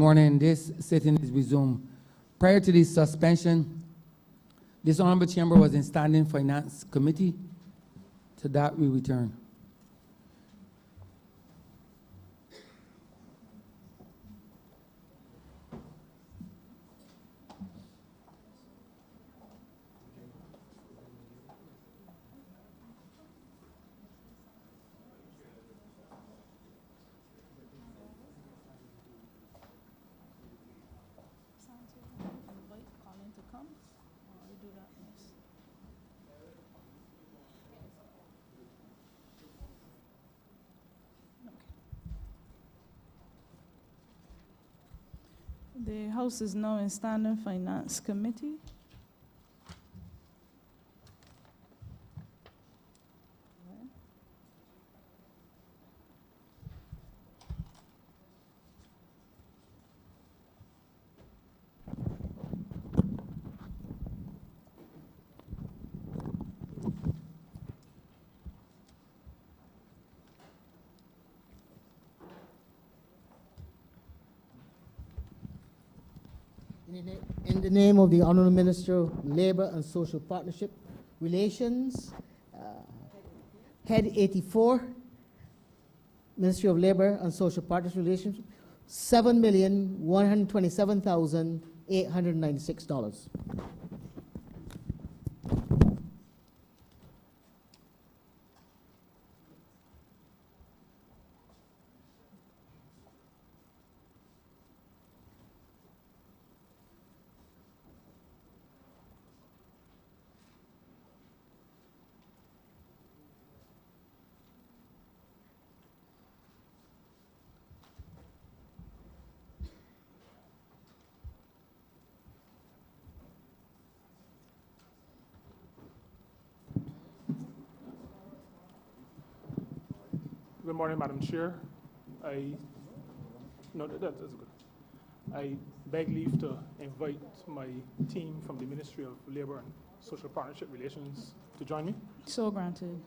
Morning, this sitting is resumed. Prior to this suspension, this honorable chamber was in standing finance committee. To that we return. The House is now in standing finance committee. In the name of the Honourable Minister of Labour and Social Partnership Relations, Head 84, Ministry of Labour and Social Partnership Relations, $7,127,896. Good morning, Madam Chair. That's good. I beg leave to invite my team from the Ministry of Labour and Social Partnership Relations to join me. So granted.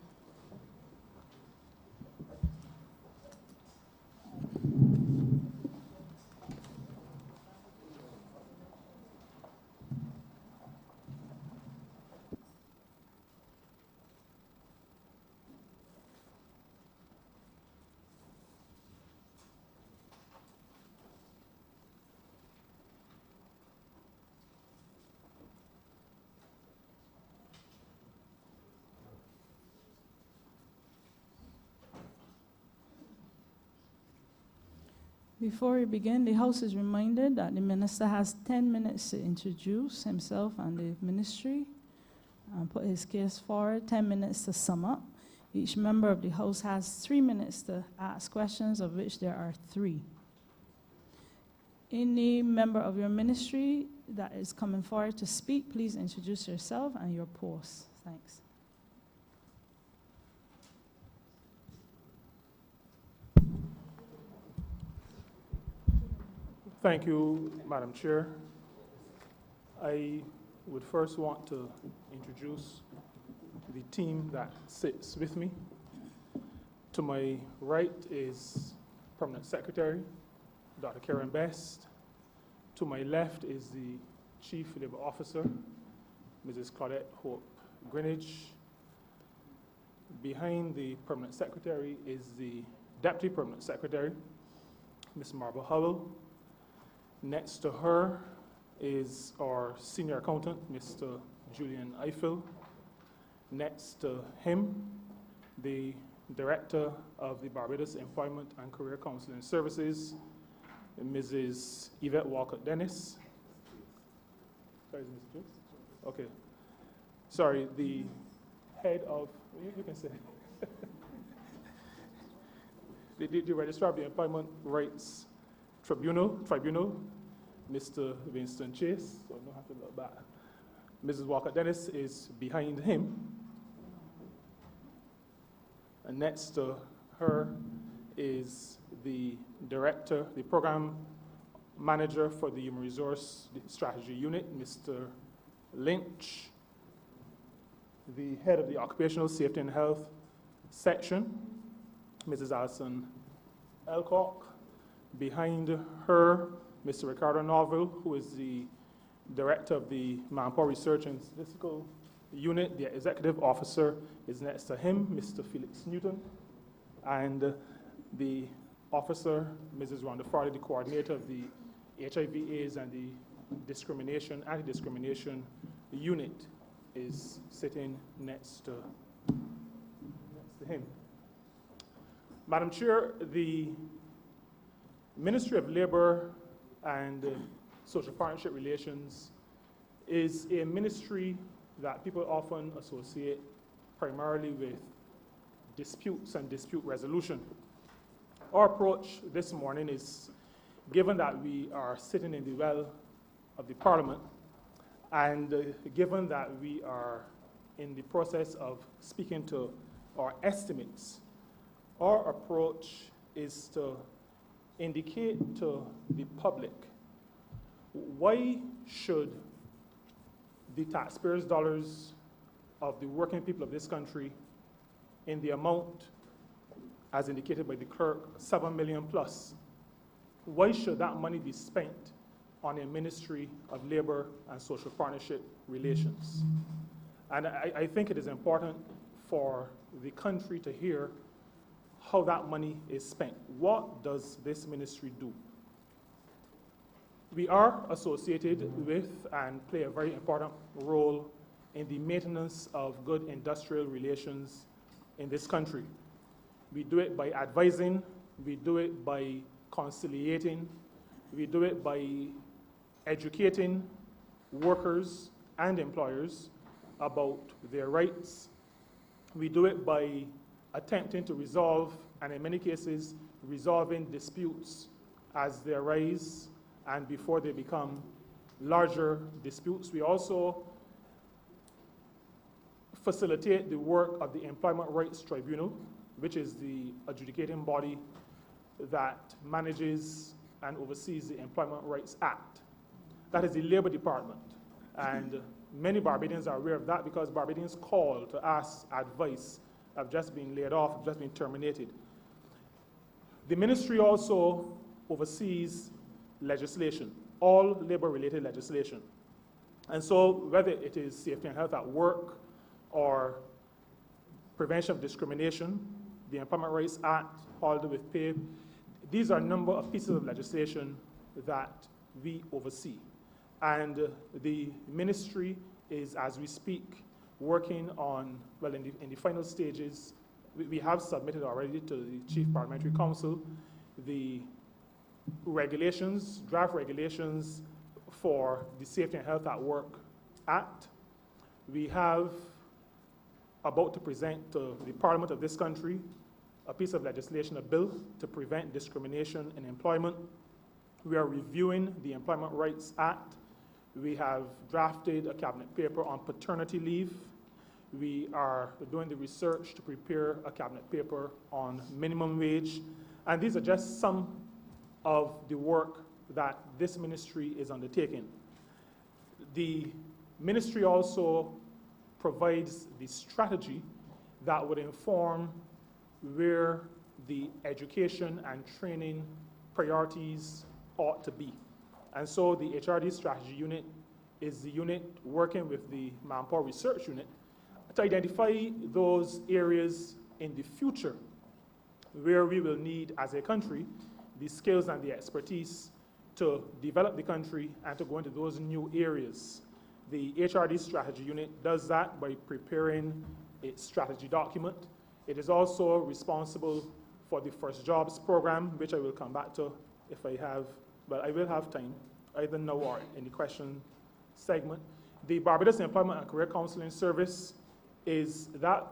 Before we begin, the House is reminded that the Minister has 10 minutes to introduce himself and the Ministry and put his case forward, 10 minutes to sum up. Each member of the House has 3 minutes to ask questions, of which there are 3. Any member of your Ministry that is coming forward to speak, please introduce yourself and your post. Thanks. Thank you, Madam Chair. I would first want to introduce the team that sits with me. To my right is Permanent Secretary, Dr. Karen Best. To my left is the Chief Labour Officer, Mrs. Claudette Hope Greenwich. Behind the Permanent Secretary is the Deputy Permanent Secretary, Ms. Marble Howell. Next to her is our Senior Accountant, Mr. Julian Eiffel. Next to him, the Director of the Barbados Employment and Career Counseling Services, Mrs. Yvette Walcott-Dennis. Sorry, Mr. Jones? Okay. Sorry, the head of, you can say, the Registrar of the Employment Rights Tribunal, Mr. Winston Chase, so I don't have to look back. Mrs. Walcott-Dennis is behind him. And next to her is the director, the program manager for the Human Resource Strategy Unit, Mr. Lynch. The head of the Occupational Safety and Health section, Mrs. Alison Elcock. Behind her Mr. Ricardo Norville, who is the Director of the Manpower Research and Statistical Unit. The Executive Officer is next to him, Mr. Felix Newton, and the officer, Mrs. Rhonda Farley, the coordinator of the HIV/AIDS and the Anti-Discrimination Unit, is sitting next to him. Madam Chair, the Ministry of Labour and Social Partnership Relations is a ministry that people often associate primarily with disputes and dispute resolution. Our approach this morning is, given that we are sitting in the well of the Parliament, and given that we are in the process of speaking to our estimates, our approach is to indicate to the public why should the taxpayers' dollars of the working people of this country, in the amount as indicated by the clerk, 7 million plus, why should that money be spent on a Ministry of Labour and Social Partnership Relations? And I think it is important for the country to hear how that money is spent. What does this ministry do? We are associated with and play a very important role in the maintenance of good industrial relations in this country. We do it by advising, we do it by conciliating, we do it by educating workers and employers about their rights. We do it by attempting to resolve, and in many cases, resolving disputes as they arise and before they become larger disputes. We also facilitate the work of the Employment Rights Tribunal, which is the adjudicating body that manages and oversees the Employment Rights Act. That is the Labour Department, and many Barbadians are aware of that because Barbadians call to ask advice. Have just been laid off, have just been terminated. The ministry also oversees legislation, all labor-related legislation. And so whether it is safety and health at work or prevention of discrimination, the Employment Rights Act, holiday with pay, these are a number of pieces of legislation that we oversee. And the ministry is, as we speak, working on, well, in the final stages, we have submitted already to the Chief Parliamentary Council the regulations, draft regulations for the Safety and Health at Work Act. We have about to present to the Parliament of this country a piece of legislation, a bill to prevent discrimination in employment. We are reviewing the Employment Rights Act. We have drafted a cabinet paper on paternity leave. We are doing the research to prepare a cabinet paper on minimum wage. And these are just some of the work that this ministry is undertaking. The ministry also provides the strategy that would inform where the education and training priorities ought to be. And so the HRD strategy unit is the unit working with the Manpower Research Unit to identify those areas in the future where we will need, as a country, the skills and the expertise to develop the country and to go into those new areas. The HRD strategy unit does that by preparing a strategy document. It is also responsible for the First Jobs program, which I will come back to if I have, but I will have time, either now or in the question segment. The Barbados Employment and Career Counseling Service is that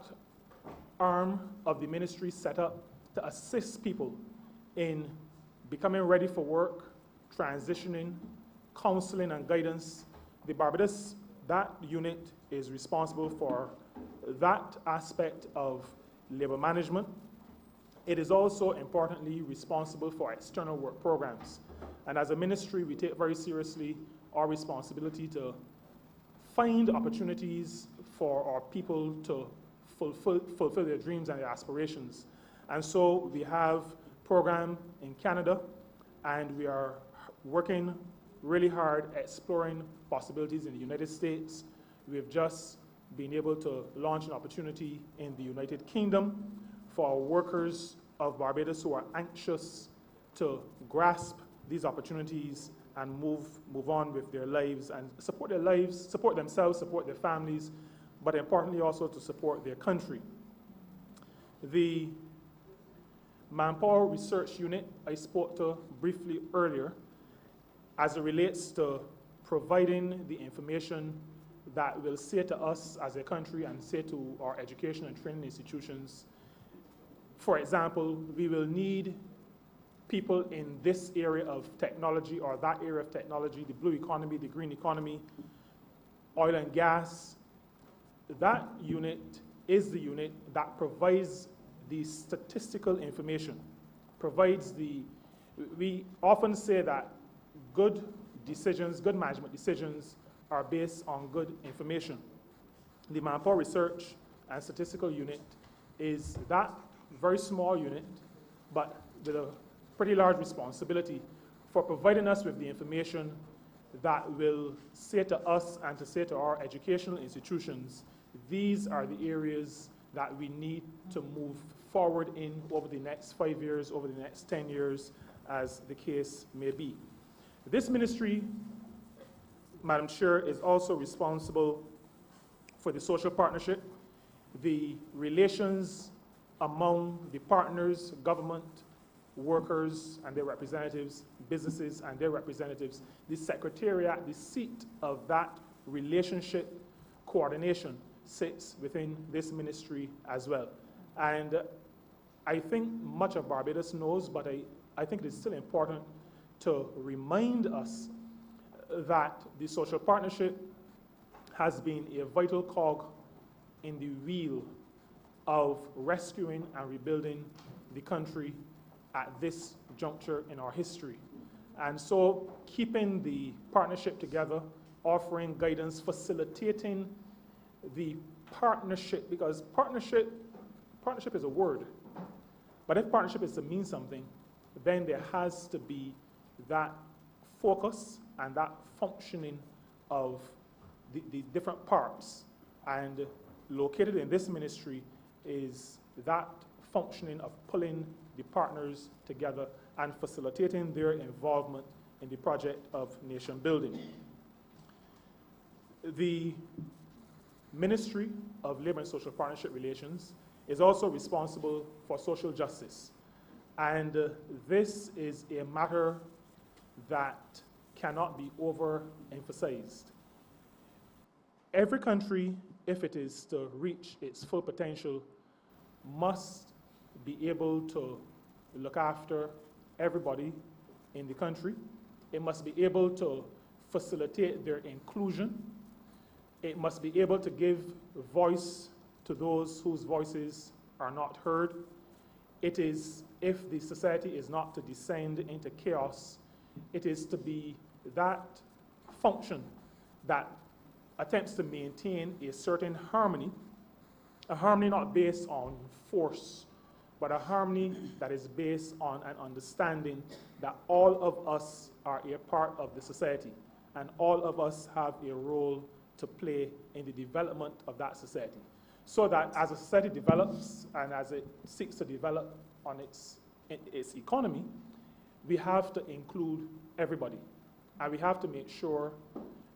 arm of the ministry set up to assist people in becoming ready for work, transitioning, counseling and guidance. The Barbados, that unit is responsible for that aspect of labor management. It is also importantly responsible for external work programs. And as a ministry, we take very seriously our responsibility to find opportunities for our people to fulfill their dreams and their aspirations. And so we have a program in Canada, and we are working really hard, exploring possibilities in the United States. We've just been able to launch an opportunity in the United Kingdom for workers of Barbados who are anxious to grasp these opportunities and move on with their lives and support their lives, support themselves, support their families, but importantly also to support their country. The Manpower Research Unit I spoke to briefly earlier, as it relates to providing the information that will say to us as a country and say to our education and training institutions, for example, we will need people in this area of technology or that area of technology, the blue economy, the green economy, oil and gas. That unit is the unit that provides the statistical information, we often say that good decisions, good management decisions are based on good information. The Manpower Research and Statistical Unit is that very small unit, but with a pretty large responsibility for providing us with the information that will say to us and to say to our educational institutions, these are the areas that we need to move forward in over the next 5 years, over the next 10 years, as the case may be. This ministry, Madam Chair, is also responsible for the social partnership, the relations among the partners, government, workers and their representatives, businesses and their representatives. The secretariat, the seat of that relationship coordination sits within this ministry as well. And I think much of Barbados knows, but I think it is still important to remind us that the social partnership has been a vital cog in the wheel of rescuing and rebuilding the country at this juncture in our history. And so keeping the partnership together, offering guidance, facilitating the partnership, because partnership is a word, but if partnership is to mean something, then there has to be that focus and that functioning of the different parts. And located in this ministry is that functioning of pulling the partners together and facilitating their involvement in the project of nation building. The Ministry of Labour and Social Partnership Relations is also responsible for social justice. And this is a matter that cannot be overemphasized. Every country, if it is to reach its full potential, must be able to look after everybody in the country. It must be able to facilitate their inclusion. It must be able to give voice to those whose voices are not heard. It is, if the society is not to descend into chaos, it is to be that function that attempts to maintain a certain harmony, a harmony not based on force, but a harmony that is based on an understanding that all of us are a part of the society and all of us have a role to play in the development of that society. So that as a society develops and as it seeks to develop on its economy, we have to include everybody. And we have to make sure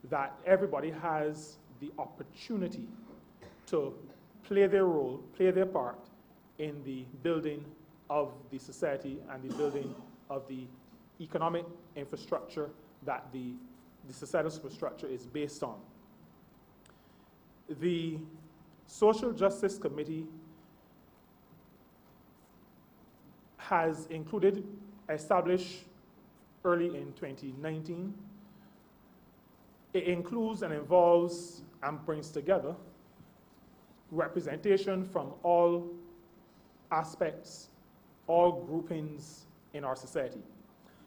that everybody has the opportunity to play their role, play their part in the building of the society and the building of the economic infrastructure that the societal superstructure is based on. The Social Justice Committee has established early in 2019. It includes and involves and brings together representation from all aspects, all groupings in our society,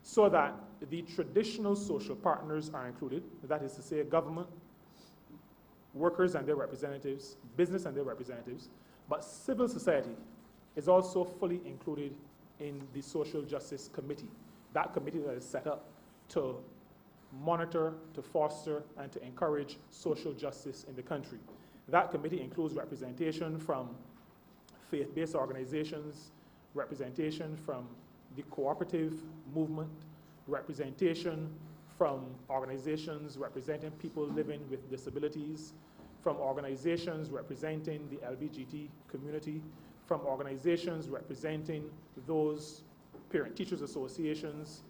so that the traditional social partners are included, that is to say government, workers and their representatives, business and their representatives, but civil society is also fully included in the Social Justice Committee, that committee that is set up to monitor, to foster, and to encourage social justice in the country. That committee includes representation from faith-based organizations, representation from the cooperative movement, representation from organizations representing people living with disabilities, from organizations representing the LGBT community, from organizations representing those parent-teachers associations,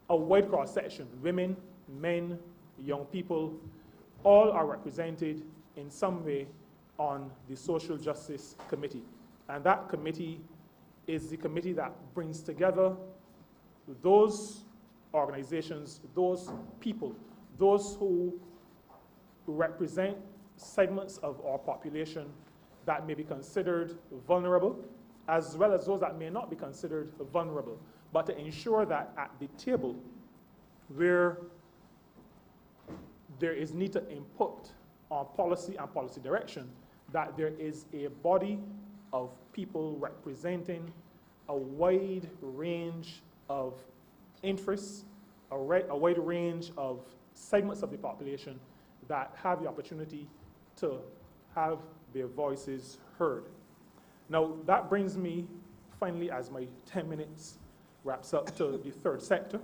a wide cross-section, women, men, young people, all are represented in some way on the Social Justice Committee. And that committee is the committee that brings together those organizations, those people, those who represent segments of our population that may be considered vulnerable, as well as those that may not be considered vulnerable, but to ensure that at the table where there is need to input on policy and policy direction, that there is a body of people representing a wide range of interests, a wide range of segments of the population that have the opportunity to have their voices heard. Now, that brings me, finally, as my 10 minutes wraps up, to the third sector.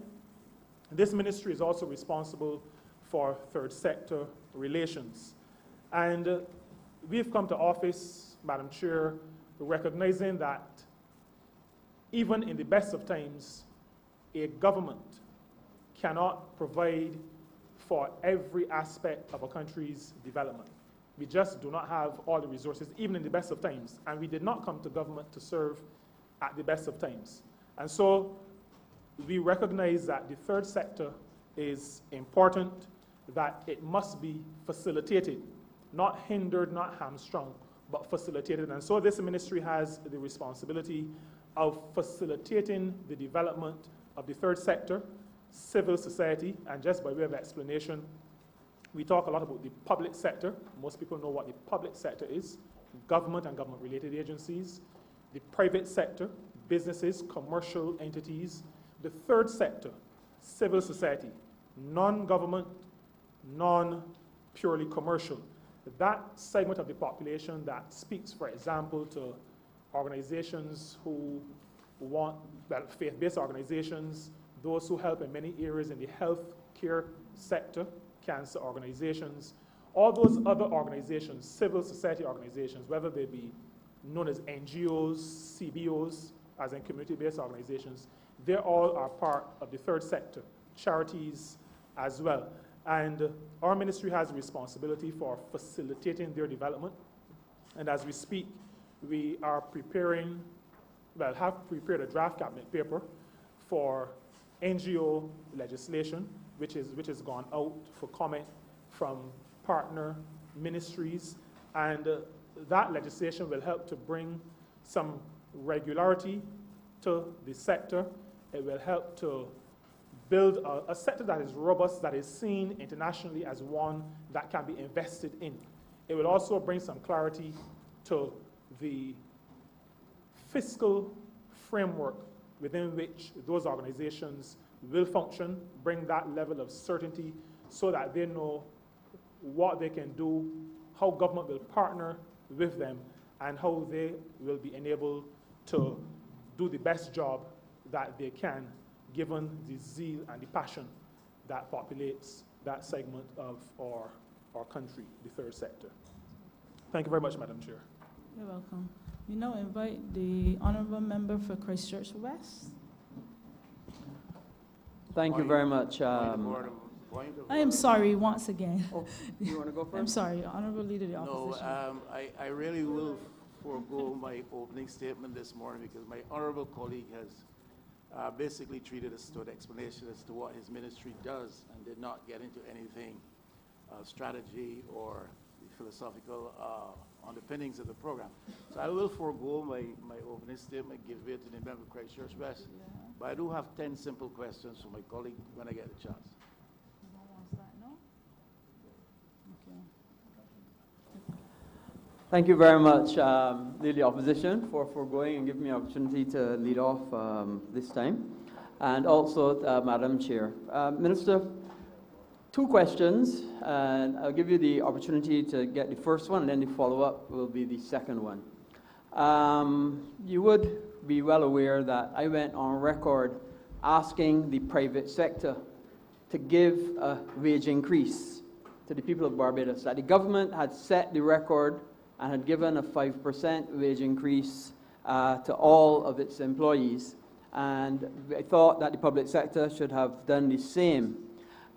This ministry is also responsible for third sector relations. And we've come to office, Madam Chair, recognizing that even in the best of times, a government cannot provide for every aspect of a country's development. We just do not have all the resources, even in the best of times. And we did not come to government to serve at the best of times. And so we recognize that the third sector is important, that it must be facilitated, not hindered, not hamstrung, but facilitated. And so this ministry has the responsibility of facilitating the development of the third sector, civil society, and just by way of explanation, we talk a lot about the public sector. Most people know what the public sector is: government and government-related agencies, the private sector, businesses, commercial entities, the third sector, civil society, non-government, non-purely commercial. That segment of the population that speaks, for example, to organizations who want, well, faith-based organizations, those who help in many areas in the health care sector, cancer organizations, all those other organizations, civil society organizations, whether they be known as NGOs, CBOs, as in community-based organizations, they all are part of the third sector, charities as well. And our ministry has a responsibility for facilitating their development. And as we speak, we are preparing, well, have prepared a draft cabinet paper for NGO legislation, which has gone out for comment from partner ministries. And that legislation will help to bring some regularity to the sector. It will help to build a sector that is robust, that is seen internationally as one that can be invested in. It will also bring some clarity to the fiscal framework within which those organizations will function, bring that level of certainty so that they know what they can do, how government will partner with them, and how they will be enabled to do the best job that they can, given the zeal and the passion that populates that segment of our country, the third sector. Thank you very much, Madam Chair. You're welcome. We now invite the Honourable Member for Christchurch West. Thank you very much. I am sorry once again. Oh, you want to go first? I'm sorry, Honourable Leader of the No, Opposition. I really will forego my opening statement this morning because my honourable colleague has basically treated us to an explanation as to what his ministry does and did not get into anything strategy or philosophical underpinnings of the program. So I will forego my opening statement, give way to the member of Christchurch West. Yeah. But I do have 10 simple questions for my colleague when I get the chance. You don't want that, no? Okay. Thank you very much, Leader of the Opposition, for foregoing and giving me an opportunity to lead off this time. and also Madam Chair. Minister, two questions, and I'll give you the opportunity to get the first one, and then the follow-up will be the second one. You would be well aware that I went on record asking the private sector to give a wage increase to the people of Barbados, that the government had set the record and had given a 5% wage increase to all of its employees. And I thought that the public sector should have done the same.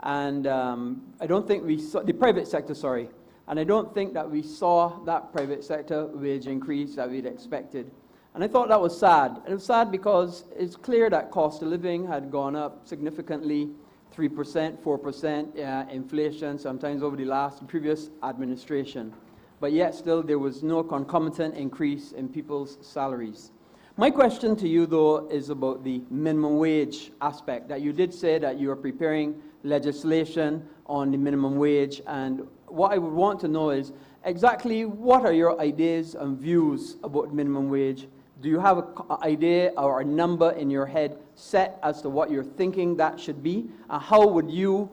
And I don't think we saw, the private sector, sorry, and I don't think that we saw that private sector wage increase that we'd expected. And I thought that was sad. It was sad because it's clear that cost of living had gone up significantly, 3%, 4% inflation, sometimes over the previous administration. But yet still there was no concomitant increase in people's salaries. My question to you, though, is about the minimum wage aspect, that you did say that you are preparing legislation on the minimum wage, and what I would want to know is exactly what are your ideas and views about minimum wage? Do you have an idea or a number in your head set as to what you're thinking that should be? And how would you,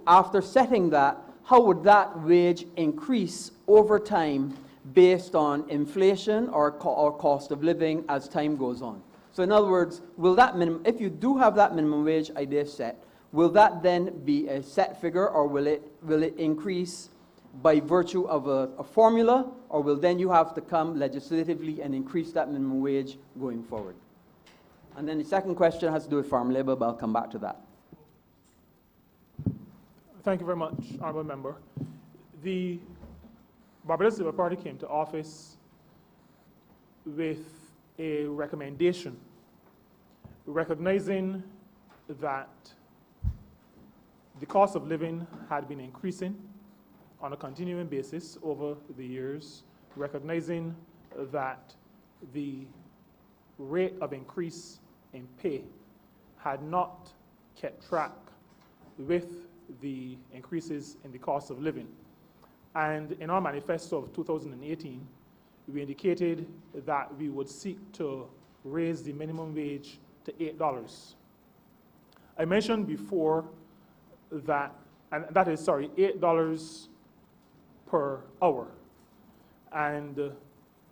after setting that, how would that wage increase over time based on inflation or cost of living as time goes on? So in other words, will that if you do have that minimum wage idea set, will that then be a set figure, or will it increase by virtue of a formula, or will then you have to come legislatively and increase that minimum wage going forward? And then the second question has to do with farm labor, but I'll come back to that. Thank you very much, Honourable Member. The Barbados Labour Party came to office with a recommendation recognizing that the cost of living had been increasing on a continuing basis over the years, recognizing that the rate of increase in pay had not kept track with the increases in the cost of living. And in our manifesto of 2018, we indicated that we would seek to raise the minimum wage to $8. I mentioned before that, and that is, sorry, $8 per hour, and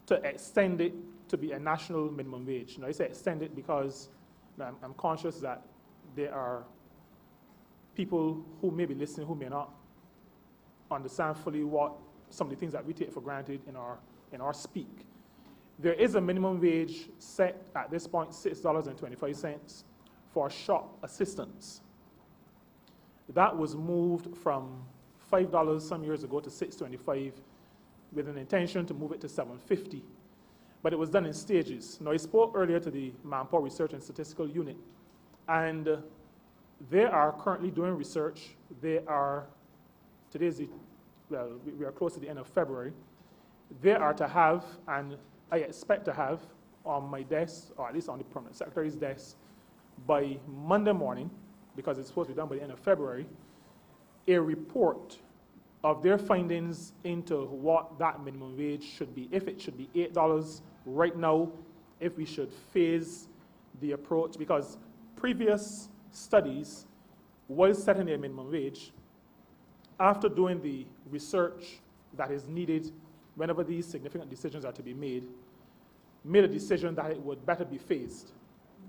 to extend it to be a national minimum wage. Now, I say extend it because I'm conscious that there are people who may be listening who may not understand fully what some of the things that we take for granted in our speak. There is a minimum wage set at this point, $6.25 for shop assistants. That was moved from $5 some years ago to $6.25 with an intention to move it to $7.50. But it was done in stages. Now, I spoke earlier to the Manpower Research and Statistical Unit, and they are currently doing research. We are close to the end of February. They are to have, and I expect to have on my desk, or at least on the Permanent Secretary's desk, by Monday morning, because it's supposed to be done by the end of February, a report of their findings into what that minimum wage should be. If it should be $8 right now, if we should phase the approach, because previous studies, while setting a minimum wage, after doing the research that is needed whenever these significant decisions are to be made a decision that it would better be phased.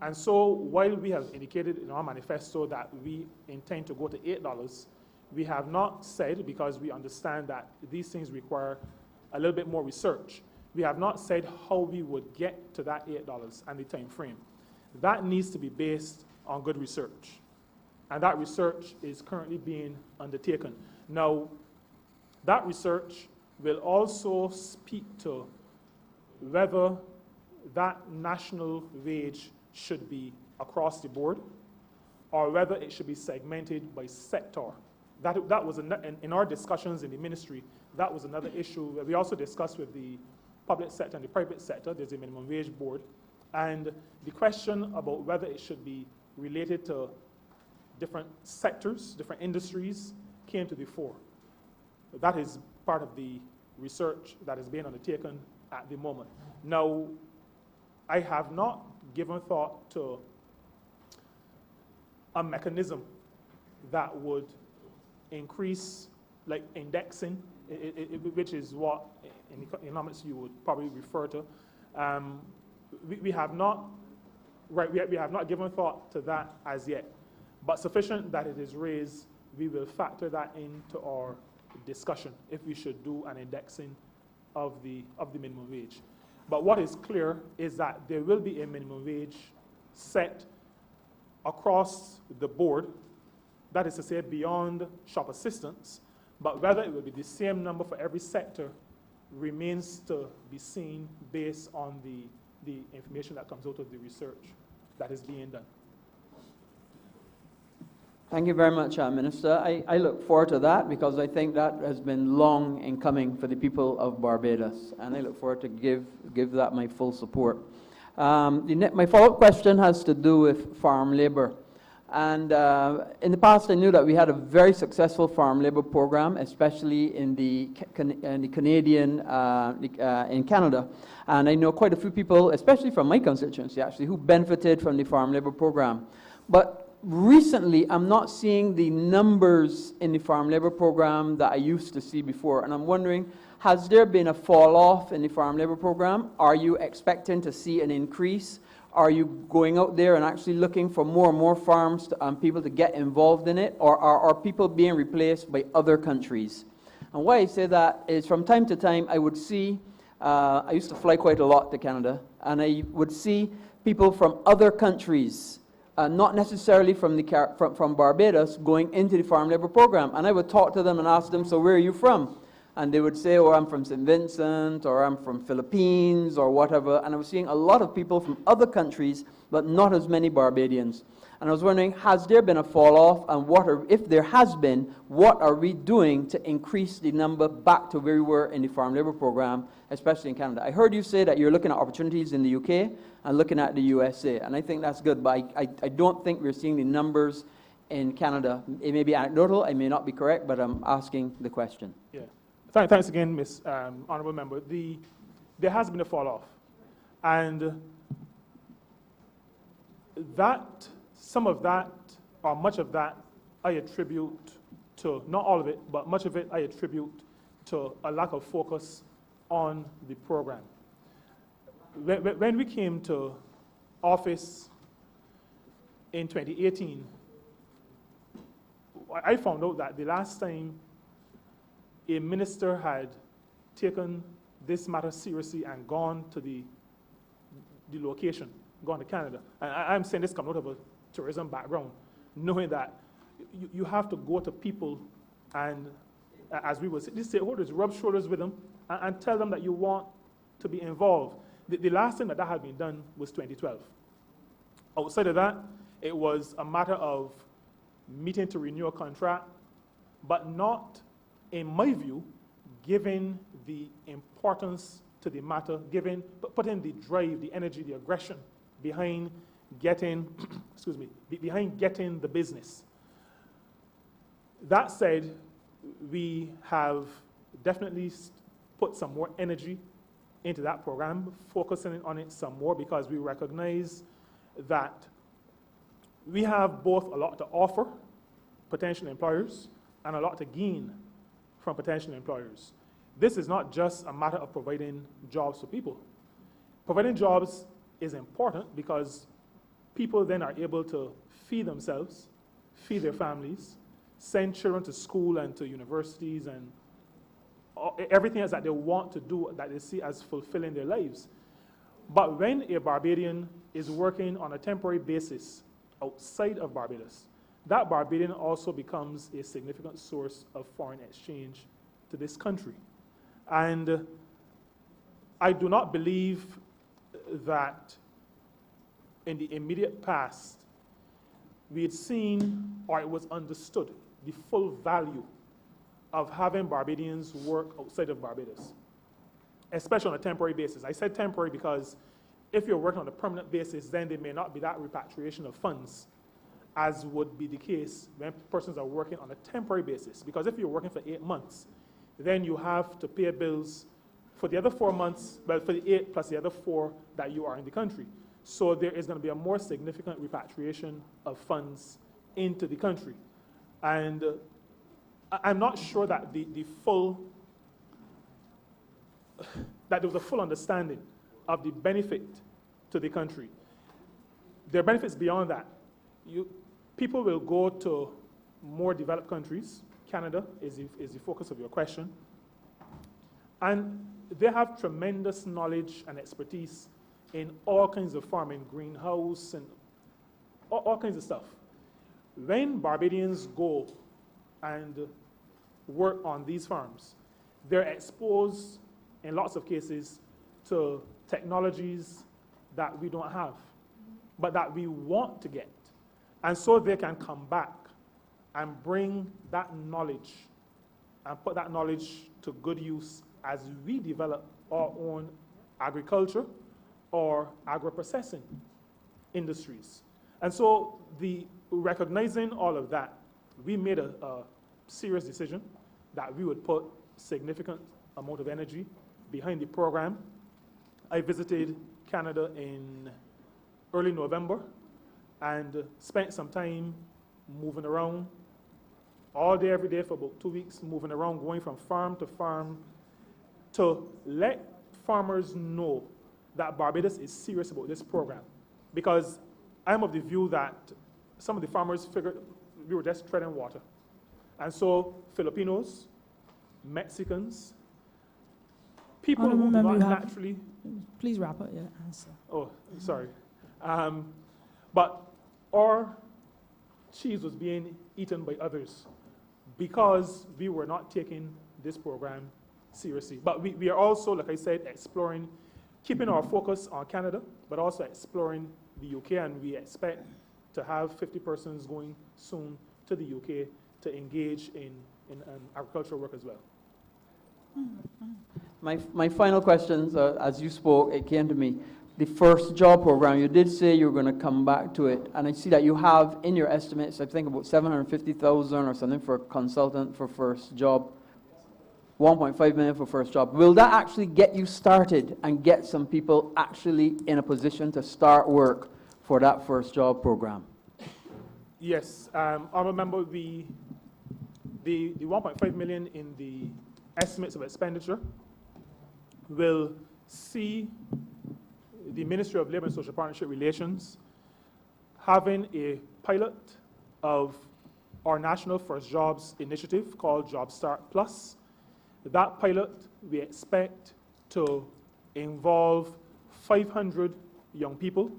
And so while we have indicated in our manifesto that we intend to go to $8, we have not said, because we understand that these things require a little bit more research, we have not said how we would get to that $8 and the time frame. That needs to be based on good research. And that research is currently being undertaken. Now, that research will also speak to whether that national wage should be across the board or whether it should be segmented by sector. That was in our discussions in the ministry, that was another issue that we also discussed with the public sector and the private sector. There's a minimum wage board. And the question about whether it should be related to different sectors, different industries, came to the fore. That is part of the research that is being undertaken at the moment. Now, I have not given thought to a mechanism that would increase, like indexing, which is what in economics you would probably refer to. We have not given thought to that as yet, but sufficient that it is raised, we will factor that into our discussion if we should do an indexing of the minimum wage. But what is clear is that there will be a minimum wage set across the board, that is to say beyond shop assistants, but whether it will be the same number for every sector remains to be seen based on the information that comes out of the research that is being done. Thank you very much, Minister. I look forward to that because I think that has been long in coming for the people of Barbados, and I look forward to give that my full support. My follow-up question has to do with farm labor. And in the past, I knew that we had a very successful farm labor program, especially in the Canadian, in Canada. And I know quite a few people, especially from my constituency actually, who benefited from the farm labor program. But recently, I'm not seeing the numbers in the farm labor program that I used to see before. And I'm wondering, has there been a fall off in the farm labor program? Are you expecting to see an increase? Are you going out there and actually looking for more and more farms and people to get involved in it? Or are people being replaced by other countries? And why I say that is from time to time I would see, I used to fly quite a lot to Canada, and I would see people from other countries, not necessarily from Barbados, going into the farm labor program. And I would talk to them and ask them, so where are you from? And they would say, oh, I'm from St. Vincent, or I'm from Philippines, or whatever. And I was seeing a lot of people from other countries, but not as many Barbadians. And I was wondering, has there been a fall-off? And if there has been, what are we doing to increase the number back to where we were in the farm labor program, especially in Canada? I heard you say that you're looking at opportunities in the UK and looking at the USA. And I think that's good, but I don't think we're seeing the numbers in Canada. It may be anecdotal, I may not be correct, but I'm asking the question. Yeah. Thanks again, Ms. Honourable Member. There has been a fall-off, and some of that, or much of that, I attribute to, not all of it, but much of it I attribute to a lack of focus on the program. When we came to office in 2018, I found out that the last time a minister had taken this matter seriously and gone to the location, gone to Canada. And I'm saying this coming out of a tourism background, knowing that you have to go to people and, as we would say, these stakeholders, rub shoulders with them and tell them that you want to be involved. The last time that had been done was 2012. Outside of that, it was a matter of meeting to renew a contract, but not, in my view, given the importance to the matter, putting the drive, the energy, the aggression behind getting, behind getting the business. That said, we have definitely put some more energy into that program, focusing on it some more, because we recognize that we have both a lot to offer potential employers and a lot to gain from potential employers. This is not just a matter of providing jobs for people. Providing jobs is important because people then are able to feed themselves, feed their families, send children to school and to universities and everything else that they want to do that they see as fulfilling their lives. But when a Barbadian is working on a temporary basis outside of Barbados, that Barbadian also becomes a significant source of foreign exchange to this country. And I do not believe that in the immediate past we had seen, or it was understood, the full value of having Barbadians work outside of Barbados, especially on a temporary basis. I said temporary because if you're working on a permanent basis, then there may not be that repatriation of funds as would be the case when persons are working on a temporary basis. Because if you're working for 8 months, then you have to pay bills for the other 4 months, well, for the 8 plus the other 4 that you are in the country. So there is going to be a more significant repatriation of funds into the country. And I'm not sure that that there was a full understanding of the benefit to the country. There are benefits beyond that. People will go to more developed countries. Canada is the focus of your question. And they have tremendous knowledge and expertise in all kinds of farming, greenhouse, and all kinds of stuff. When Barbadians go and work on these farms, they're exposed, in lots of cases, to technologies that we don't have, but that we want to get. And so they can come back and bring that knowledge and put that knowledge to good use as we develop our own agriculture or agro-processing industries. And so recognizing all of that, we made a serious decision that we would put significant amount of energy behind the program. I visited Canada in early November and spent some time moving around all day, every day for about 2 weeks, moving around, going from farm to farm to let farmers know that Barbados is serious about this program. Because I'm of the view that some of the farmers figured we were just treading water. And so Filipinos, Mexicans, people who do not naturally... Please wrap up your answer. Oh, sorry. But our cheese was being eaten by others because we were not taking this program seriously. But we are also, like I said, exploring, keeping our focus on Canada, but also exploring the UK, and we expect to have 50 persons going soon to the UK to engage in agricultural work as well. My final questions, as you spoke, it came to me. The first job program, you did say you were going to come back to it, and I see that you have in your estimates, I think about 750,000 or something for a consultant for first job, 1.5 million for first job. Will that actually get you started and get some people actually in a position to start work for that first job program? Yes, I remember the 1.5 million in the estimates of expenditure will see the Ministry of Labour and Social Partnership Relations having a pilot of our National First Jobs initiative called Job Start Plus. That pilot, we expect to involve 500 young people.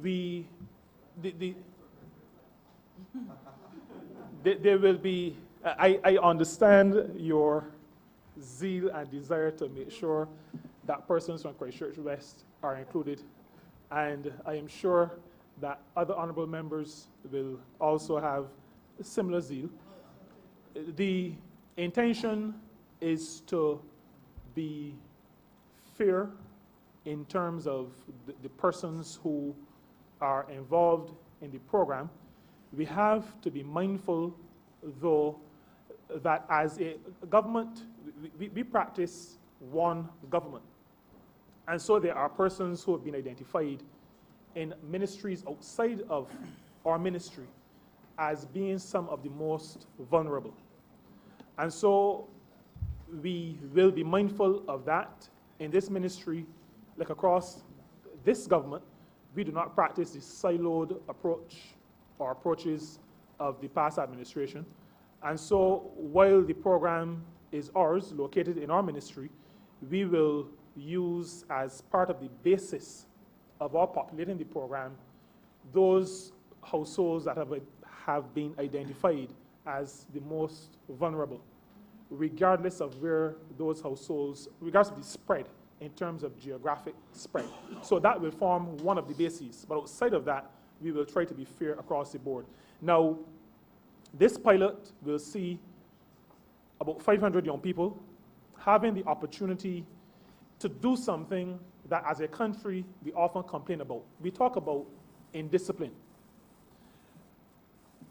There will be, I understand your zeal and desire to make sure that persons from Christchurch West are included, and I am sure that other honourable members will also have similar zeal. The intention is to be fair in terms of the persons who are involved in the program. We have to be mindful, though, that as a government, we practice one government. And so there are persons who have been identified in ministries outside of our ministry as being some of the most vulnerable. And so we will be mindful of that in this ministry, like across this government. We do not practice the siloed approach or approaches of the past administration. And so while the program is ours, located in our ministry, we will use as part of the basis of our populating the program those households that have been identified as the most vulnerable, regardless of where those households, regardless of the spread in terms of geographic spread. So that will form one of the bases. But outside of that, we will try to be fair across the board. Now, this pilot will see about 500 young people having the opportunity to do something that as a country we often complain about. We talk about indiscipline.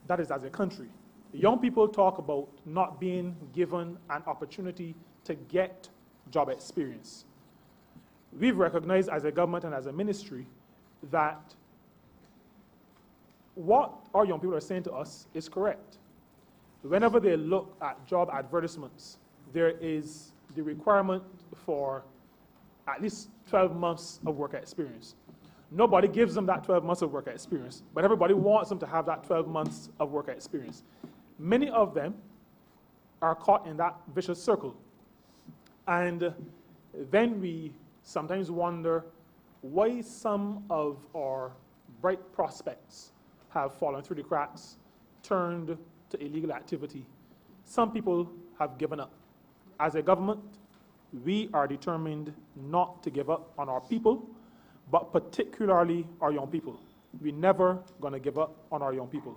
That is as a country. Young people talk about not being given an opportunity to get job experience. We've recognized as a government and as a ministry that what our young people are saying to us is correct. Whenever they look at job advertisements, there is the requirement for at least 12 months of work experience. Nobody gives them that 12 months of work experience, but everybody wants them to have that 12 months of work experience. Many of them are caught in that vicious circle. And then we sometimes wonder why some of our bright prospects have fallen through the cracks, turned to illegal activity. Some people have given up. As a government, we are determined not to give up on our people, but particularly our young people. We're never going to give up on our young people.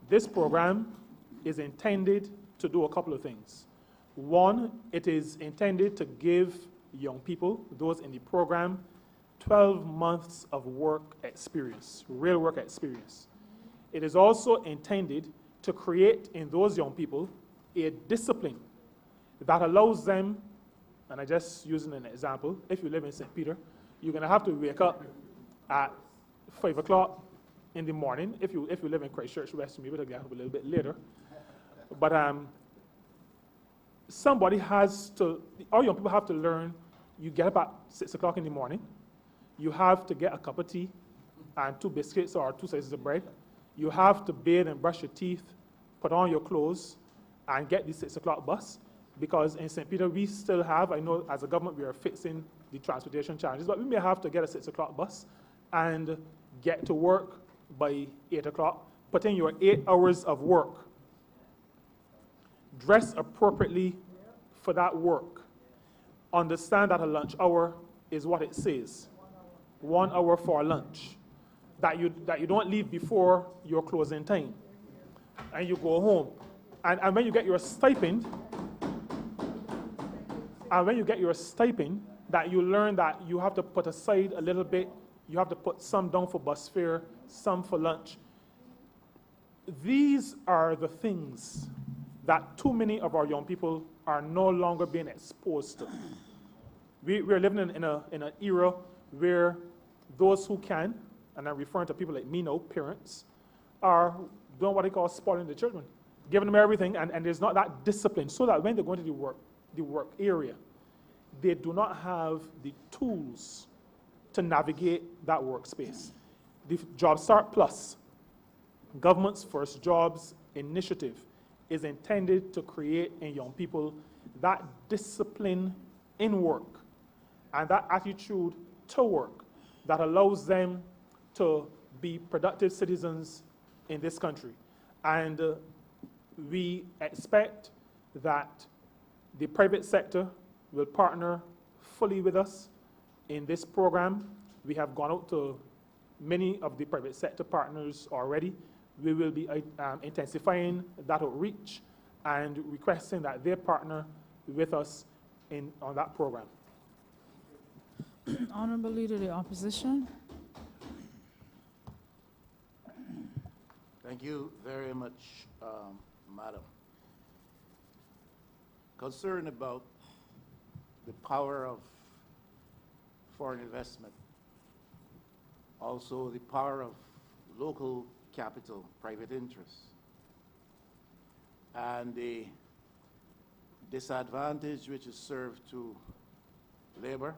This program is intended to do a couple of things. One, it is intended to give young people, those in the program, 12 months of work experience, real work experience. It is also intended to create in those young people a discipline that allows them, and I just using an example, if you live in St. Peter, you're going to have to wake up at 5 o'clock in the morning. If you live in Christchurch, West, you may be able to get up a little bit later. But somebody has to, all young people have to learn, you get up at 6 o'clock in the morning, you have to get a cup of tea and 2 biscuits or 2 slices of bread. You have to bathe and brush your teeth, put on your clothes, and get the 6 o'clock bus. Because in St. Peter, we still have, I know as a government we are fixing the transportation challenges, but we may have to get a 6 o'clock bus and get to work by 8 o'clock, put in your 8 hours of work. Dress appropriately for that work. Understand that a lunch hour is what it says. 1 hour for lunch. That you don't leave before your closing time. And you go home. And when you get your stipend, that you learn that you have to put aside a little bit, you have to put some down for bus fare, some for lunch. These are the things that too many of our young people are no longer being exposed to. We're living in an era where those who can, and I'm referring to people like me now, parents, are doing what they call spoiling the children, giving them everything, and there's not that discipline, so that when they go into the work area, they do not have the tools to navigate that workspace. The Job Start Plus, government's first jobs initiative, is intended to create in young people that discipline in work and that attitude to work that allows them to be productive citizens in this country. And we expect that the private sector will partner fully with us in this program. We have gone out to many of the private sector partners already. We will be intensifying that outreach and requesting that they partner with us on that program. Honourable Leader of the Opposition. Thank you very much, Madam. Concerned about the power of foreign investment, also the power of local capital, private interests, and the disadvantage which is served to labor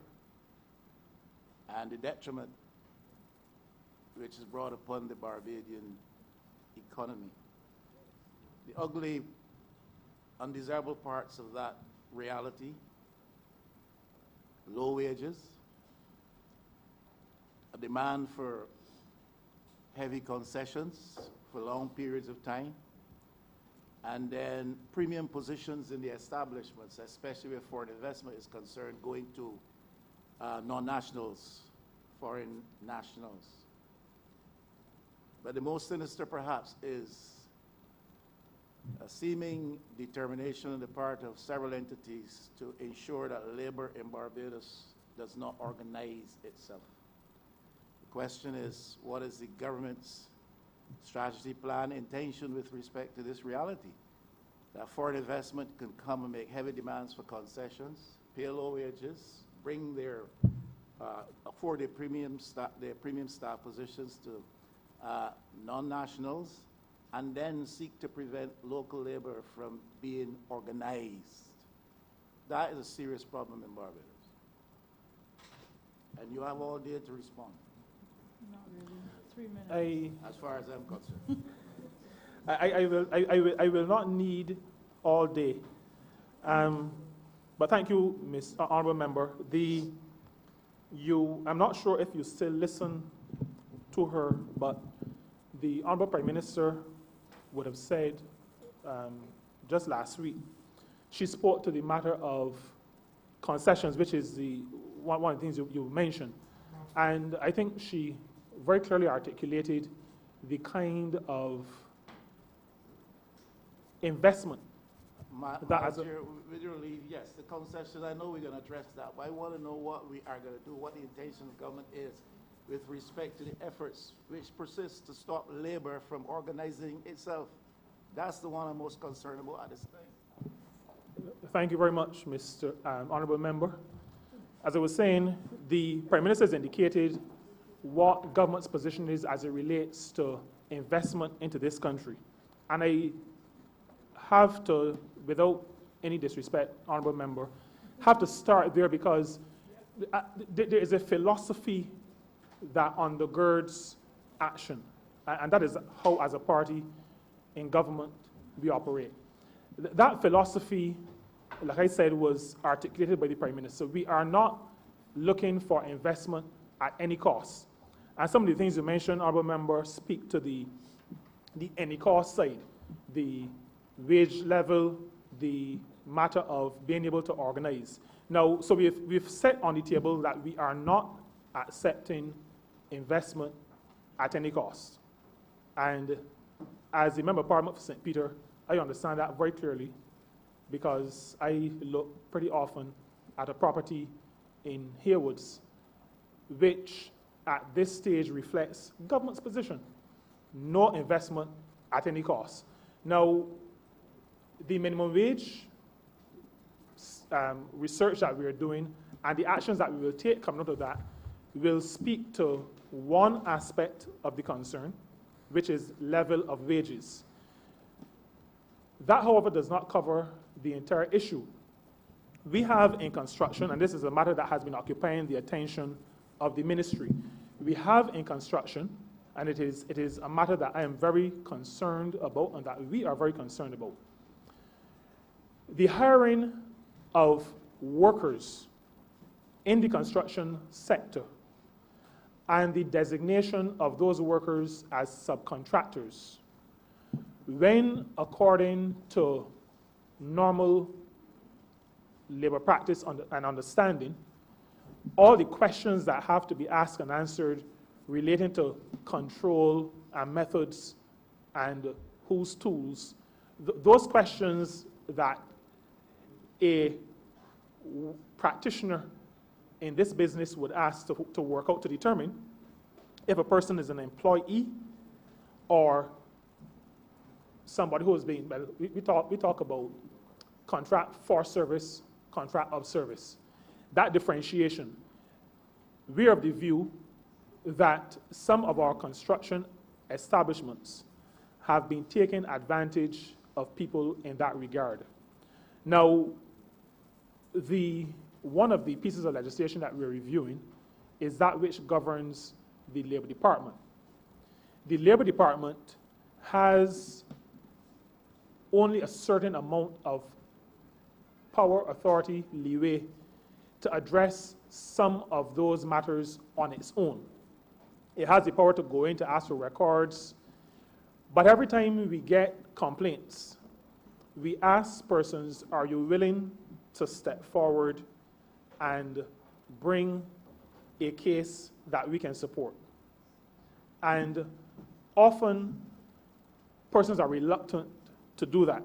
and the detriment which is brought upon the Barbadian economy. The ugly, undesirable parts of that reality: low wages, a demand for heavy concessions for long periods of time, and then premium positions in the establishments, especially where foreign investment is concerned, going to non-nationals, foreign nationals. But the most sinister, perhaps, is a seeming determination on the part of several entities to ensure that labor in Barbados does not organize itself. The question is, what is the government's strategy, plan, intention with respect to this reality? That foreign investment can come and make heavy demands for concessions, pay low wages, bring their afford their premium staff positions to non-nationals, and then seek to prevent local labor from being organized. That is a serious problem in Barbados. And you have all day to respond, Not really. 3 minutes. as far as I'm concerned. I will not need all day. But thank you, Ms. Honourable Member. I'm not sure if you still listen to her, but the Honourable Prime Minister would have said just last week, she spoke to the matter of concessions, which is one of the things you mentioned. And I think she very clearly articulated the kind of investment Madam Chair, with your leave, yes, the concession, I know we're going to address that, but I want to know what we are going to do, what the intention of the government is with respect to the efforts which persist to stop labor from organizing itself. That's the one I'm most concerned about at this time. Thank you very much, Mr. Honourable Member. As I was saying, the Prime Minister has indicated what government's position is as it relates to investment into this country. And I have to, without any disrespect, Honourable Member, have to start there because there is a philosophy that undergirds action. And that is how, as a party in government, we operate. That philosophy, like I said, was articulated by the Prime Minister. We are not looking for investment at any cost. And some of the things you mentioned, Honourable Member, speak to the any cost side, the wage level, the matter of being able to organize. Now, so we've set on the table that we are not accepting investment at any cost. And as a member of Parliament for St. Peter, I understand that very clearly because I look pretty often at a property in Haywoods, which at this stage reflects government's position. No investment at any cost. Now, the minimum wage research that we are doing and the actions that we will take coming out of that will speak to one aspect of the concern, which is level of wages. That, however, does not cover the entire issue. We have in construction, and this is a matter that has been occupying the attention of the ministry, we have in construction, and it is a matter that I am very concerned about and that we are very concerned about. The hiring of workers in the construction sector and the designation of those workers as subcontractors, when according to normal labor practice and understanding, all the questions that have to be asked and answered relating to control and methods and whose tools, those questions that a practitioner in this business would ask to work out to determine if a person is an employee or somebody who is being, well, we talk about contract for service, contract of service. That differentiation, we are of the view that some of our construction establishments have been taking advantage of people in that regard. Now, one of the pieces of legislation that we're reviewing is that which governs the Labor Department. The Labor Department has only a certain amount of power, authority, leeway to address some of those matters on its own. It has the power to go in to ask for records, but every time we get complaints, we ask persons, are you willing to step forward and bring a case that we can support? And often, persons are reluctant to do that.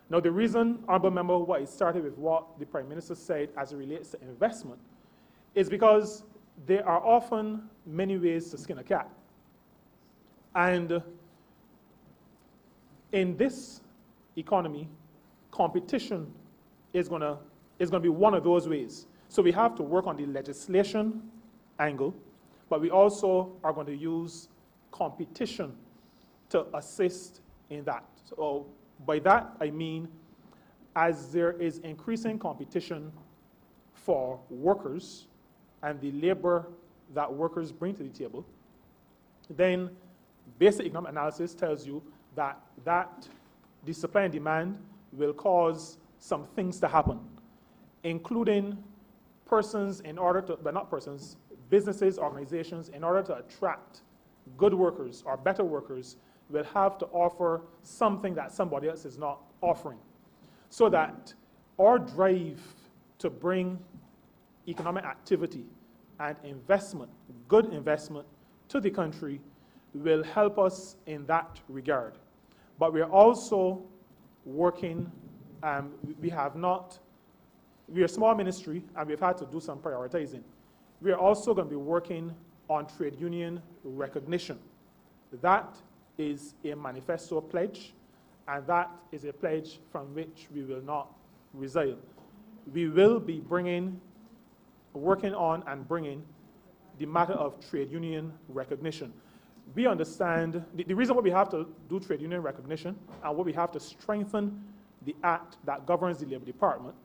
Now, the reason, Honourable Member, why it started with what the Prime Minister said as it relates to investment is because there are often many ways to skin a cat. And in this economy, competition is going to be one of those ways. So we have to work on the legislation angle, but we also are going to use competition to assist in that. So by that, I mean, as there is increasing competition for workers and the labor that workers bring to the table, then basic economic analysis tells you that the supply and demand will cause some things to happen, including persons in order to, but not persons, businesses, organizations, in order to attract good workers or better workers, will have to offer something that somebody else is not offering. So that our drive to bring economic activity and investment, good investment, to the country will help us in that regard. But we are also working, we are a small ministry and we've had to do some prioritizing. We are also going to be working on trade union recognition. That is a manifesto pledge, and that is a pledge from which we will not resile. We will be working on and bringing the matter of trade union recognition. We understand the reason why we have to do trade union recognition and why we have to strengthen the act that governs the Labor Department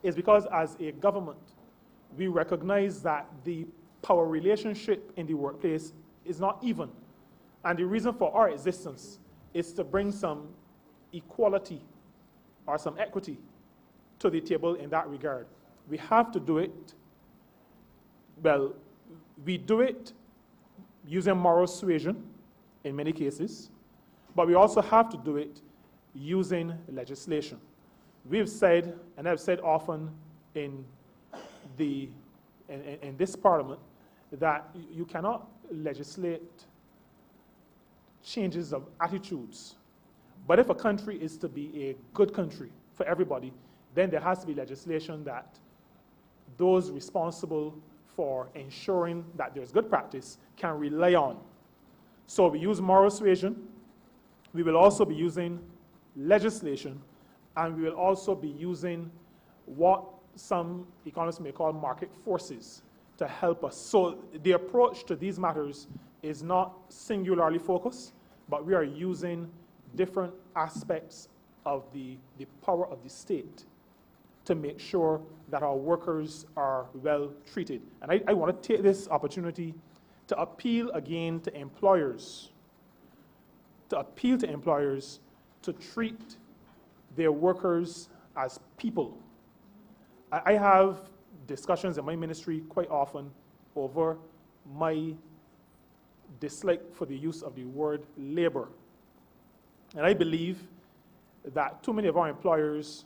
is because as a government, we recognize that the power relationship in the workplace is not even. And the reason for our existence is to bring some equality or some equity to the table in that regard. We have to do it, well, we do it using moral suasion in many cases, but we also have to do it using legislation. We've said, and I've said often in this parliament, that you cannot legislate changes of attitudes. But if a country is to be a good country for everybody, then there has to be legislation that those responsible for ensuring that there's good practice can rely on. So we use moral suasion, we will also be using legislation, and we will also be using what some economists may call market forces to help us. So the approach to these matters is not singularly focused, but we are using different aspects of the power of the state to make sure that our workers are well treated. And I want to take this opportunity to appeal again to employers, to treat their workers as people. I have discussions in my ministry quite often over my dislike for the use of the word labor. And I believe that too many of our employers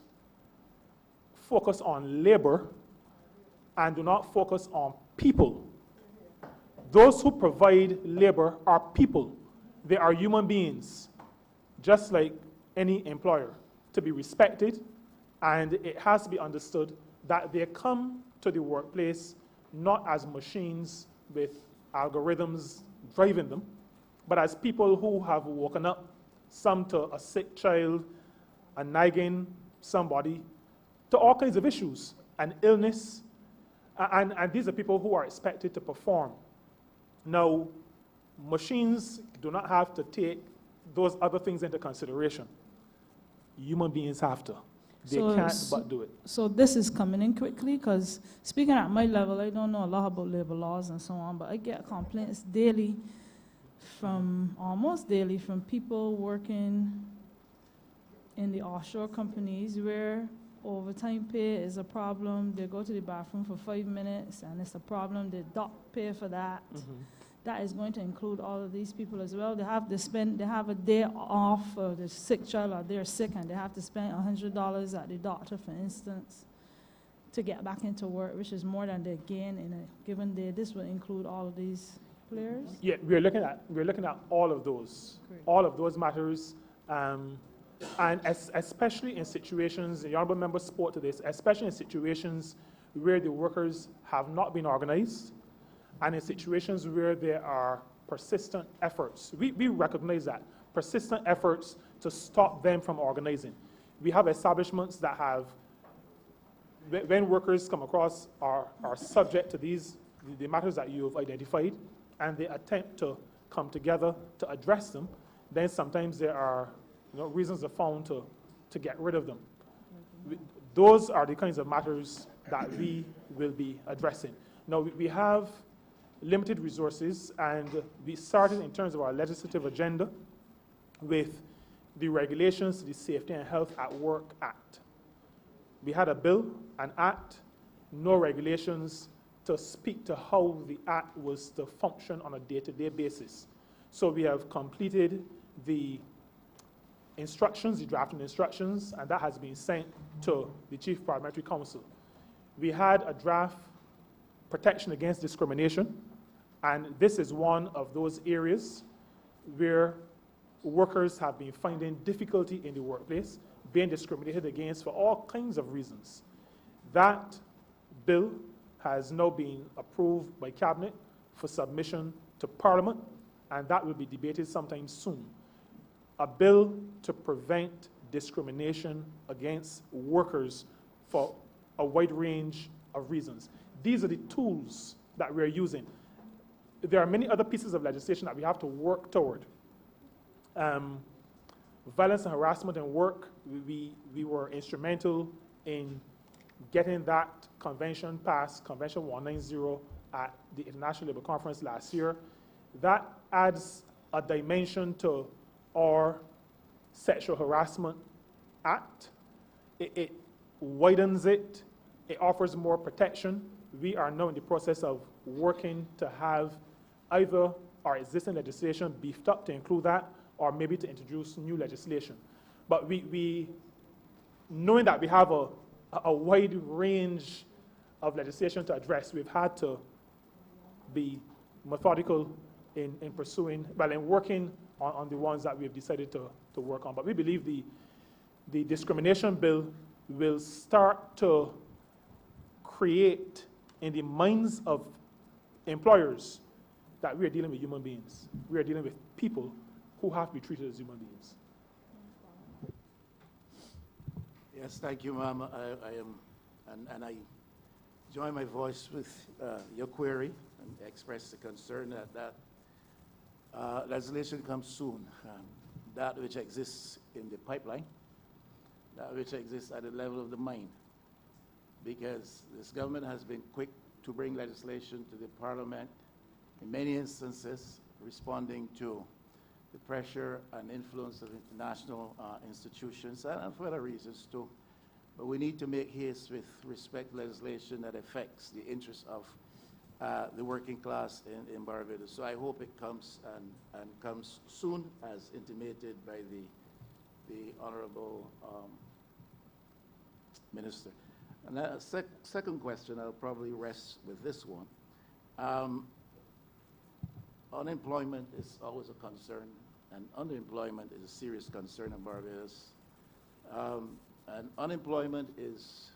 focus on labor and do not focus on people. Those who provide labor are people. They are human beings, just like any employer, to be respected, and it has to be understood that they come to the workplace not as machines with algorithms driving them, but as people who have woken up, some to a sick child, a nagging somebody, to all kinds of issues and illness, and these are people who are expected to perform. Now, machines do not have to take those other things into consideration. Human beings have to. They can't but do it. So this is coming in quickly, because speaking at my level, I don't know a lot about labor laws and so on, but I get complaints daily almost daily from people working in the offshore companies where overtime pay is a problem. They go to the bathroom for 5 minutes and it's a problem. They dock pay for that. Mm-hmm. That is going to include all of these people as well. They have a day off for the sick child, or they're sick and they have to spend $100 at the doctor, for instance, to get back into work, which is more than they gain in a given day. This will include all of these players. Yeah, we're looking at all of those. Great. All of those matters, and especially in situations, the Honourable Member spoke to this, especially in situations where the workers have not been organized, and in situations where there are persistent efforts. We recognize that, persistent efforts to stop them from organizing. We have establishments that have, when workers come across are subject to these the matters that you've identified and they attempt to come together to address them, then sometimes there are reasons are found to get rid of them. Those are the kinds of matters that we will be addressing. Now, we have limited resources, and we started in terms of our legislative agenda with the regulations to the Safety and Health at Work Act. We had a bill, an act, no regulations to speak to how the act was to function on a day-to-day basis. So we have completed the instructions, the drafting instructions, and that has been sent to the Chief Parliamentary Counsel. We had a draft protection against discrimination, and this is one of those areas where workers have been finding difficulty in the workplace, being discriminated against for all kinds of reasons. That bill has now been approved by Cabinet for submission to Parliament, and that will be debated sometime soon. A bill to prevent discrimination against workers for a wide range of reasons. These are the tools that we're using. There are many other pieces of legislation that we have to work toward. Violence and harassment in work, we were instrumental in getting that convention passed, Convention 190, at the International Labour Conference last year. That adds a dimension to our Sexual Harassment Act. It widens it. It offers more protection. We are now in the process of working to have either our existing legislation beefed up to include that, or maybe to introduce new legislation. But we knowing that we have a wide range of legislation to address, we've had to be methodical in pursuing, well, in working on the ones that we've decided to work on. But we believe the discrimination bill will start to create in the minds of employers that we are dealing with human beings. We are dealing with people who have to be treated as human beings. Yes, thank you, ma'am. I am, and I join my voice with your query and express the concern that legislation comes soon. That which exists in the pipeline, that which exists at the level of the mine, because this government has been quick to bring legislation to the Parliament, in many instances responding to the pressure and influence of international institutions, and for other reasons too. But we need to make haste with respect to legislation that affects the interests of the working class in Barbados. So I hope it comes and comes soon, as intimated by the Honourable Minister. And that second question, I'll probably rest with this one. Unemployment is always a concern, and underemployment is a serious concern in Barbados. And unemployment is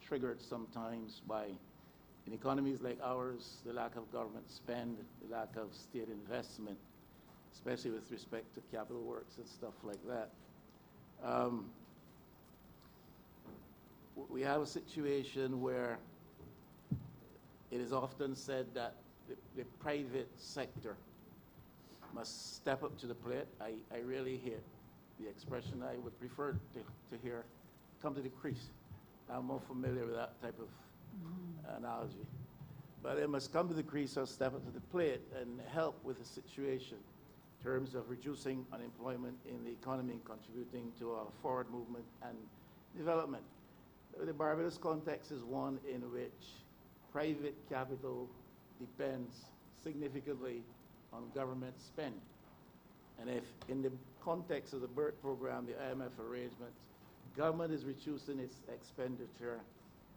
triggered sometimes by, in economies like ours, the lack of government spend, the lack of state investment, especially with respect to capital works and stuff like that. We have a situation where it is often said that the private sector must step up to the plate. I really hear the expression I would prefer to hear, come to the crease. I'm more familiar with that type of analogy. But it must come to the crease or step up to the plate and help with the situation in terms of reducing unemployment in the economy and contributing to our forward movement and development. The Barbados context is one in which private capital depends significantly on government spend. And if in the context of the BERT program, the IMF arrangements, government is reducing its expenditure,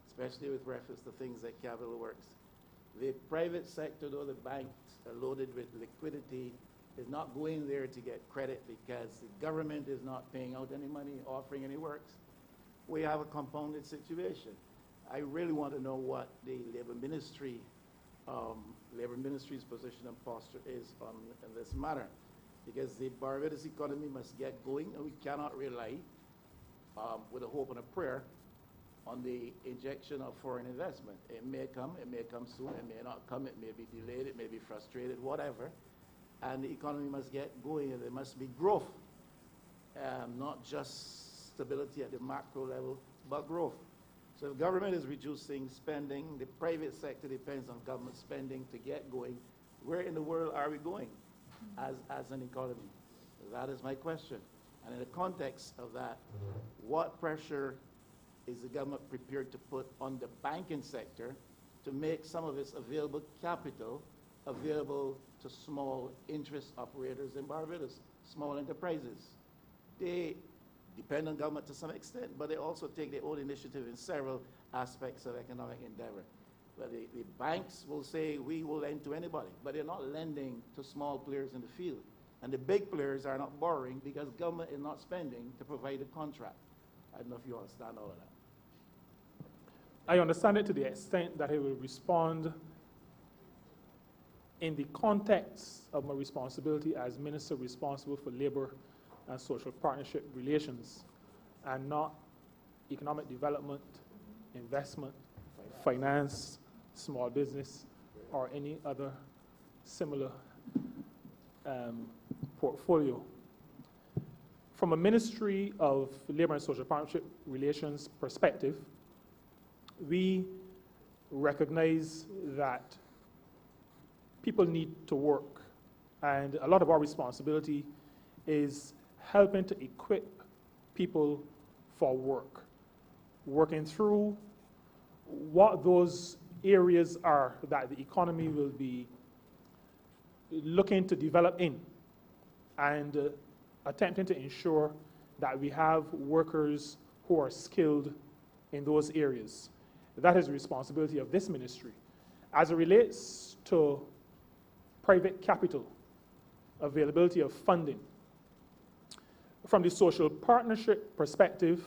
especially with reference to things like capital works. The private sector, though the banks are loaded with liquidity, is not going there to get credit because the government is not paying out any money, offering any works. We have a compounded situation. I really want to know what the Labour Ministry's position and posture is on this matter, because the Barbados economy must get going, and we cannot rely with a hope and a prayer on the injection of foreign investment. It may come soon, it may not come, it may be delayed, it may be frustrated, whatever. And the economy must get going, and there must be growth, not just stability at the macro level, but growth. So if government is reducing spending, the private sector depends on government spending to get going. Where in the world are we going as an economy? That is my question. And in the context of that, what pressure is the government prepared to put on the banking sector to make some of its available capital available to small interest operators in Barbados, small enterprises? They depend on government to some extent, but they also take their own initiative in several aspects of economic endeavor. But the banks will say, we will lend to anybody, but they're not lending to small players in the field. And the big players are not borrowing because government is not spending to provide a contract. I don't know if you understand all of that. I understand it to the extent that it will respond in the context of my responsibility as Minister responsible for Labor and Social Partnership Relations, and not economic development, investment, finance, small business, or any other similar portfolio. From a Ministry of Labor and Social Partnership Relations perspective, we recognize that people need to work, and a lot of our responsibility is helping to equip people for work, working through what those areas are that the economy will be looking to develop in, and attempting to ensure that we have workers who are skilled in those areas. That is the responsibility of this ministry. As it relates to private capital, availability of funding, from the social partnership perspective,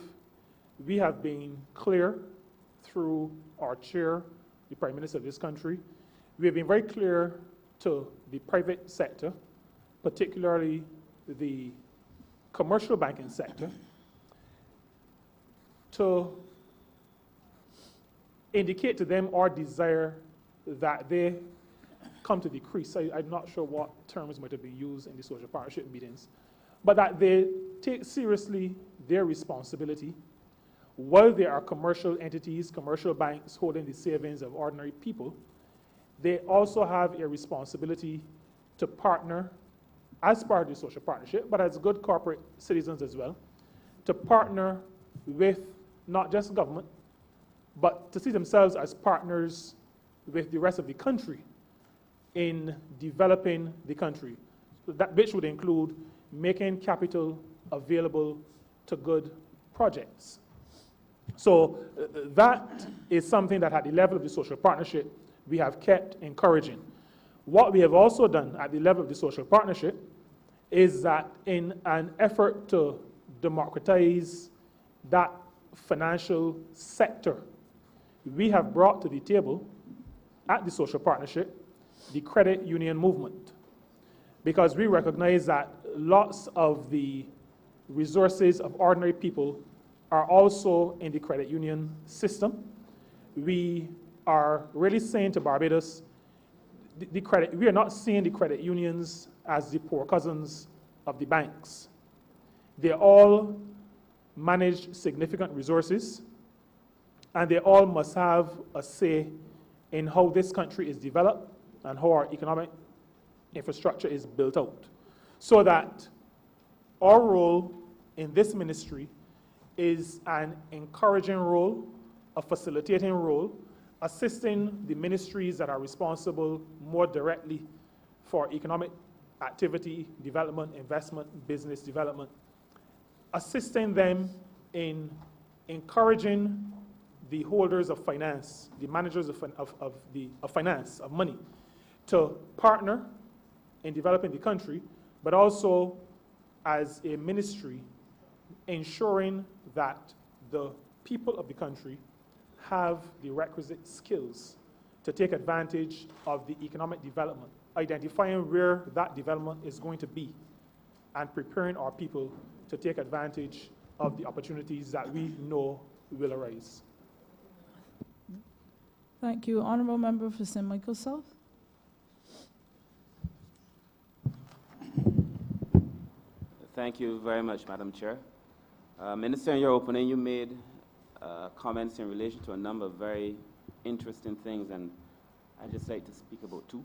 we have been clear through our chair, the Prime Minister of this country. We have been very clear to the private sector, particularly the commercial banking sector, to indicate to them our desire that they come to the crease. I'm not sure what terms might have been used in the social partnership meetings, but that they take seriously their responsibility. While there are commercial entities, commercial banks holding the savings of ordinary people, they also have a responsibility to partner as part of the social partnership, but as good corporate citizens as well, to partner with not just government, but to see themselves as partners with the rest of the country in developing the country, that which would include making capital available to good projects. So that is something that at the level of the social partnership, we have kept encouraging. What we have also done at the level of the social partnership is that in an effort to democratize that financial sector, we have brought to the table at the social partnership the credit union movement, because we recognize that lots of the resources of ordinary people are also in the credit union system. We are really saying to Barbados, we are not seeing the credit unions as the poor cousins of the banks. They all manage significant resources, and they all must have a say in how this country is developed and how our economic infrastructure is built out. So that our role in this ministry is an encouraging role, a facilitating role, assisting the ministries that are responsible more directly for economic activity, development, investment, business development, assisting them in encouraging the holders of finance, the managers of finance, of money, to partner in developing the country, but also as a ministry ensuring that the people of the country have the requisite skills to take advantage of the economic development, identifying where that development is going to be, and preparing our people to take advantage of the opportunities that we know will arise. Thank you. Honourable Member for St. Michael South. Thank you very much, Madam Chair. Minister, in your opening, you made comments in relation to a number of very interesting things, and I'd just like to speak about two.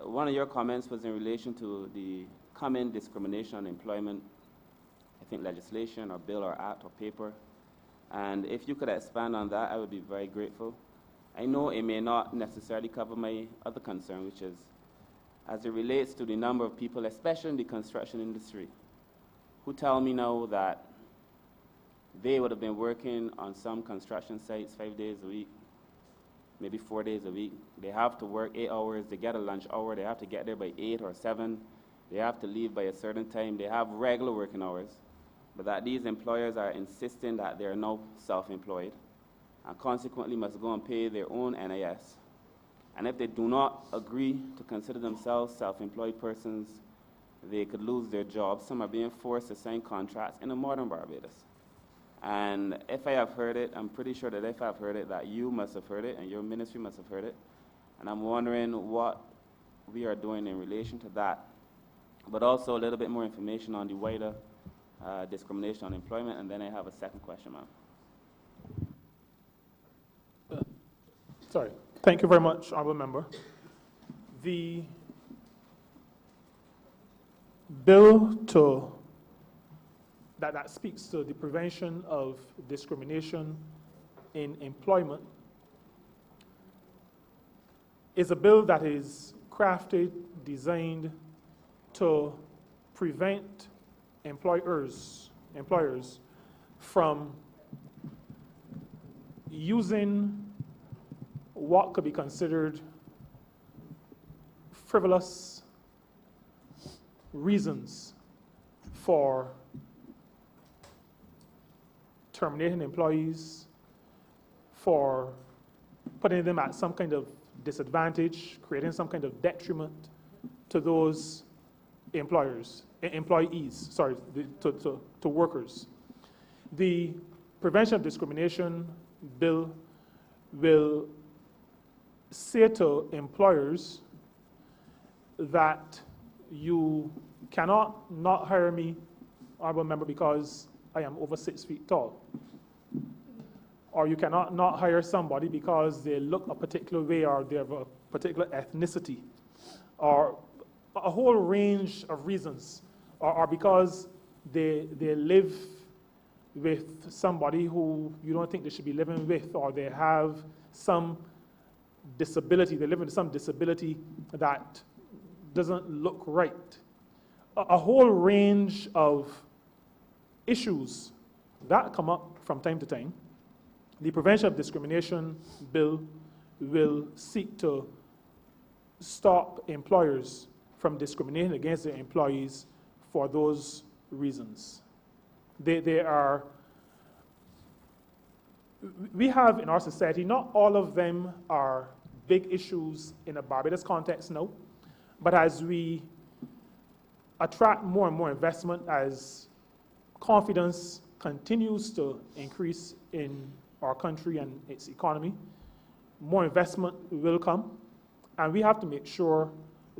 One of your comments was in relation to the common discrimination on employment, I think legislation or bill or act or paper. And if you could expand on that, I would be very grateful. I know it may not necessarily cover my other concern, which is as it relates to the number of people, especially in the construction industry, who tell me now that they would have been working on some construction sites 5 days a week, maybe 4 days a week. They have to work 8 hours, they get a lunch hour, they have to get there by 8 or 7, they have to leave by a certain time, they have regular working hours, but that these employers are insisting that they are now self-employed and consequently must go and pay their own NIS. And if they do not agree to consider themselves self-employed persons, they could lose their jobs. Some are being forced to sign contracts in a modern Barbados. And if I have heard it, I'm pretty sure that if I've heard it, that you must have heard it and your ministry must have heard it. And I'm wondering what we are doing in relation to that, but also a little bit more information on the wider discrimination on employment. And then I have a second question, ma'am. Sorry. Thank you very much, Honourable Member. The bill that speaks to the prevention of discrimination in employment is a bill that is crafted, designed to prevent employers from using what could be considered frivolous reasons for terminating employees, for putting them at some kind of disadvantage, creating some kind of detriment to those employees, to workers. The Prevention of Discrimination Bill will say to employers that you cannot not hire me, Honourable Member, because I am over 6 feet tall. Or you cannot not hire somebody because they look a particular way or they have a particular ethnicity, or a whole range of reasons, or because they live with somebody who you don't think they should be living with, or they have some disability, they live with some disability that doesn't look right. A whole range of issues that come up from time to time. The Prevention of Discrimination Bill will seek to stop employers from discriminating against their employees for those reasons. We have in our society, not all of them are big issues in a Barbados context now, but as we attract more and more investment, as confidence continues to increase in our country and its economy, more investment will come, and we have to make sure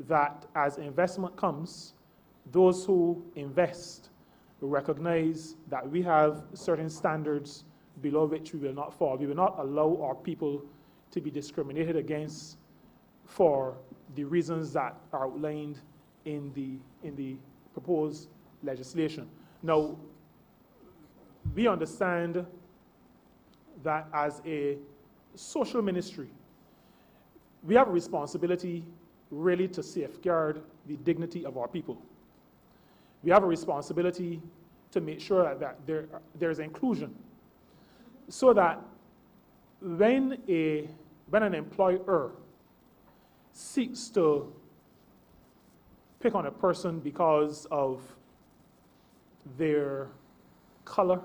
that as investment comes, those who invest recognize that we have certain standards below which we will not fall. We will not allow our people to be discriminated against for the reasons that are outlined in the proposed legislation. Now, we understand that as a social ministry, we have a responsibility really to safeguard the dignity of our people. We have a responsibility to make sure that there's inclusion, so that when an employer seeks to pick on a person because of their color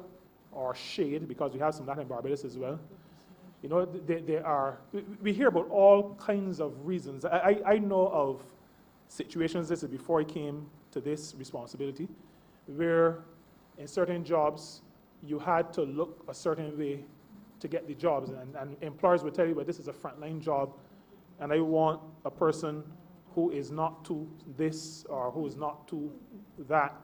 or shade, because we have some Latin Barbados as well, you know, we hear about all kinds of reasons. I know of situations, this is before I came to this responsibility, where in certain jobs you had to look a certain way to get the jobs. And employers will tell you, well, this is a frontline job, and I want a person who is not to this or who is not to that.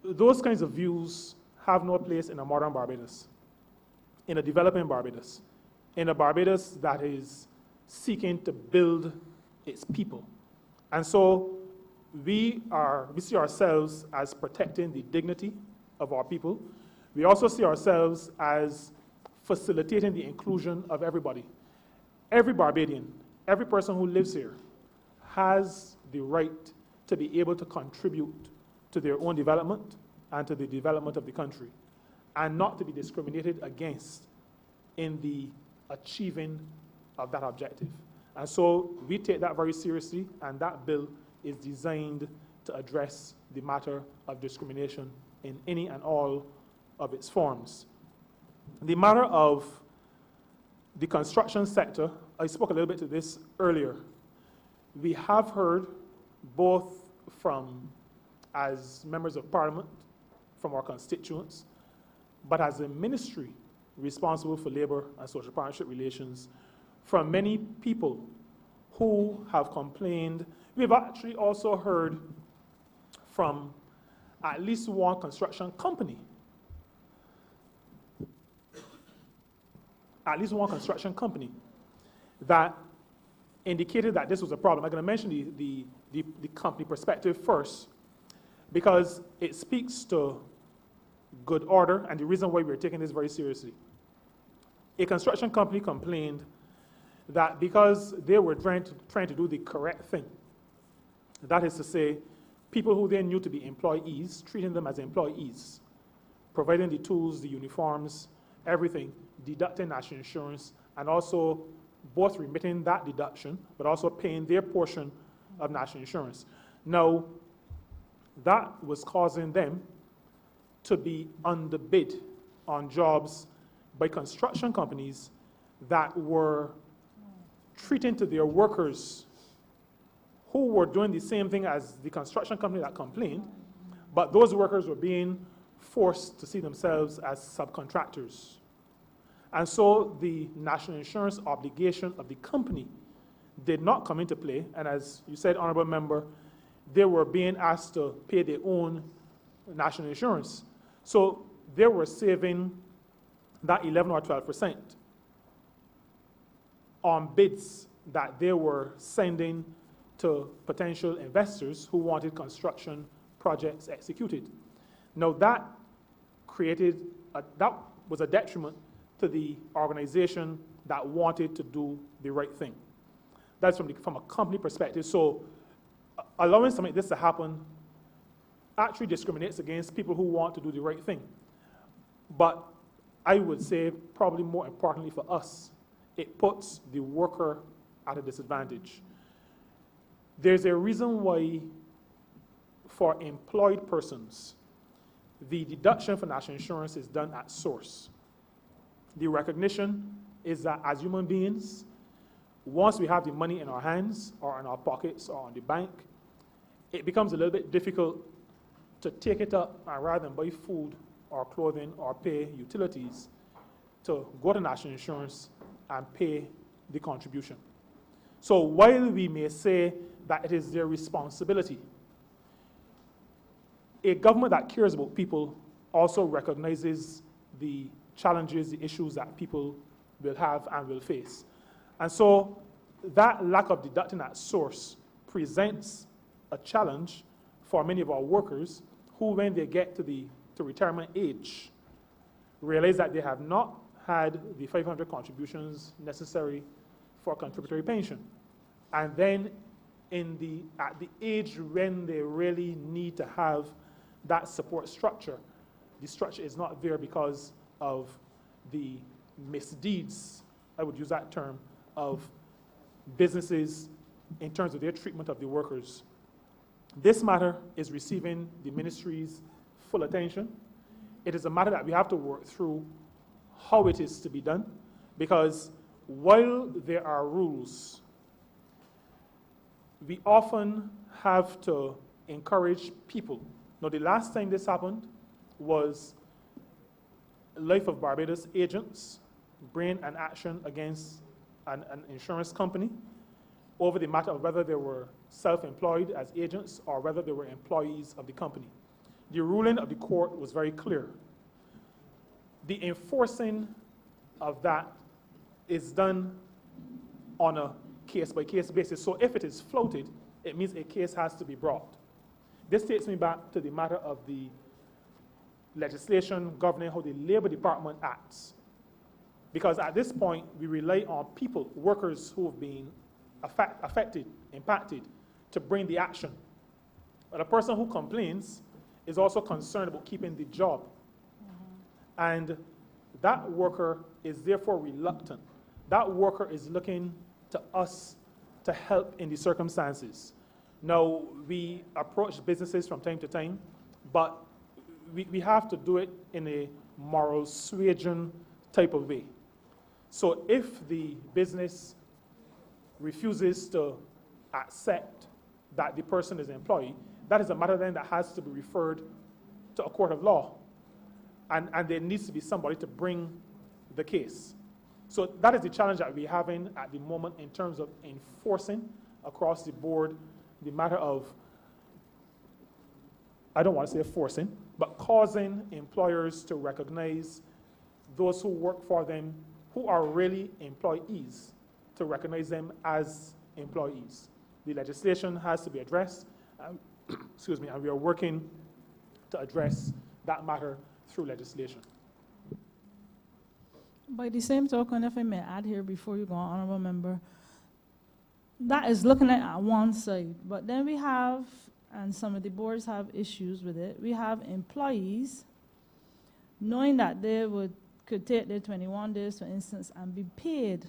Those kinds of views have no place in a modern Barbados, in a developing Barbados, in a Barbados that is seeking to build its people. And so we see ourselves as protecting the dignity of our people. We also see ourselves as facilitating the inclusion of everybody. Every Barbadian, every person who lives here has the right to be able to contribute to their own development and to the development of the country, and not to be discriminated against in the achieving of that objective. And so we take that very seriously, and that bill is designed to address the matter of discrimination in any and all of its forms. The matter of the construction sector, I spoke a little bit to this earlier. We have heard both from, as members of parliament, from our constituents, but as a ministry responsible for labor and social partnership relations, from many people who have complained. We've actually also heard from at least one construction company. At least one construction company that indicated that this was a problem. I'm going to mention the company perspective first, because it speaks to good order and the reason why we're taking this very seriously. A construction company complained that because they were trying to do the correct thing, that is to say, people who they knew to be employees, treating them as employees, providing the tools, the uniforms, everything, deducting national insurance, and also both remitting that deduction, but also paying their portion of national insurance. Now, that was causing them to be underbid on jobs by construction companies that were treating to their workers who were doing the same thing as the construction company that complained, but those workers were being forced to see themselves as subcontractors. And so the national insurance obligation of the company did not come into play, and as you said, Honourable Member, they were being asked to pay their own national insurance. So they were saving that 11 or 12% on bids that they were sending to potential investors who wanted construction projects executed. Now that that was a detriment to the organization that wanted to do the right thing. That's from a company perspective. So allowing something like this to happen actually discriminates against people who want to do the right thing. But I would say, probably more importantly for us, it puts the worker at a disadvantage. There's a reason why, for employed persons, the deduction for national insurance is done at source. The recognition is that as human beings, once we have the money in our hands or in our pockets or on the bank, it becomes a little bit difficult to take it up and rather than buy food or clothing or pay utilities, to go to national insurance and pay the contribution. So while we may say that it is their responsibility, a government that cares about people also recognizes the challenges, the issues that people will have and will face. And so that lack of deducting at source presents a challenge for many of our workers who, when they get to retirement age, realize that they have not had the 500 contributions necessary for contributory pension. And then at the age when they really need to have that support structure, the structure is not there because of the misdeeds, I would use that term, of businesses in terms of their treatment of the workers. This matter is receiving the ministry's full attention. It is a matter that we have to work through how it is to be done, because while there are rules, we often have to encourage people. Now, the last time this happened was Life of Barbados agents bring an action against an insurance company over the matter of whether they were self-employed as agents or whether they were employees of the company. The ruling of the court was very clear. The enforcing of that is done on a case-by-case basis. So if it is floated, it means a case has to be brought. This takes me back to the matter of the legislation governing how the Labor Department acts. Because at this point, we rely on people, workers who have been affected, impacted, to bring the action. But a person who complains is also concerned about keeping the job. And that worker is therefore reluctant. That worker is looking to us to help in the circumstances. Now, we approach businesses from time to time, but we have to do it in a moral suasion type of way. So if the business refuses to accept that the person is an employee, that is a matter then that has to be referred to a court of law. And there needs to be somebody to bring the case. So that is the challenge that we're having at the moment in terms of enforcing across the board the matter of, I don't want to say forcing, but causing employers to recognize those who work for them who are really employees, to recognize them as employees. The legislation has to be addressed, excuse me, and we are working to address that matter through legislation. By the same token, if I may add here before you go on, Honourable Member, that is looking at one side, but then we have, and some of the boards have issues with it, we have employees knowing that they could take their 21 days, for instance, and be paid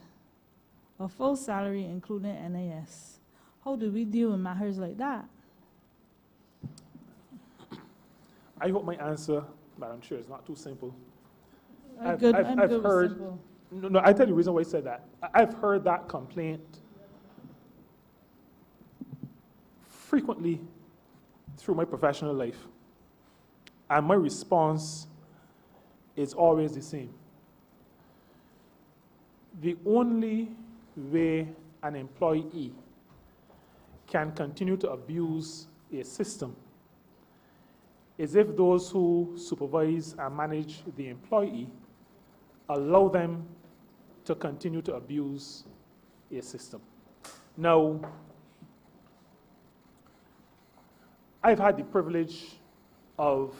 a full salary, including NAS. How do we deal with matters like that? I hope my answer, Madam Chair, is not too simple. I'm good with heard, simple. no, I tell you the reason why I said that. I've heard that complaint frequently through my professional life. And my response is always the same. The only way an employee can continue to abuse a system is if those who supervise and manage the employee allow them to continue to abuse a system. Now, I've had the privilege of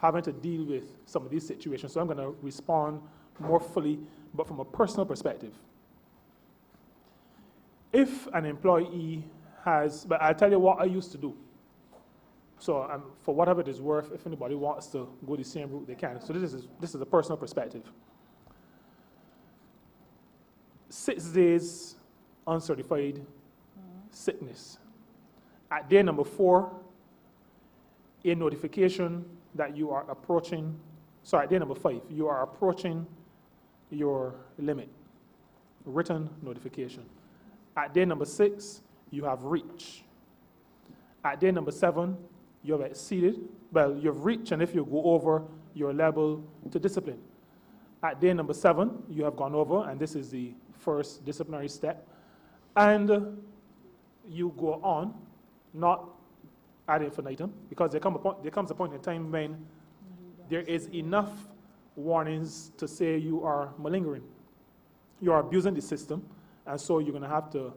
having to deal with some of these situations, so I'm going to respond more fully, but from a personal perspective. If an employee has, but I'll tell you what I used to do. So for whatever it is worth, if anybody wants to go the same route, they can. So this is a personal perspective. 6 days uncertified sickness. At day number 4, a notification that you are approaching, sorry, at day number 5, you are approaching your limit. Written notification. At day number 6, you have reached. At day number 7, you have exceeded, well, you've reached, and if you go over, you're liable to discipline. At day number 7, you have gone over, and this is the first disciplinary step, and you go on, not ad infinitum, because there comes a point in time when there is enough warnings to say you are malingering. You are abusing the system, and so you're going to have to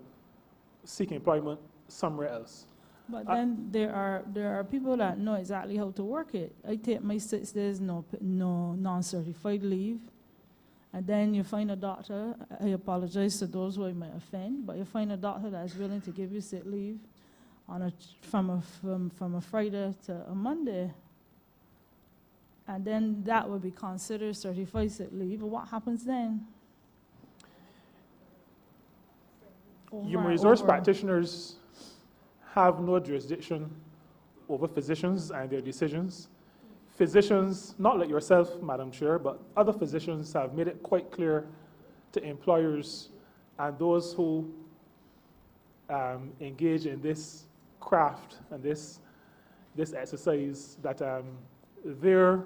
seek employment somewhere else. But then there are people that know exactly how to work it. I take my 6 days no non-certified leave, and then you find a doctor. I apologize to those who I might offend, but you find a doctor that is willing to give you sick leave on from a Friday to a Monday, and then that would be considered certified sick leave. What happens then? Human resource practitioners have no jurisdiction over physicians and their decisions. Physicians, not like yourself, Madam Chair, but other physicians have made it quite clear to employers and those who engage in this craft and this exercise that their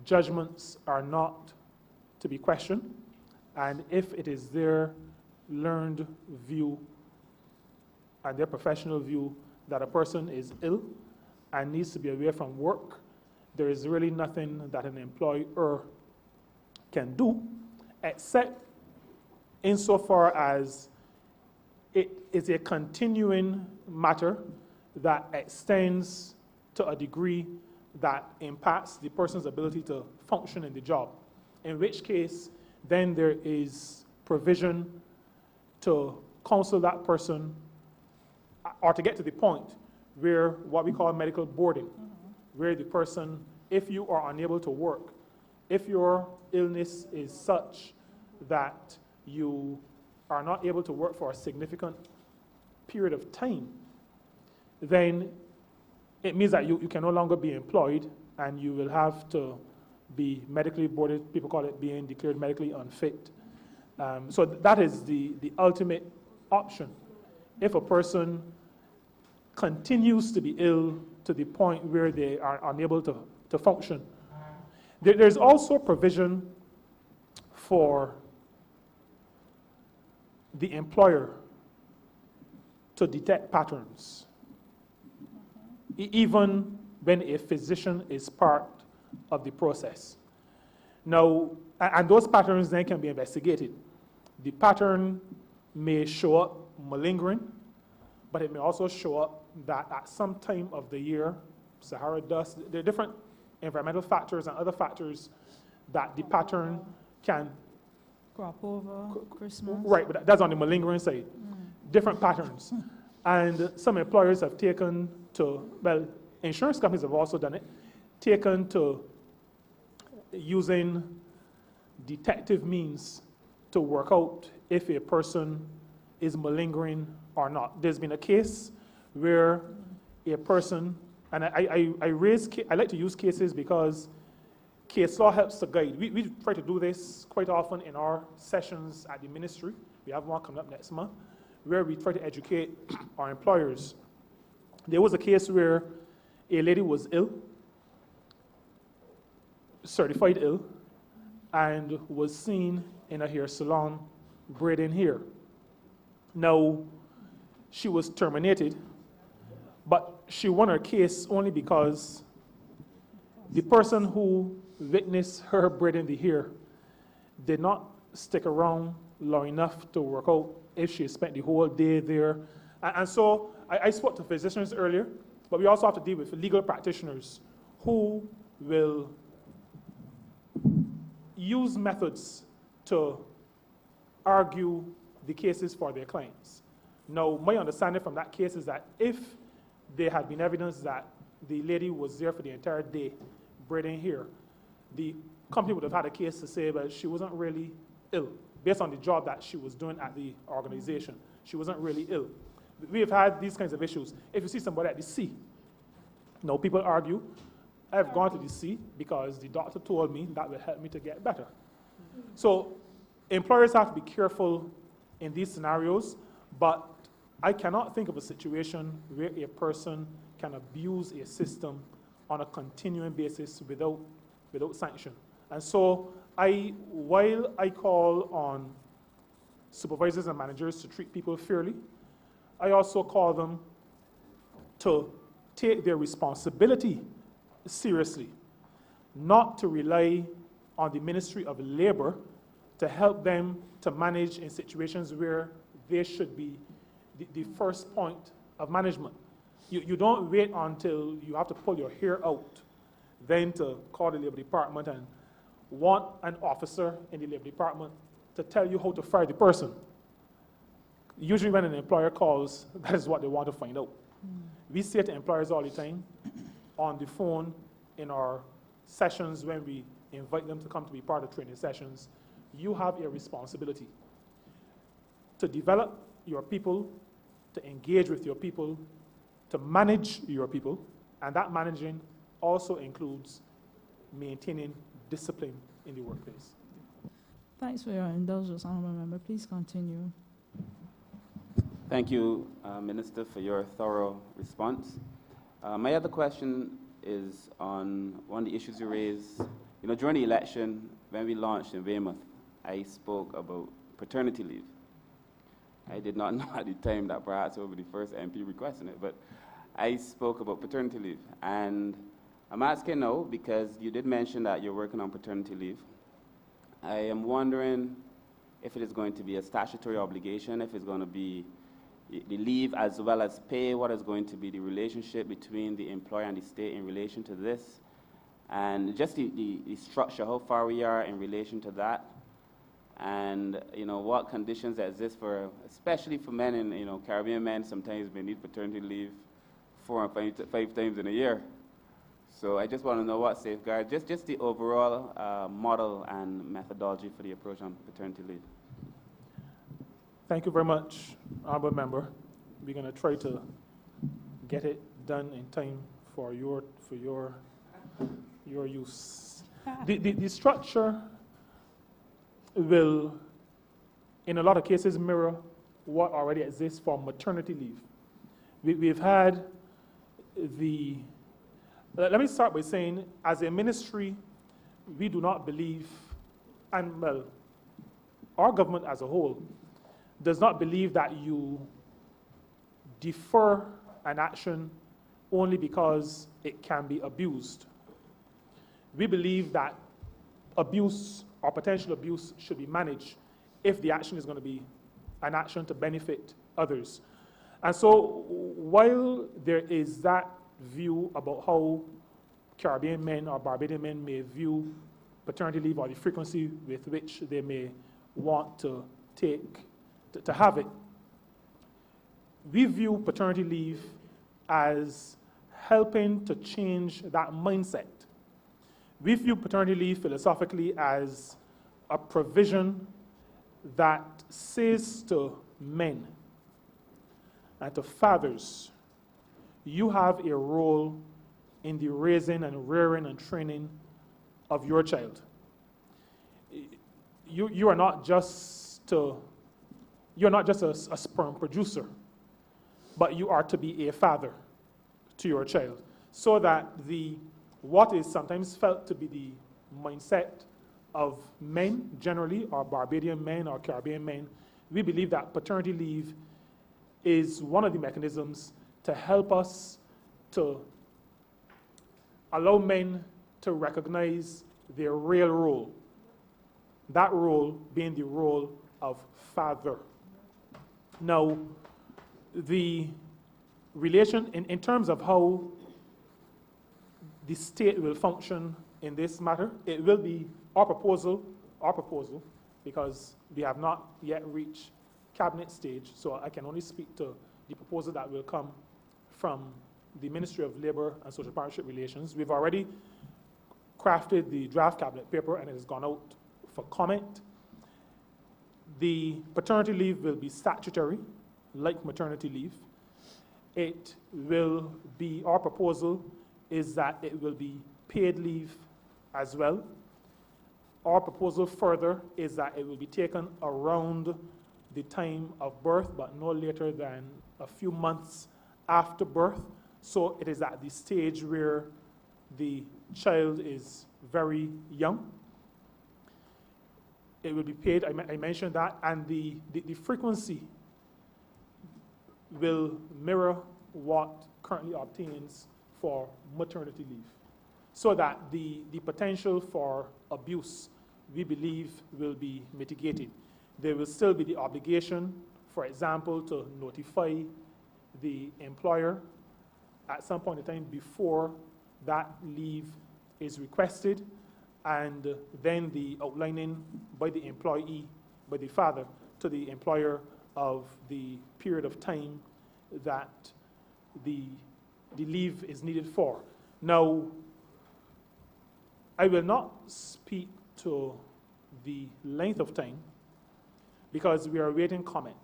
judgments are not to be questioned, and if it is their learned view and their professional view that a person is ill and needs to be away from work, there is really nothing that an employer can do, except insofar as it is a continuing matter that extends to a degree that impacts the person's ability to function in the job, in which case then there is provision to counsel that person or to get to the point where what we call medical boarding, where the person, if you are unable to work, if your illness is such that you are not able to work for a significant period of time, then it means that you can no longer be employed and you will have to be medically boarded. People call it being declared medically unfit. So that is the ultimate option. If a person continues to be ill to the point where they are unable to function, there's also provision for the employer to detect patterns, even when a physician is part of the process. Now, and those patterns then can be investigated. The pattern may show up malingering, but it may also show up that at some time of the year, Sahara dust, there are different environmental factors and other factors that the pattern can... Crop over, Christmas. Right, but that's on the malingering side. Different patterns. And some employers have taken to, well, insurance companies have also done it, taken to using detective means to work out if a person is malingering or not. There's been a case where a person, and I like to use cases because case law helps to guide. We try to do this quite often in our sessions at the ministry. We have one coming up next month, where we try to educate our employers. There was a case where a lady was ill, certified ill, and was seen in a hair salon braiding hair. Now, she was terminated, but she won her case only because the person who witnessed her braiding the hair did not stick around long enough to work out if she spent the whole day there. And so I spoke to physicians earlier, but we also have to deal with legal practitioners who will use methods to argue the cases for their clients. Now, my understanding from that case is that if there had been evidence that the lady was there for the entire day braiding hair, the company would have had a case to say, well, she wasn't really ill, based on the job that she was doing at the organization. She wasn't really ill. We have had these kinds of issues. If you see somebody at the sea, now people argue, I've gone to the sea because the doctor told me that will help me to get better. So employers have to be careful in these scenarios, but I cannot think of a situation where a person can abuse a system on a continuing basis without sanction. And so while I call on supervisors and managers to treat people fairly, I also call them to take their responsibility seriously, not to rely on the Ministry of Labor to help them to manage in situations where they should be the first point of management. You don't wait until you have to pull your hair out, then to call the Labor Department and want an officer in the Labor Department to tell you how to fire the person. Usually when an employer calls, that is what they want to find out. We say to employers all the time, on the phone, in our sessions when we invite them to come to be part of training sessions, you have a responsibility to develop your people, to engage with your people, to manage your people, and that managing also includes maintaining discipline in the workplace. Thanks for your indulgence, Honourable Member. Please continue. Thank you, Minister, for your thorough response. My other question is on one of the issues you raised You know, during the election, when we launched in Weymouth, I spoke about paternity leave. I did not know at the time that perhaps I would be the first MP requesting it, but I spoke about paternity leave. And I'm asking now, because you did mention that you're working on paternity leave. I am wondering if it is going to be a statutory obligation, if it's going to be the leave as well as pay, what is going to be the relationship between the employer and the state in relation to this, and just the structure, how far we are in relation to that, and you know what conditions exist for, especially for men, and you know Caribbean men sometimes may need paternity leave 4 and 5 times in a year. So I just want to know what safeguards, just the overall model and methodology for the approach on paternity leave. Thank you very much, Honourable Member. We're going to try to get it done in time for your use. The structure will, in a lot of cases, mirror what already exists for maternity leave. We've had the, let me start by saying, as a ministry, we do not believe, and well, our government as a whole does not believe that you defer an action only because it can be abused. We believe that abuse or potential abuse should be managed if the action is going to be an action to benefit others. And so while there is that view about how Caribbean men or Barbadian men may view paternity leave or the frequency with which they may want to have it, we view paternity leave as helping to change that mindset. We view paternity leave philosophically as a provision that says to men and to fathers, you have a role in the raising and rearing and training of your child. You are not just a sperm producer, but you are to be a father to your child, so that what is sometimes felt to be the mindset of men generally, or Barbadian men or Caribbean men, we believe that paternity leave is one of the mechanisms to help us to allow men to recognize their real role, that role being the role of father. Now, the relation, in terms of how the state will function in this matter, it will be our proposal, because we have not yet reached cabinet stage, so I can only speak to the proposal that will come from the Ministry of Labour and Social Partnership Relations. We've already crafted the draft cabinet paper and it has gone out for comment. The paternity leave will be statutory, like maternity leave. It will be, our proposal is that it will be paid leave as well. Our proposal further is that it will be taken around the time of birth, but no later than a few months after birth. So it is at the stage where the child is very young. It will be paid, I mentioned that, and the frequency will mirror what currently obtains for maternity leave, so that the potential for abuse, we believe, will be mitigated. There will still be the obligation, for example, to notify the employer at some point in time before that leave is requested, and then the outlining by the employee, by the father, to the employer of the period of time that the leave is needed for. Now, I will not speak to the length of time because we are awaiting comment,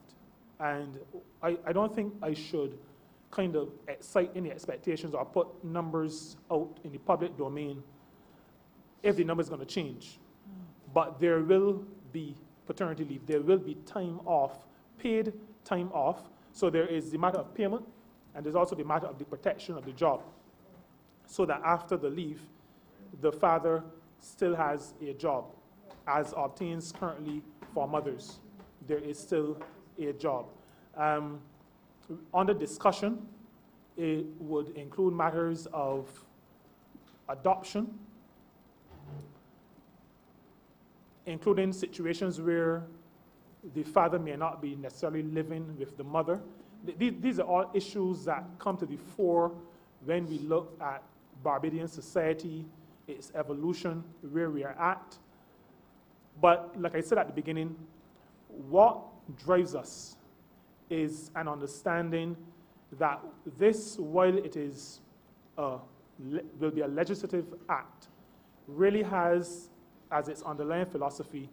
and I don't think I should kind of excite any expectations or put numbers out in the public domain if the number is going to change. But there will be paternity leave. There will be time off, paid time off. So there is the matter of payment, and there's also the matter of the protection of the job, so that after the leave, the father still has a job, as obtains currently for mothers. There is still a job. Under discussion, it would include matters of adoption, including situations where the father may not be necessarily living with the mother. These are all issues that come to the fore when we look at Barbadian society, its evolution, where we are at. But like I said at the beginning, what drives us is an understanding that this, while it is will be a legislative act, really has as its underlying philosophy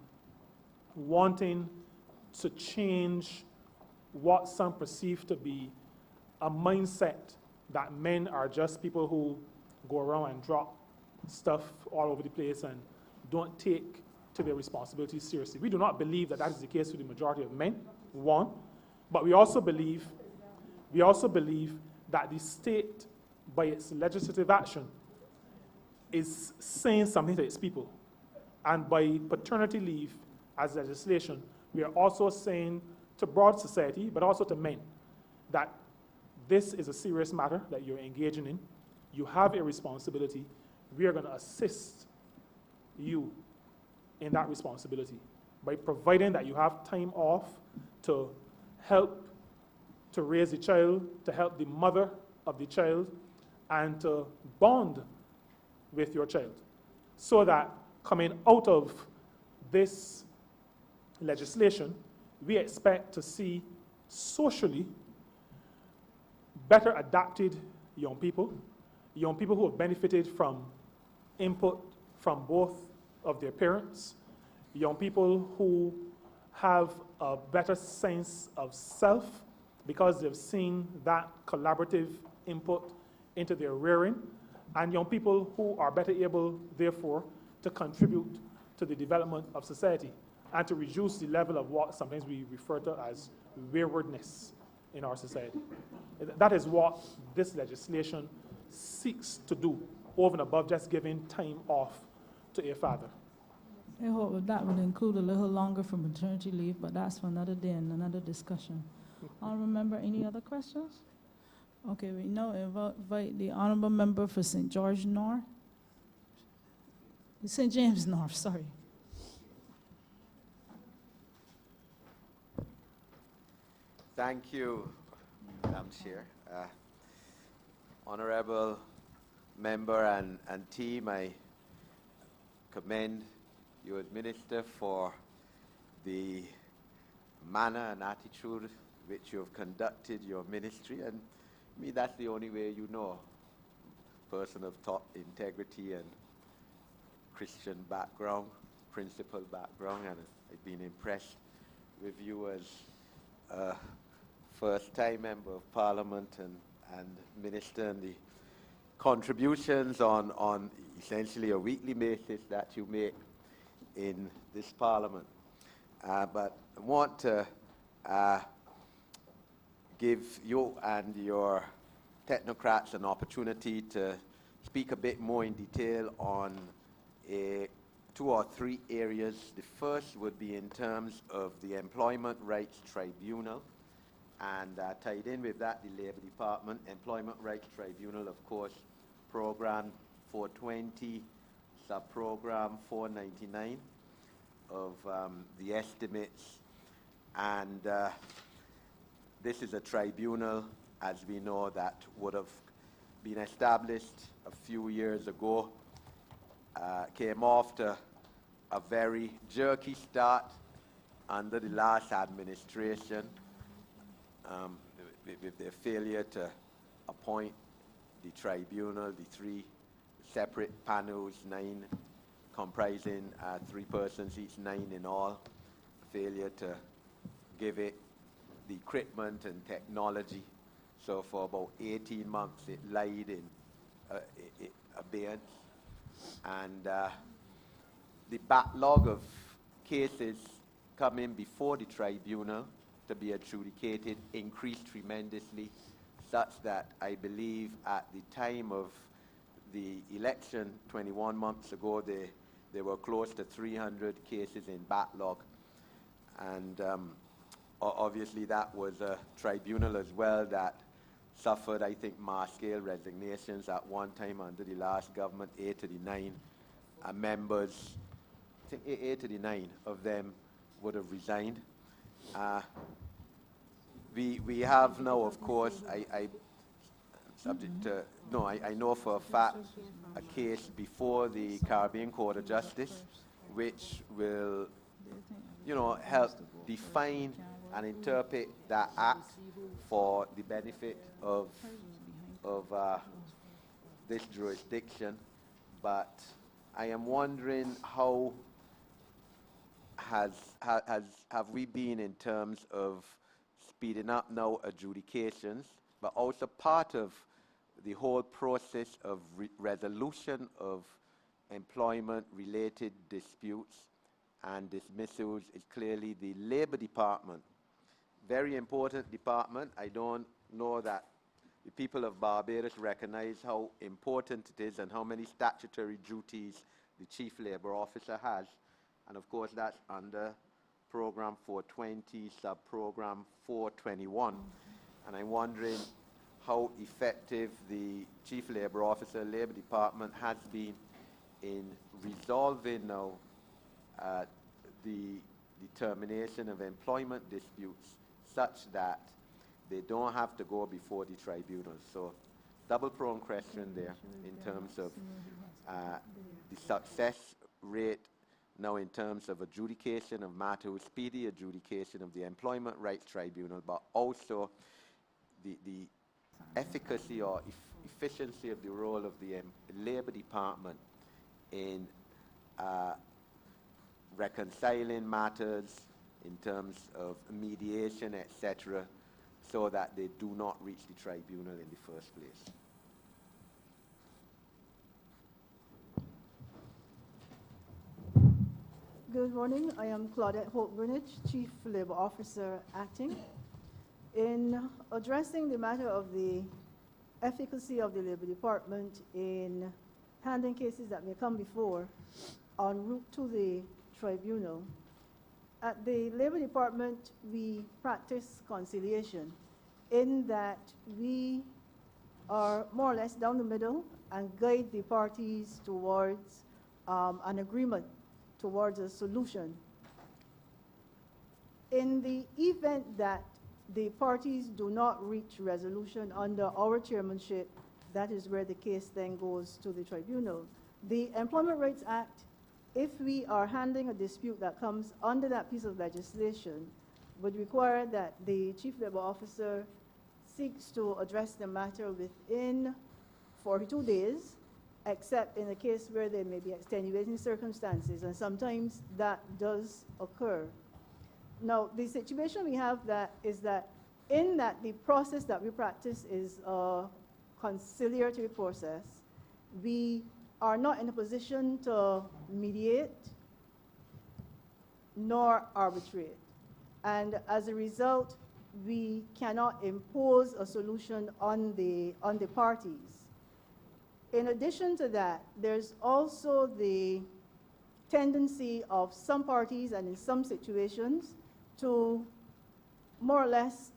wanting to change what some perceive to be a mindset that men are just people who go around and drop stuff all over the place and don't take to their responsibilities seriously. We do not believe that that is the case with the majority of men, one, but we also believe that the state, by its legislative action, is saying something to its people. And by paternity leave as legislation, we are also saying to broad society, but also to men, that this is a serious matter that you're engaging in. You have a responsibility. We are going to assist you in that responsibility by providing that you have time off to help to raise the child, to help the mother of the child, and to bond with your child, so that coming out of this legislation, we expect to see socially better adapted young people who have benefited from input from both of their parents, young people who have a better sense of self because they've seen that collaborative input into their rearing, and young people who are better able, therefore, to contribute to the development of society and to reduce the level of what sometimes we refer to as waywardness in our society. That is what this legislation seeks to do, over and above just giving time off to a father. I hope that would include a little longer for maternity leave, but that's for another day and another discussion. Honourable member, any other questions? Okay, we now invite the honourable member for St. George North. St. James North, sorry. Thank you, Madam Chair. Honourable member and team, I commend you, Minister, for the manner and attitude which you have conducted your ministry, and me, that's the only way you know. Person of top integrity and Christian background, principled background, and I've been impressed with you as a first-time member of Parliament and Minister, and the contributions on essentially a weekly basis that you make in this Parliament. But I want to give you and your technocrats an opportunity to speak a bit more in detail on 2 or 3 areas. The first would be in terms of the Employment Rights Tribunal, and tied in with that, the Labour Department Employment Rights Tribunal, of course, Program 420, Sub-Program 499 of the estimates, and this is a tribunal, as we know, that would have been established a few years ago, came off to a very jerky start under the last administration, with their failure to appoint the tribunal, the 3 separate panels, 9 comprising 3 persons each, 9 in all, failure to give it the equipment and technology. So for about 18 months it lied in abeyance, and the backlog of cases coming before the tribunal to be adjudicated increased tremendously, such that I believe at the time of the election 21 months ago, the there were close to 300 cases in backlog. And obviously that was a tribunal as well that suffered, I think, mass-scale resignations at one time under the last government. 839 members, I think 839 of them would have resigned. We have now, of course, I know for a fact a case before the Caribbean Court of Justice, which will, help define and interpret that act for the benefit of this jurisdiction. But I am wondering how have we been in terms of speeding up now adjudications, but also part of the whole process of resolution of employment-related disputes and dismissals is clearly the Labor Department. Very important department. I don't know that the people of Barbados recognize how important it is and how many statutory duties the Chief Labor Officer has. And of course, that's under Program 420, Sub-Program 421. And I'm wondering how effective the Chief Labor Officer, Labor Department, has been in resolving now the determination of employment disputes such that they don't have to go before the tribunals. So double-pronged question there in terms of the success rate now in terms of adjudication of matters, speedy adjudication of the Employment Rights Tribunal, but also the efficacy or efficiency of the role of the Labor Department in reconciling matters in terms of mediation, etc., so that they do not reach the tribunal in the first place. Good morning. I am Claudette Holt-Greenwich, Chief Labor Officer Acting. In addressing the matter of the efficacy of the Labor Department in handling cases that may come before en route to the tribunal, at the Labor Department we practice conciliation in that we are more or less down the middle and guide the parties towards an agreement, towards a solution. In the event that the parties do not reach resolution under our chairmanship, that is where the case then goes to the tribunal. The Employment Rights Act, if we are handling a dispute that comes under that piece of legislation, would require that the Chief Labor Officer seeks to address the matter within 42 days, except in a case where there may be extenuating circumstances, and sometimes that does occur. Now, the situation we have is that in that the process that we practice is a conciliatory process, we are not in a position to mediate nor arbitrate. And as a result, we cannot impose a solution on the parties. In addition to that, there's also the tendency of some parties and in some situations to more or less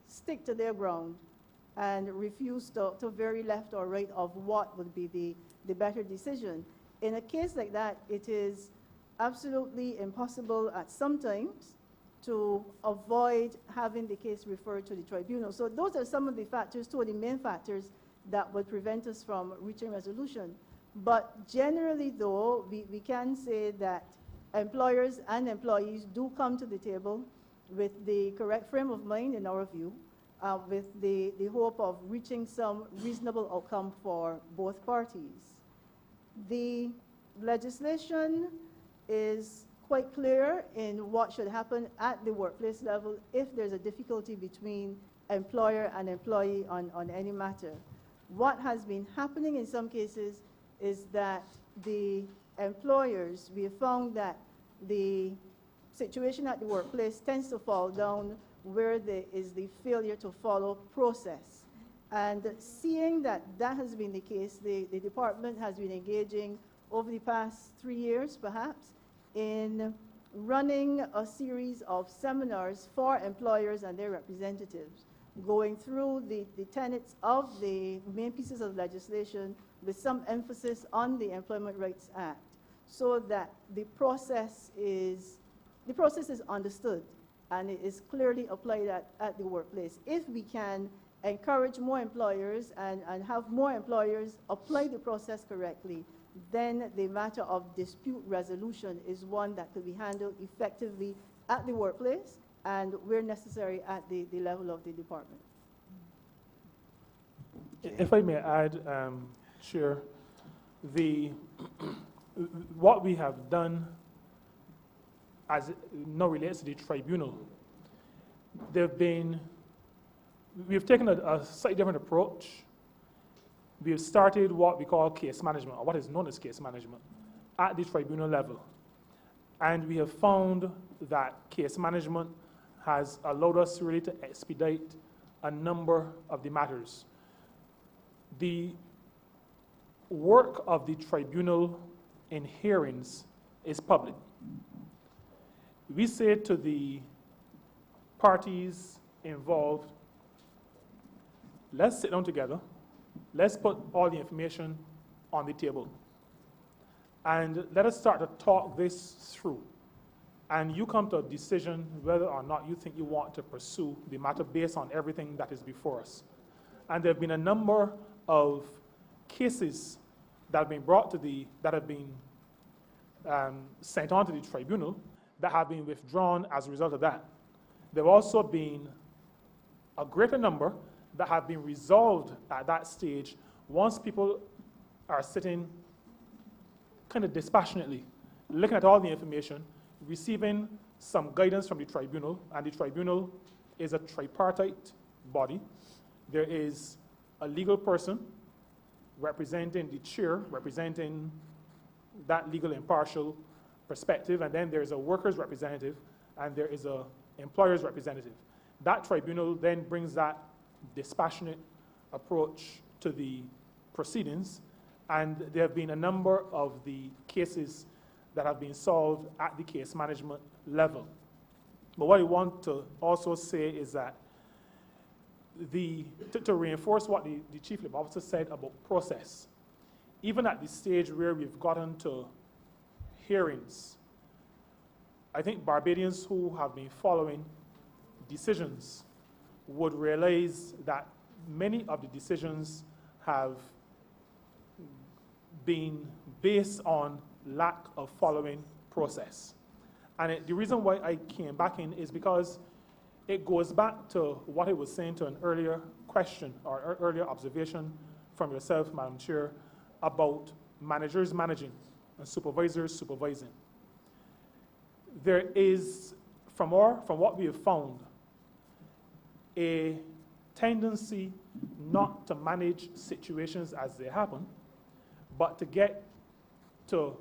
stick to their ground and refuse to vary left or right of what would be the better decision. In a case like that, it is absolutely impossible at some times to avoid having the case referred to the tribunal. So those are some of the factors, two of the main factors that would prevent us from reaching resolution. But generally though, we can say that employers and employees do come to the table with the correct frame of mind, in our view, with the hope of reaching some reasonable outcome for both parties. The legislation is quite clear in what should happen at the workplace level if there's a difficulty between employer and employee on any matter. What has been happening in some cases is that the employers, we have found that the situation at the workplace tends to fall down where there is the failure to follow process. And seeing that that has been the case, the department has been engaging over the past 3 years, perhaps, in running a series of seminars for employers and their representatives, going through the tenets of the main pieces of legislation with some emphasis on the Employment Rights Act, so that the process is understood and it is clearly applied at the workplace. If we can encourage more employers and have more employers apply the process correctly, then the matter of dispute resolution is one that could be handled effectively at the workplace and where necessary at the level of the department. If I may add, Chair, what we have done as it now relates to the tribunal, we've taken a slightly different approach. We've started what we call case management, or what is known as case management, at the tribunal level. And we have found that case management has allowed us really to expedite a number of the matters. The work of the tribunal in hearings is public. We say to the parties involved, let's sit down together, let's put all the information on the table, and let us start to talk this through. And you come to a decision whether or not you think you want to pursue the matter based on everything that is before us. And there have been a number of cases that have been sent on to the tribunal that have been withdrawn as a result of that. There have also been a greater number that have been resolved at that stage once people are sitting kind of dispassionately, looking at all the information, receiving some guidance from the tribunal, and the tribunal is a tripartite body. There is a legal person representing the chair, representing that legal impartial perspective, and then there is a workers' representative, and there is a employer's representative. That tribunal then brings that dispassionate approach to the proceedings, and there have been a number of the cases that have been solved at the case management level. But what I want to also say is that to reinforce what the Chief Labor Officer said about process, even at the stage where we've gotten to hearings, I think Barbadians who have been following decisions would realize that many of the decisions have been based on lack of following process. And the reason why I came back in is because it goes back to what I was saying to an earlier question or earlier observation from yourself, Madam Chair, about managers managing and supervisors supervising. There is, from what we have found, a tendency not to manage situations as they happen, but to get to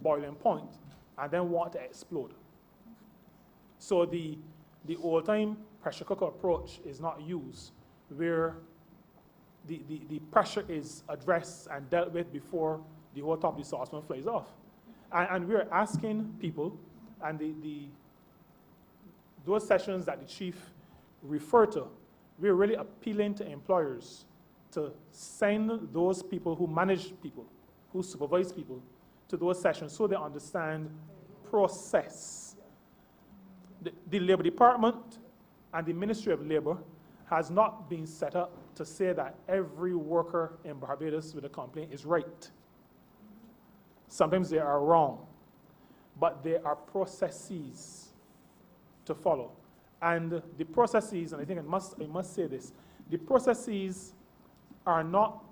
boiling point and then want to explode. So the old-time pressure cooker approach is not used, where the pressure is addressed and dealt with before the whole top of the saucepan flies off. And we're asking people, and those sessions that the chief referred to, we're really appealing to employers to send those people who manage people, who supervise people, to those sessions so they understand process. The Labor Department and the Ministry of Labor has not been set up to say that every worker in Barbados with a complaint is right. Sometimes they are wrong, but there are processes to follow. And the processes, and I think I must say this, the processes are not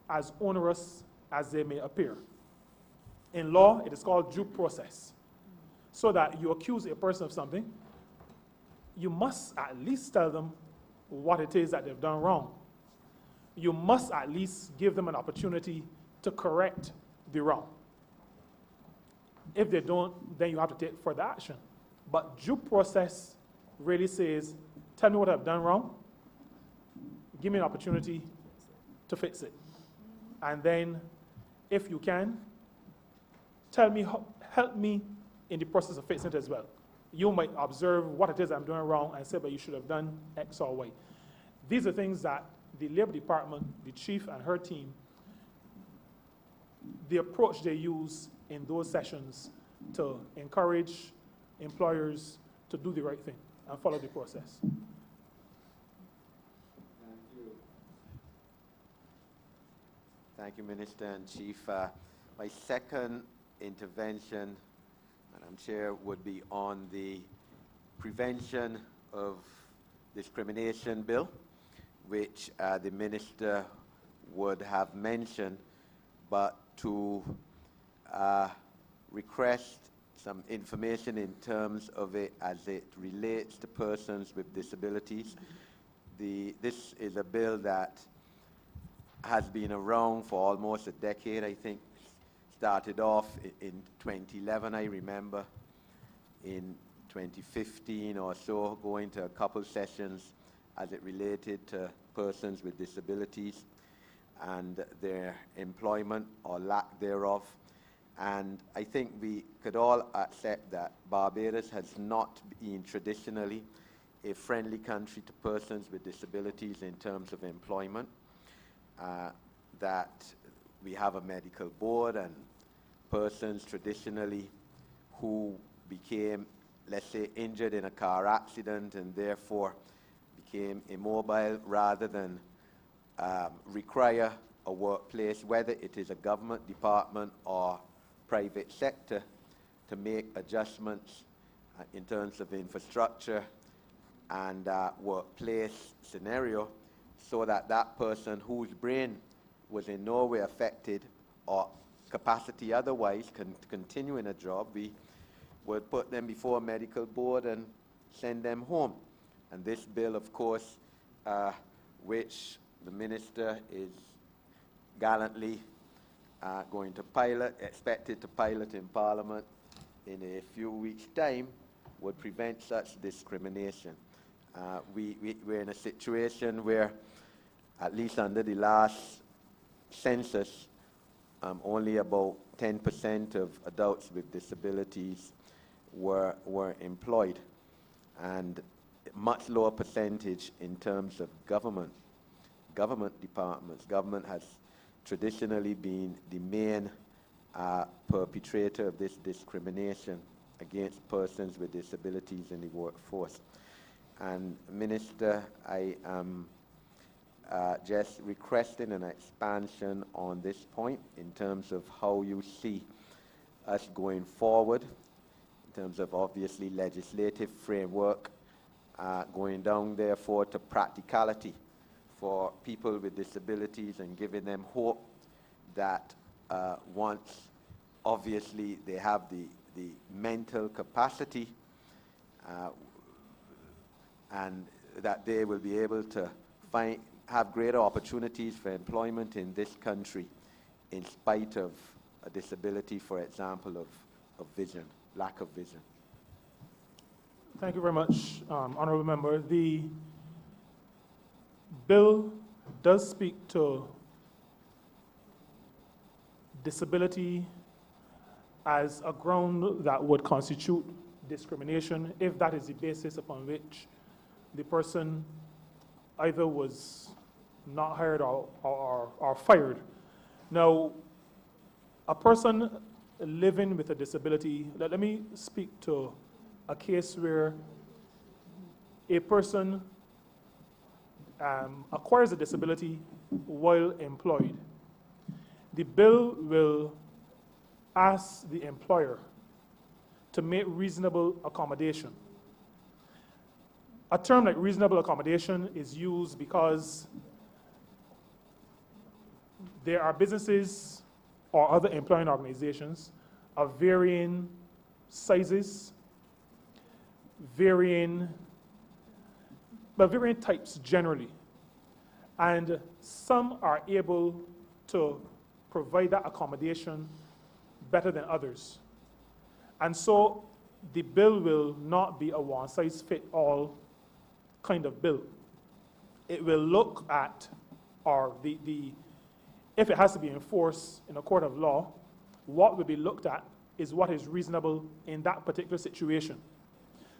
as onerous as they may appear. In law, it is called due process. So that you accuse a person of something, you must at least tell them what it is that they've done wrong. You must at least give them an opportunity to correct the wrong. If they don't, then you have to take further action. But due process really says, tell me what I've done wrong, give me an opportunity to fix it. And then, if you can, tell me, help me in the process of fixing it as well. You might observe what it is I'm doing wrong and say, but you should have done X or Y. These are things that the Labor Department, the chief and her team, the approach they use in those sessions to encourage employers to do the right thing and follow the process. Thank you, Minister and Chief. My second intervention, Madam Chair, would be on the Prevention of Discrimination Bill, which the Minister would have mentioned, but to request some information in terms of it as it relates to persons with disabilities. This is a bill that has been around for almost a decade. I think started off in 2011, I remember, in 2015 or so, going to a couple sessions as it related to persons with disabilities and their employment or lack thereof. And I think we could all accept that Barbados has not been traditionally a friendly country to persons with disabilities in terms of employment, that we have a medical board and persons traditionally who became, let's say, injured in a car accident and therefore became immobile rather than require a workplace, whether it is a government department or private sector, to make adjustments in terms of infrastructure and workplace scenario, so that that person whose brain was in no way affected or capacity otherwise can continue in a job, we would put them before a medical board and send them home. And this bill, of course, which the Minister is gallantly going to pilot, expected to pilot in Parliament in a few weeks' time, would prevent such discrimination. We're in a situation where, at least under the last census, only about 10% of adults with disabilities were employed, and a much lower percentage in terms of government departments. Government has traditionally been the main perpetrator of this discrimination against persons with disabilities in the workforce. And Minister, I am just requesting an expansion on this point in terms of how you see us going forward, in terms of obviously legislative framework, going down therefore to practicality for people with disabilities and giving them hope that once obviously they have the mental capacity and that they will be able to have greater opportunities for employment in this country in spite of a disability, for example, of vision, lack of vision. Thank you very much, Honourable Member. The bill does speak to disability as a ground that would constitute discrimination if that is the basis upon which the person either was not hired or fired. Now, a person living with a disability, let me speak to a case where a person acquires a disability while employed. The bill will ask the employer to make reasonable accommodation. A term like reasonable accommodation is used because there are businesses or other employing organizations of varying sizes, varying types generally. And some are able to provide that accommodation better than others. And so the bill will not be a one-size-fits-all kind of bill. It will look at, or if it has to be enforced in a court of law, what will be looked at is what is reasonable in that particular situation.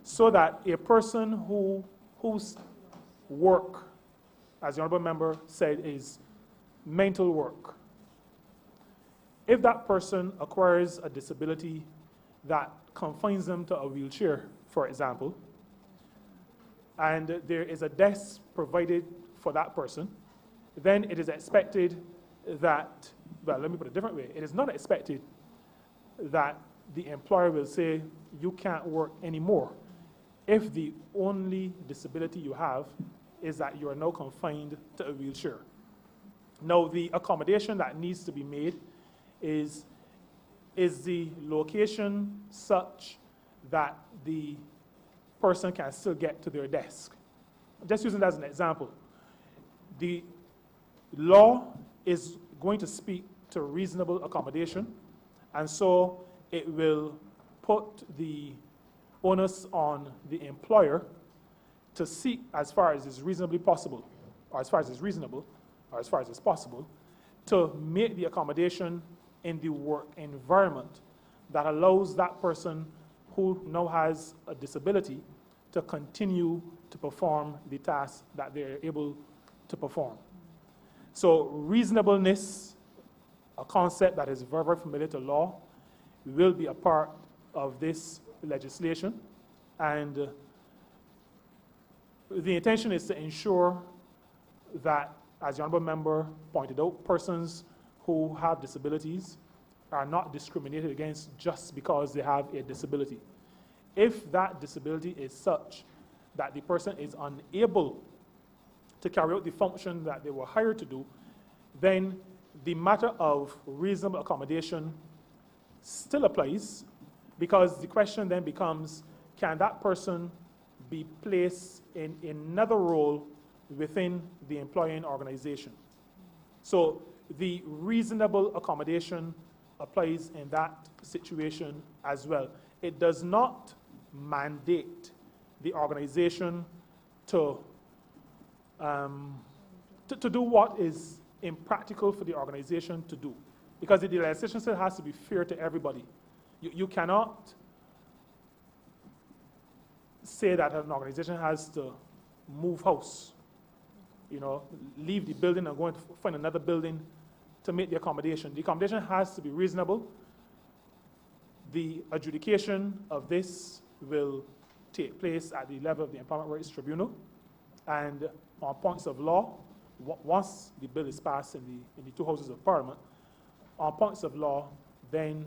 So that a person whose work, as the Honourable Member said, is mental work, if that person acquires a disability that confines them to a wheelchair, for example, and there is a desk provided for that person, then it is expected that, well, let me put it a different way. It is not expected that the employer will say, you can't work anymore if the only disability you have is that you are now confined to a wheelchair. Now, the accommodation that needs to be made is the location such that the person can still get to their desk? I'm just using that as an example. The law is going to speak to reasonable accommodation, and so it will put the onus on the employer to seek, as far as is reasonably possible, or as far as is reasonable, or as far as is possible, to make the accommodation in the work environment that allows that person who now has a disability to continue to perform the tasks that they're able to perform. So reasonableness, a concept that is very, very familiar to law, will be a part of this legislation. And the intention is to ensure that, as the Honourable Member pointed out, persons who have disabilities are not discriminated against just because they have a disability. If that disability is such that the person is unable to carry out the function that they were hired to do, then the matter of reasonable accommodation still applies, because the question then becomes, can that person be placed in another role within the employing organization? So the reasonable accommodation applies in that situation as well. It does not mandate the organization to do what is impractical for the organization to do, because the legislation still has to be fair to everybody. You cannot say that an organization has to move house, leave the building and go and find another building to make the accommodation. The accommodation has to be reasonable. The adjudication of this will take place at the level of the Employment Rights Tribunal, and on points of law, once the bill is passed in the two houses of Parliament, on points of law, then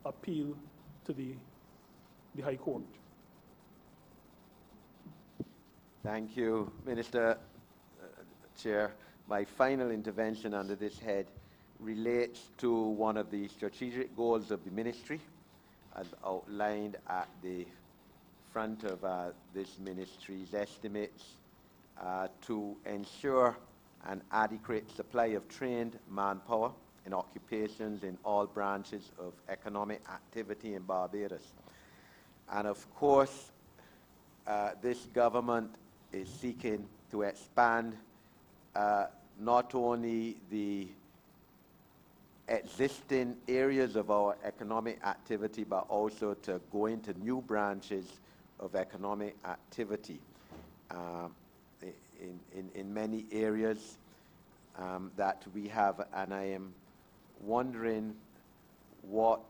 appeal to the High Court. Thank you, Minister. Chair, my final intervention under this head relates to one of the strategic goals of the ministry, as outlined at the front of this ministry's estimates, to ensure an adequate supply of trained manpower in occupations in all branches of economic activity in Barbados. And of course, this government is seeking to expand not only the existing areas of our economic activity, but also to go into new branches of economic activity in many areas that we have. And I am wondering what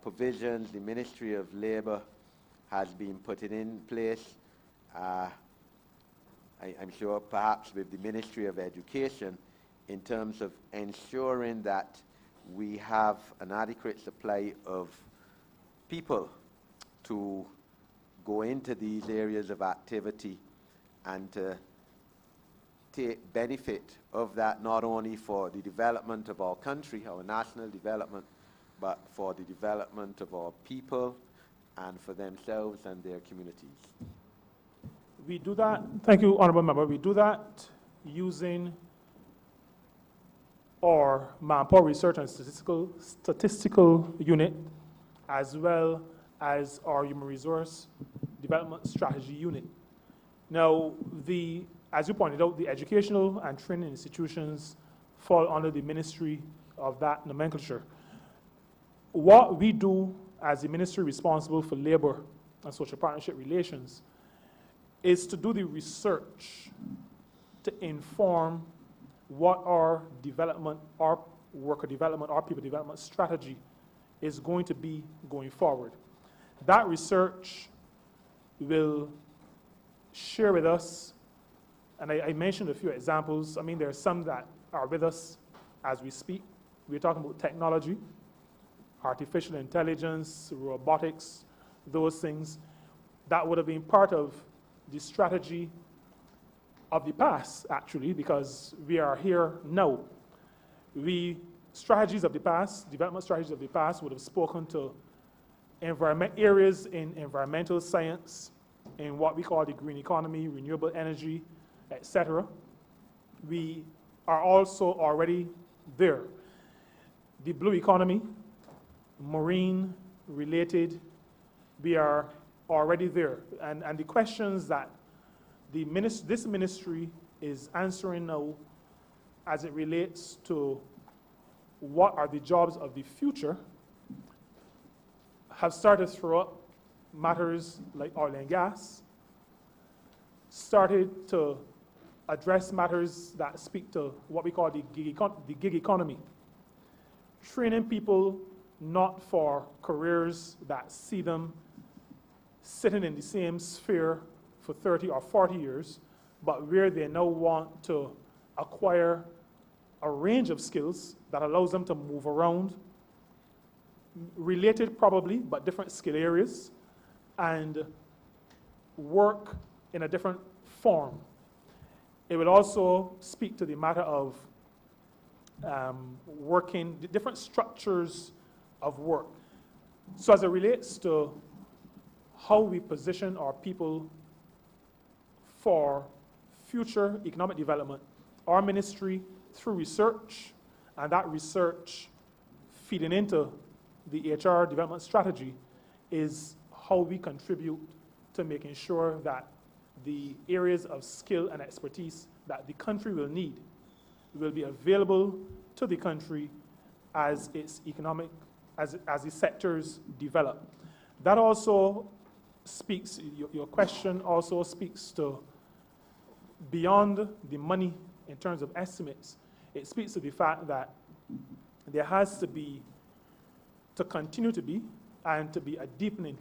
provisions the Ministry of Labour has been putting in place. I'm sure perhaps with the Ministry of Education, in terms of ensuring that we have an adequate supply of people to go into these areas of activity and to take benefit of that, not only for the development of our country, our national development, but for the development of our people and for themselves and their communities. We do that, thank you, Honourable Member, we do that using our Manpower Research and Statistical Unit, as well as our Human Resource Development Strategy Unit. Now, as you pointed out, the educational and training institutions fall under the ministry of that nomenclature. what we do as the ministry responsible for labor and social partnership relations is to do the research to inform what our development, our worker development, our people development strategy is going to be going forward. That research will share with us, and I mentioned a few examples. I mean, there are some that are with us as we speak. We're talking about technology, artificial intelligence, robotics, those things that would have been part of the strategy of the past, actually, because we are here now. Strategies of the past, development strategies of the past would have spoken to areas in environmental science, in what we call the green economy, renewable energy, etc. We are also already there. The blue economy, marine related, we are already there. And the questions that this ministry is answering now as it relates to what are the jobs of the future have started to throw up matters like oil and gas, started to address matters that speak to what we call the gig economy, training people not for careers that see them sitting in the same sphere for 30 or 40 years, but where they now want to acquire a range of skills that allows them to move around, related probably, but different skill areas, and work in a different form. It will also speak to the matter of working, the different structures of work. So as it relates to how we position our people for future economic development, our ministry, through research, and that research feeding into the HR development strategy, is how we contribute to making sure that the areas of skill and expertise that the country will need will be available to the country as its economic, as the sectors develop. That also speaks, your question also speaks to beyond the money in terms of estimates. It speaks to the fact that there has to be, to continue to be, and to be a deepening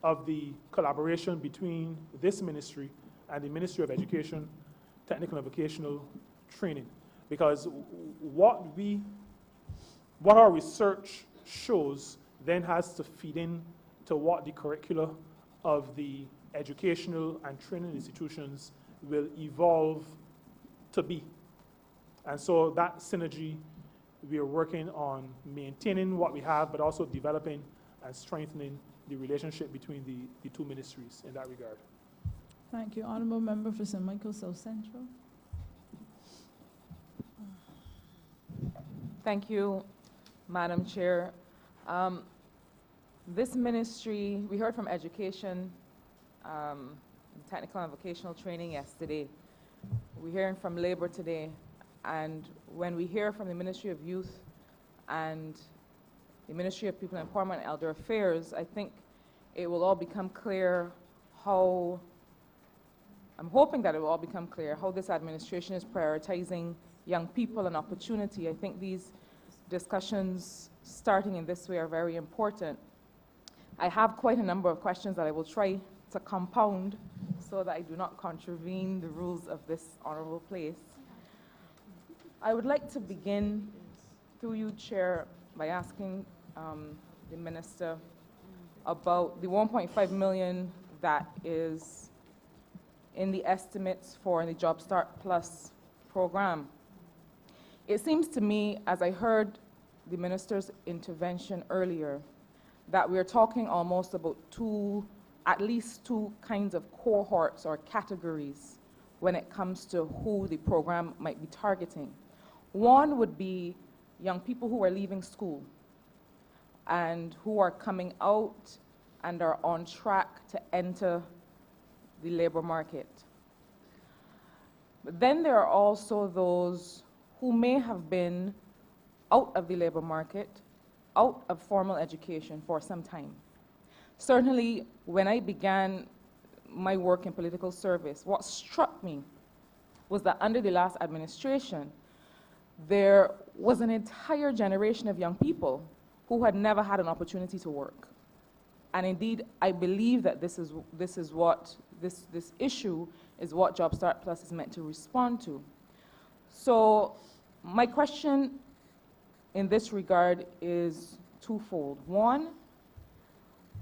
of the collaboration between this ministry and the Ministry of Education, Technical and Vocational Training. Because what our research shows then has to feed in to what the curricula of the educational and training institutions will evolve to be. And so that synergy, we are working on maintaining what we have, but also developing and strengthening the relationship between the two ministries in that regard. Thank you. Honourable Member for St. Michael South Central. Thank you, Madam Chair. This ministry, we heard from Education, Technical and Vocational Training yesterday. We're hearing from Labour today. And when we hear from the Ministry of Youth and the Ministry of People Empowerment and Elder Affairs, I think it will all become clear how, I'm hoping that it will all become clear how this administration is prioritizing young people and opportunity. I think these discussions starting in this way are very important. I have quite a number of questions that I will try to compound so that I do not contravene the rules of this honourable place. I would like to begin, through you, Chair, by asking the Minister about the 1.5 million that is in the estimates for the Job Start Plus program. It seems to me, as I heard the Minister's intervention earlier, that we're talking almost about at least two kinds of cohorts or categories when it comes to who the program might be targeting. One would be young people who are leaving school and who are coming out and are on track to enter the labor market. But then there are also those who may have been out of the labor market out of formal education for some time. Certainly, when I began my work in political service, what struck me was that under the last administration, there was an entire generation of young people who had never had an opportunity to work. And indeed, I believe that this issue is what Job Start Plus is meant to respond to. So my question in this regard is twofold. One,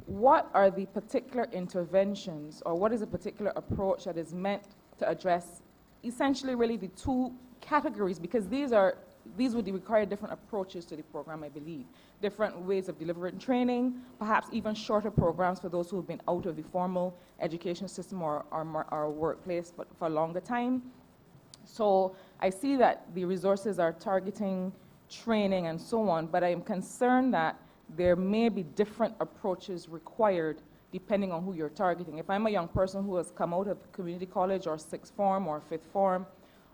what are the particular interventions, or what is a particular approach that is meant to address essentially really the two categories, because these would require different approaches to the program, I believe. Different ways of delivering training, perhaps even shorter programs for those who have been out of the formal education system or workplace for a longer time. So I see that the resources are targeting training and so on, but I am concerned that there may be different approaches required depending on who you're targeting. If I'm a young person who has come out of community college or sixth form or fifth form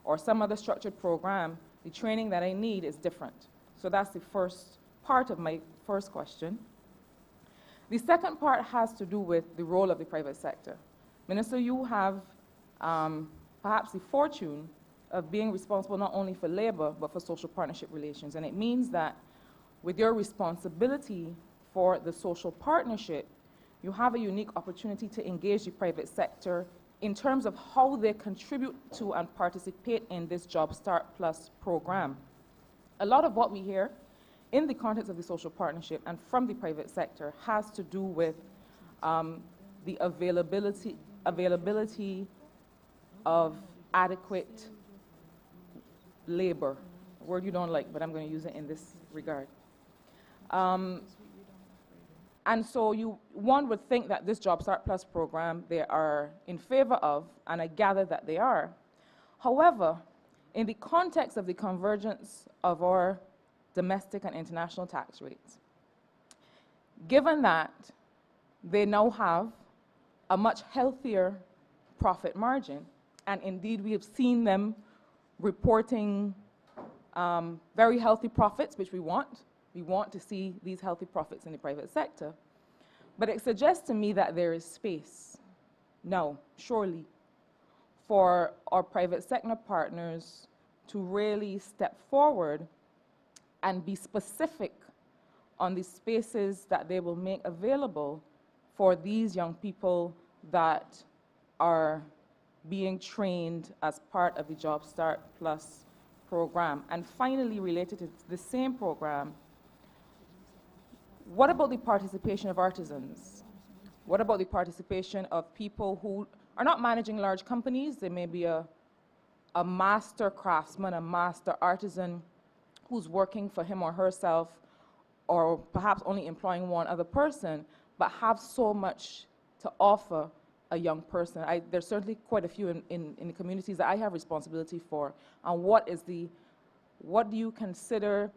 or some other structured program, the training that I need is different. So that's the first part of my first question. The second part has to do with the role of the private sector. Minister, you have perhaps the fortune of being responsible not only for labor, but for social partnership relations. And it means that with your responsibility for the social partnership, you have a unique opportunity to engage the private sector in terms of how they contribute to and participate in this Job Start Plus program. A lot of what we hear in the context of the social partnership and from the private sector has to do with the availability of adequate labor, a word you don't like, but I'm going to use it in this regard. And so one would think that this Job Start Plus program they are in favor of, and I gather that they are. However, in the context of the convergence of our domestic and international tax rates, given that they now have a much healthier profit margin, and indeed we have seen them reporting very healthy profits, which we want. We want to see these healthy profits in the private sector. But it suggests to me that there is space now, surely, for our private sector partners to really step forward and be specific on the spaces that they will make available for these young people that are being trained as part of the Job Start Plus program. And finally, related to the same program, what about the participation of artisans? What about the participation of people who are not managing large companies? There may be a master craftsman, a master artisan who's working for him or herself, or perhaps only employing one other person, but have so much to offer a young person. There's certainly quite a few in the communities that I have responsibility for. And what do you consider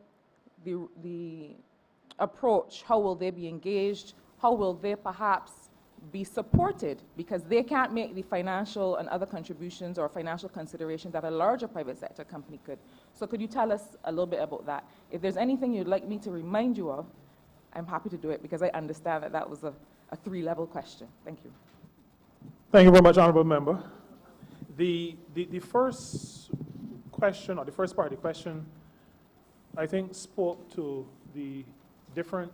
the approach? How will they be engaged? How will they perhaps be supported? Because they can't make the financial and other contributions or financial considerations that a larger private sector company could. So could you tell us a little bit about that? If there's anything you'd like me to remind you of, I'm happy to do it, because I understand that that was a three-level question. Thank you. Thank you very much, Honourable Member. The first question, or the first part of the question, I think spoke to the different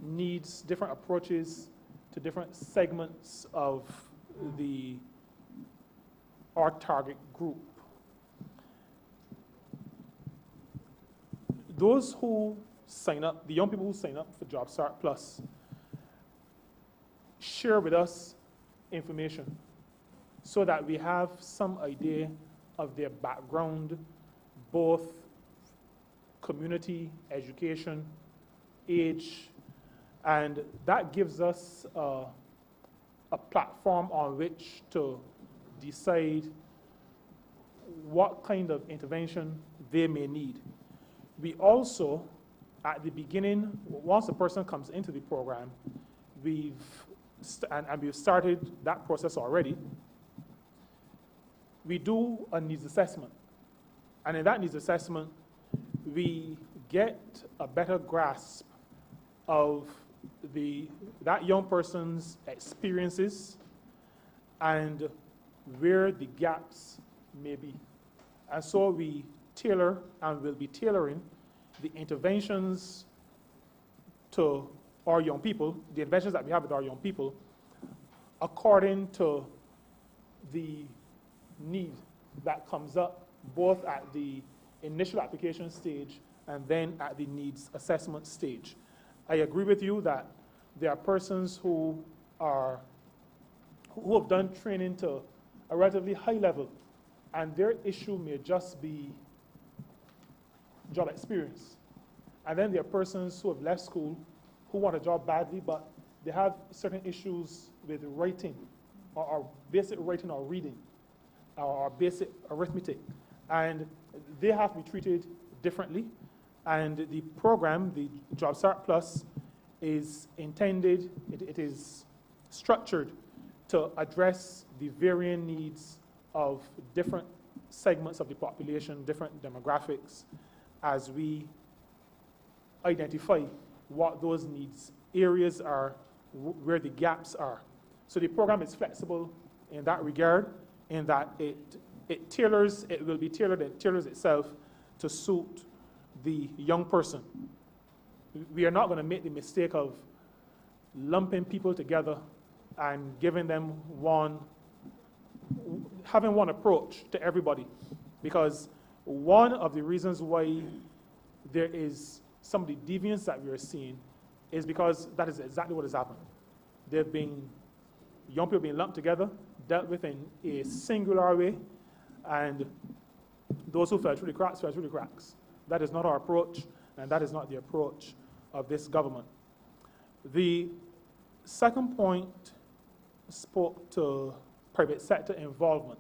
needs, different approaches to different segments of our target group. Those who sign up, the young people who sign up for Job Start Plus, share with us information so that we have some idea of their background, both community, education, age, and that gives us a platform on which to decide what kind of intervention they may need. We also, at the beginning, once a person comes into the program, we've started that process already. We do a needs assessment. And in that needs assessment, we get a better grasp of that young person's experiences and where the gaps may be. And so we tailor and will be tailoring the interventions to our young people, the interventions that we have with our young people, according to the need that comes up both at the initial application stage and then at the needs assessment stage. I agree with you that there are persons who have done training to a relatively high level, and their issue may just be job experience. And then there are persons who have left school who want a job badly, but they have certain issues with writing, or basic writing or reading, or basic arithmetic. And they have to be treated differently. And the program, the Job Start Plus, is intended, it is structured to address the varying needs of different segments of the population, different demographics, as we identify what those needs areas are, where the gaps are. So the program is flexible in that regard, in that it will be tailored and tailors itself to suit the young person. We are not going to make the mistake of lumping people together and giving them having one approach to everybody, because one of the reasons why there is some of the deviance that we are seeing is because that is exactly what has happened. There have been young people being lumped together, dealt with in a singular way, and those who fell through the cracks fell through the cracks. That is not our approach, and that is not the approach of this government. The second point spoke to private sector involvement.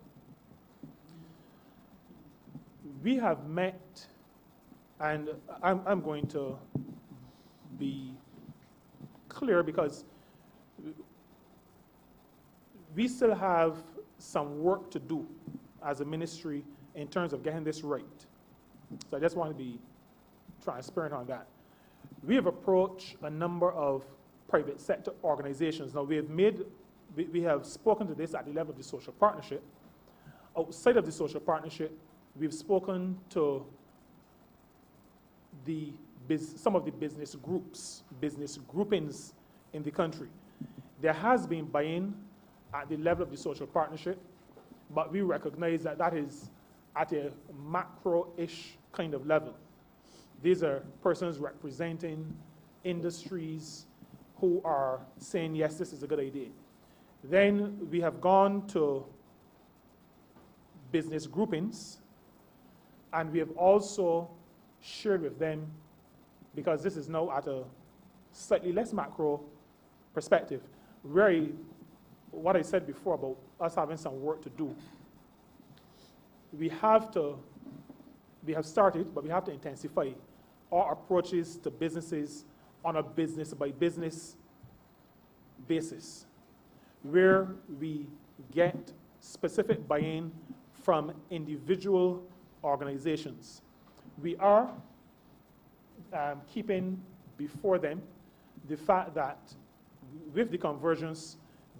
We have met, and I'm going to be clear because we still have some work to do as a ministry in terms of getting this right. So I just want to be transparent on that. We have approached a number of private sector organizations. Now, we have spoken to this at the level of the social partnership. Outside of the social partnership, we've spoken to some of the business groups, business groupings in the country. There has been buy-in at the level of the social partnership, but we recognize that that is at a macro-ish kind of level. These are persons representing industries who are saying, yes, this is a good idea. Then we have gone to business groupings, and we have also shared with them, because this is now at a slightly less macro perspective, what I said before about us having some work to do. We have started, but we have to intensify our approaches to businesses on a business-by-business basis, where we get specific buy-in from individual organizations. We are keeping before them the fact that with the convergence,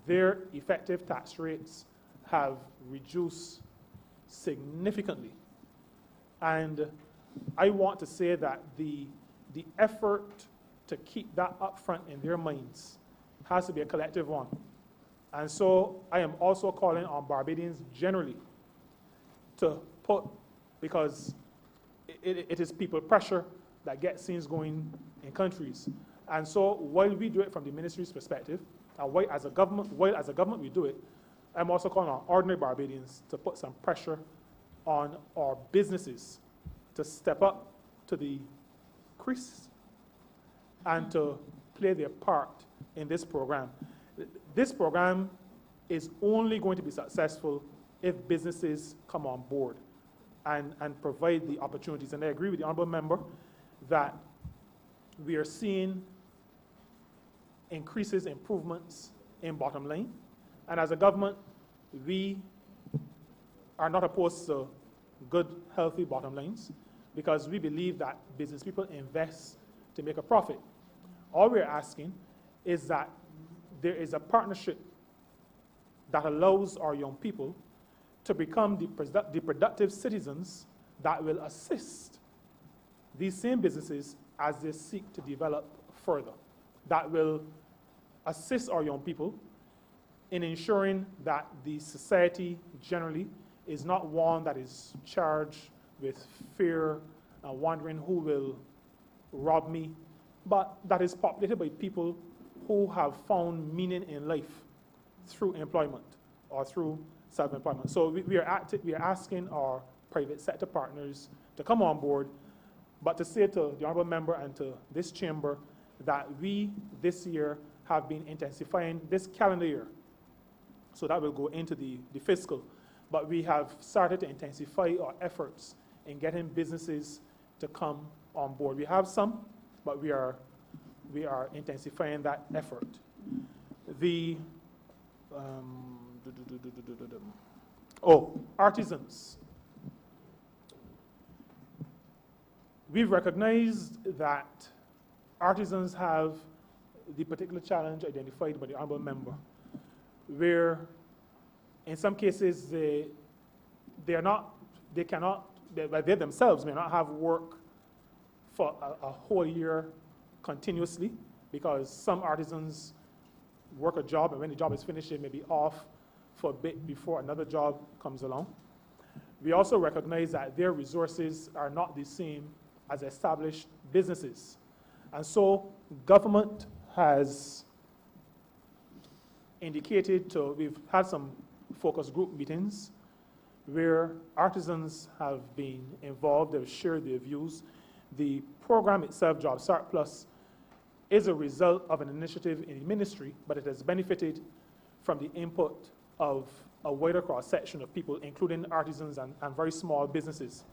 their effective tax rates have reduced significantly. And I want to say that the effort to keep that up front in their minds has to be a collective one. And so I am also calling on Barbadians generally to put, because it is people pressure that gets things going in countries. And so while we do it from the ministry's perspective, and while as a government we do it, I'm also calling on ordinary Barbadians to put some pressure on our businesses to step up to the crease and to play their part in this program. This program is only going to be successful if businesses come on board and provide the opportunities. And I agree with the Honourable Member that we are seeing increases, improvements in bottom line. And as a government, we are not opposed to good, healthy bottom lines. because we believe that business people invest to make a profit. All we're asking is that there is a partnership that allows our young people to become the productive citizens that will assist these same businesses as they seek to develop further, that will assist our young people in ensuring that the society generally is not one that is charged with fear and wondering who will rob me, but that is populated by people who have found meaning in life through employment or through self-employment. So we are asking our private sector partners to come on board, but to say to the Honourable Member and to this chamber that we this year have been intensifying this calendar year. So that will go into the fiscal. But we have started to intensify our efforts in getting businesses to come on board. We have some, but we are intensifying that effort. The artisans. We've recognized that artisans have the particular challenge identified by the Honourable Member, where in some cases they themselves may not have work for a whole year continuously, because some artisans work a job and when the job is finished they may be off for a bit before another job comes along. We also recognize that their resources are not the same as established businesses. And so government has indicated we've had some focus group meetings where artisans have been involved, they've shared their views. The program itself, Job Start Plus, is a result of an initiative in the ministry, but it has benefited from the input of a wider cross-section of people, including artisans and very small businesses.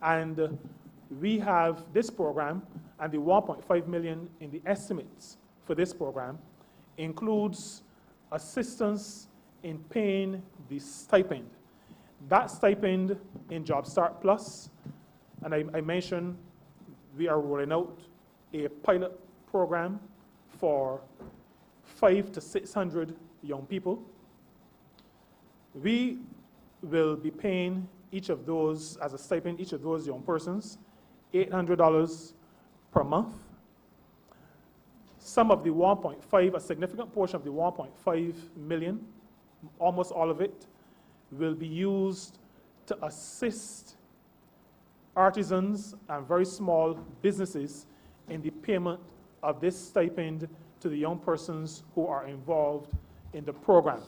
And we have this program, and the 1.5 million in the estimates for this program includes assistance in paying the stipend. That stipend in Job Start Plus, and I mentioned we are rolling out a pilot program for 500 to 600 young people. We will be paying each of those, as a stipend, each of those young persons, $800 per month. Some of the 1.5, a significant portion of the 1.5 million, almost all of it, will be used to assist artisans and very small businesses in the payment of this stipend to the young persons who are involved in the program.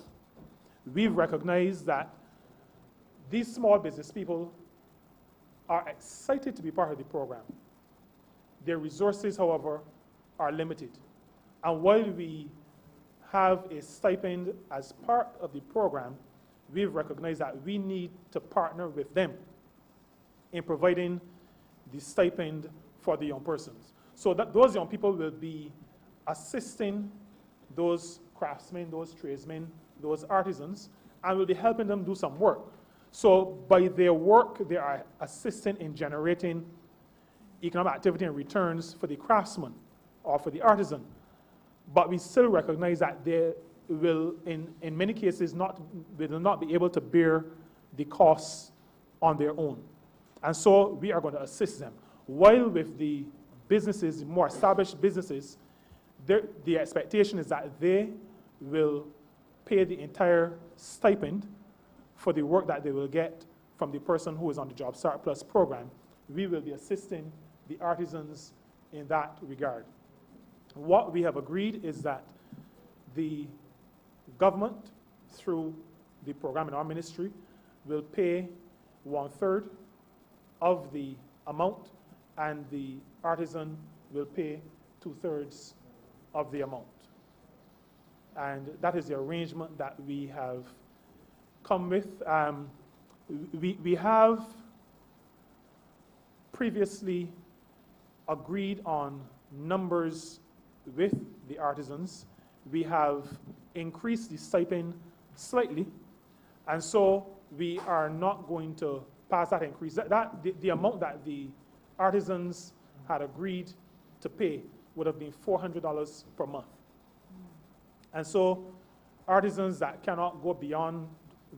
We've recognized that these small business people are excited to be part of the program. Their resources, however, are limited. And while we have a stipend as part of the program, we've recognized that we need to partner with them in providing the stipend for the young persons. So that those young people will be assisting those craftsmen, those tradesmen, those artisans, and will be helping them do some work. So by their work, they are assisting in generating economic activity and returns for the craftsman or for the artisan. But we still recognize that they will, in many cases, will not be able to bear the costs on their own. And so we are going to assist them. While with the businesses, more established businesses, the expectation is that they will pay the entire stipend for the work that they will get from the person who is on the Job Start Plus program. We will be assisting the artisans in that regard. What we have agreed is that the government, through the program in our ministry, will pay 1/3 of the amount, and the artisan will pay 2/3 of the amount. And that is the arrangement that we have come with. We have previously agreed on numbers with the artisans. We have increased the stipend slightly, and so we are not going to pass that increase. The amount that the artisans had agreed to pay would have been $400 per month. And so artisans that cannot go beyond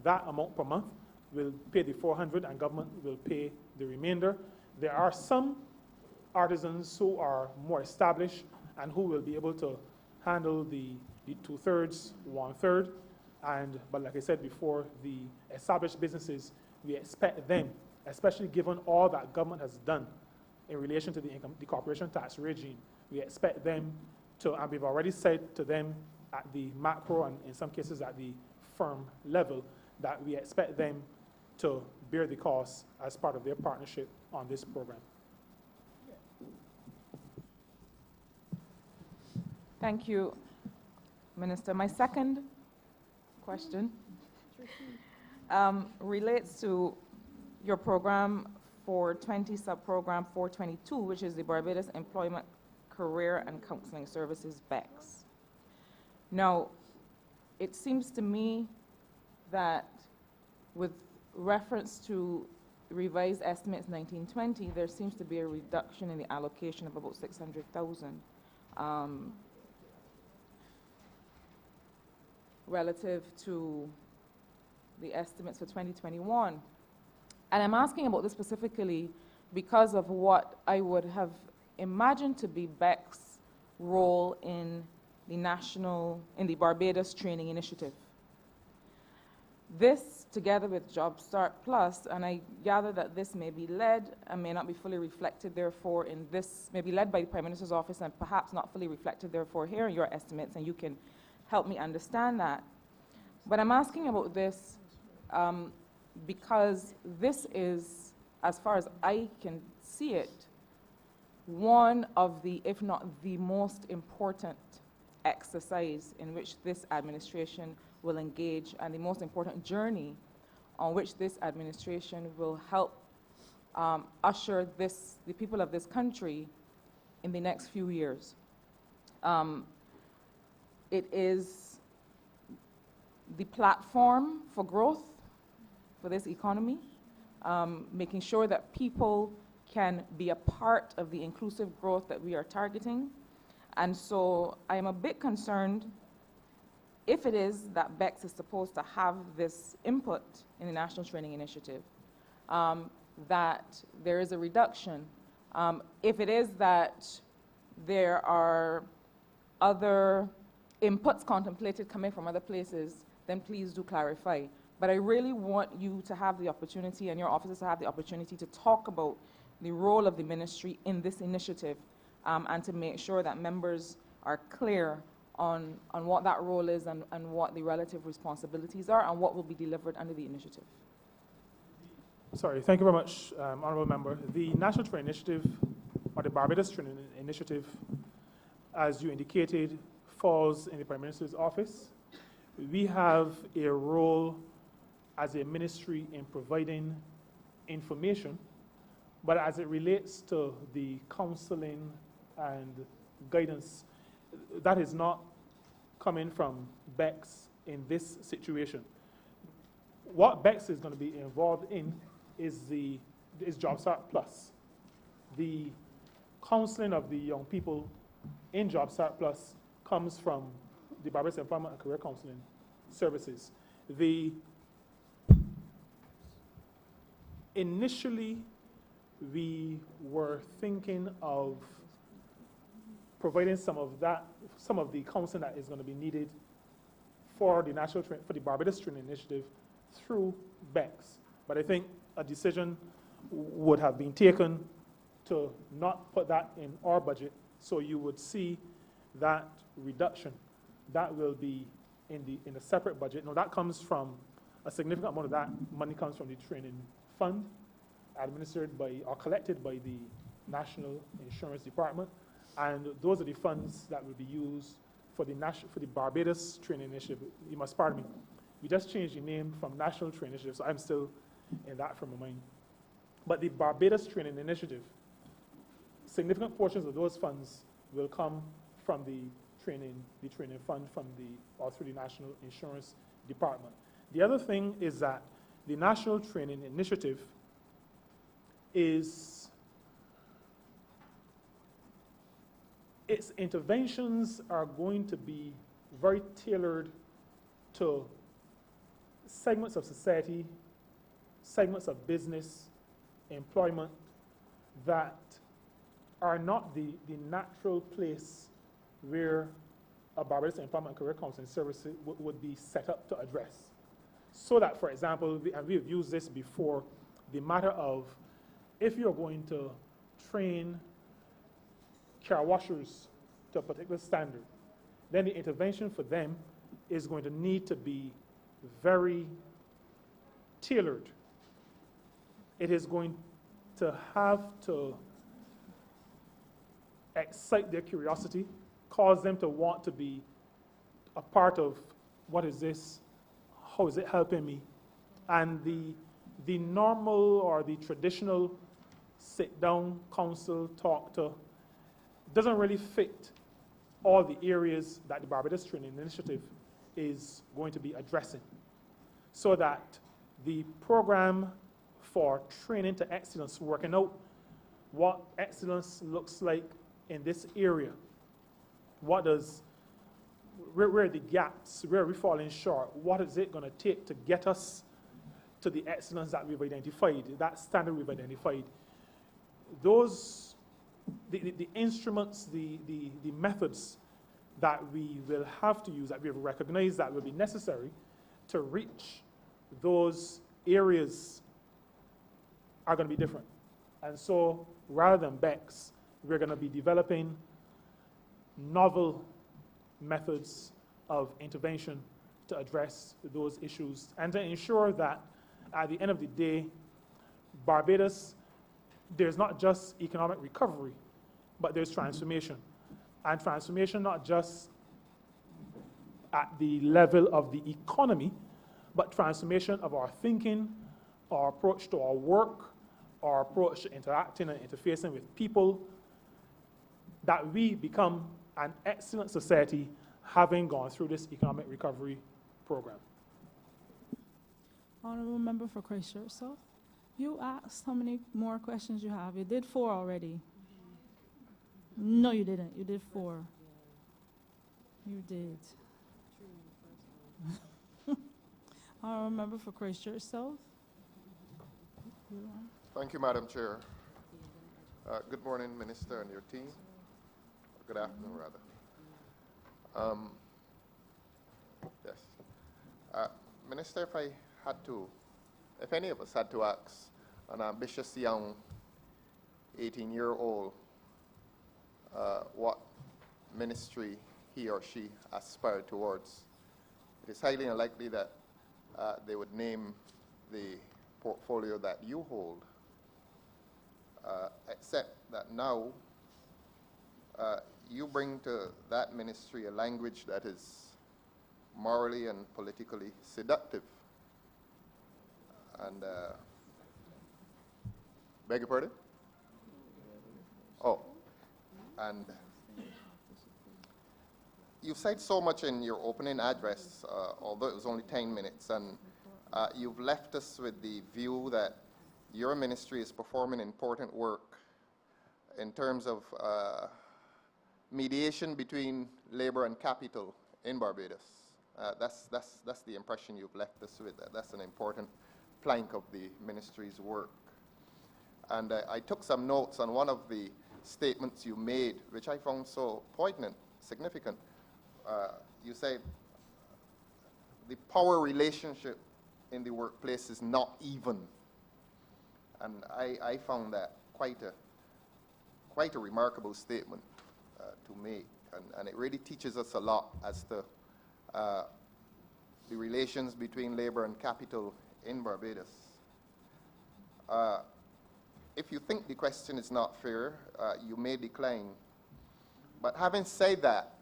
that amount per month will pay the $400 and government will pay the remainder. There are some artisans who are more established and who will be able to handle the 2/3, 1/3. But like I said before, the established businesses, we expect them, especially given all that government has done in relation to the corporation tax regime, we expect them to, and we've already said to them at the macro and in some cases at the firm level, that we expect them to bear the cost as part of their partnership on this program. Thank you, Minister. My second question relates to your program for 20 sub-program 422, which is the Barbados Employment, Career and Counseling Services, BECS. Now, it seems to me that with reference to revised estimates 1920, there seems to be a reduction in the allocation of about 600,000 relative to the estimates for 2021. And I'm asking about this specifically because of what I would have imagined to be BEC's role in the Barbados Training Initiative. This, together with Job Start Plus, and I gather that this may be led and may not be fully reflected, therefore, in this, may be led by the Prime Minister's office and perhaps not fully reflected, therefore, here in your estimates, and you can help me understand that. But I'm asking about this because this is, as far as I can see it, one of the, if not the most important exercise in which this administration will engage, and the most important journey on which this administration will help usher the people of this country in the next few years. It is the platform for growth for this economy, making sure that people can be a part of the inclusive growth that we are targeting. And so I am a bit concerned if it is that BECS is supposed to have this input in the National Training Initiative, that there is a reduction. If it is that there are other inputs contemplated coming from other places, then please do clarify. But I really want you to have the opportunity, and your officers to have the opportunity, to talk about the role of the ministry in this initiative, and to make sure that members are clear on what that role is and what the relative responsibilities are and what will be delivered under the initiative. Sorry, thank you very much, Honourable Member. The National Training Initiative, or the Barbados Training Initiative, as you indicated, falls in the Prime Minister's office. We have a role as a ministry in providing information, but as it relates to the counseling and guidance, that is not coming from BECS in this situation. What BECS is going to be involved in is Job Start Plus. The counseling of the young people in Job Start Plus comes from the Barbados Employment and Career Counseling Services. Initially, we were thinking of providing some of the counseling that is going to be needed for the Barbados Training Initiative through BECS. But I think a decision would have been taken to not put that in our budget, so you would see that reduction. That will be in a separate budget. Now, that comes from, a significant amount of that money comes from the training fund, administered by, or collected by the National Insurance Department. And those are the funds that will be used for the Barbados Training Initiative. You must pardon me. We just changed the name from National Training Initiative, so I'm still in that frame of mind. But the Barbados Training Initiative, significant portions of those funds will come from the training fund or through the National Insurance Department. The other thing is that the National Training Initiative is its interventions are going to be very tailored to segments of society, segments of business, employment that are not the natural place where a Barbados Employment and Career Counseling Service would be set up to address. So that, for example, and we have used this before, the matter of if you're going to train car washers to a particular standard, then the intervention for them is going to need to be very tailored. It is going to have to excite their curiosity, cause them to want to be a part of what is this, how is it helping me? And the normal or the traditional sit down, counsel, talk to doesn't really fit all the areas that the Barbados Training Initiative is going to be addressing. So that the program for training to excellence, working out what excellence looks like in this area, where are the gaps, where are we falling short, what is it going to take to get us to the excellence that we've identified, that standard we've identified. Those, the instruments, the methods that we will have to use, that we have recognized that will be necessary to reach those areas are going to be different. And so rather than BECS, we're going to be developing novel methods of intervention to address those issues and to ensure that at the end of the day, Barbados, there's not just economic recovery, but there's transformation. And transformation not just at the level of the economy, but transformation of our thinking, our approach to our work, our approach to interacting and interfacing with people, that we become an excellent society having gone through this economic recovery program. Honourable Member for Christchurch South, you asked how many more questions you have. You did 4 already. No, you didn't. You did 4. You did. Honourable Member for Christchurch South. Thank you, Madam Chair. Good morning, Minister and your team. Good afternoon, rather. Yes. Minister, if any of us had to ask an ambitious young 18-year-old what ministry he or she aspired towards, it is highly unlikely that they would name the portfolio that you hold, except that now you bring to that ministry a language that is morally and politically seductive. And, beg your pardon? Oh, and you said so much in your opening address, although it was only 10 minutes, and you've left us with the view that your ministry is performing important work in terms of mediation between labor and capital in Barbados. That's the impression you've left us with. That's an important plank of the ministry's work. And I took some notes on one of the statements you made, which I found so poignant, significant. You said the power relationship in the workplace is not even. And I found that quite a remarkable statement to make. And it really teaches us a lot as to the relations between labor and capital in Barbados. If you think the question is not fair, you may decline. But having said that,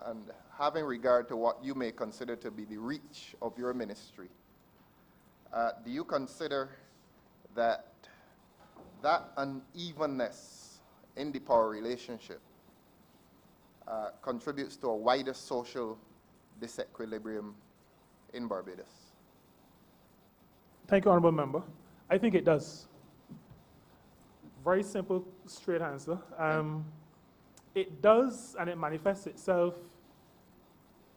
and having regard to what you may consider to be the reach of your ministry, do you consider that unevenness in the power relationship contributes to a wider social disequilibrium in Barbados? Thank you, Honourable Member. I think it does. Very simple, straight answer. It does, and it manifests itself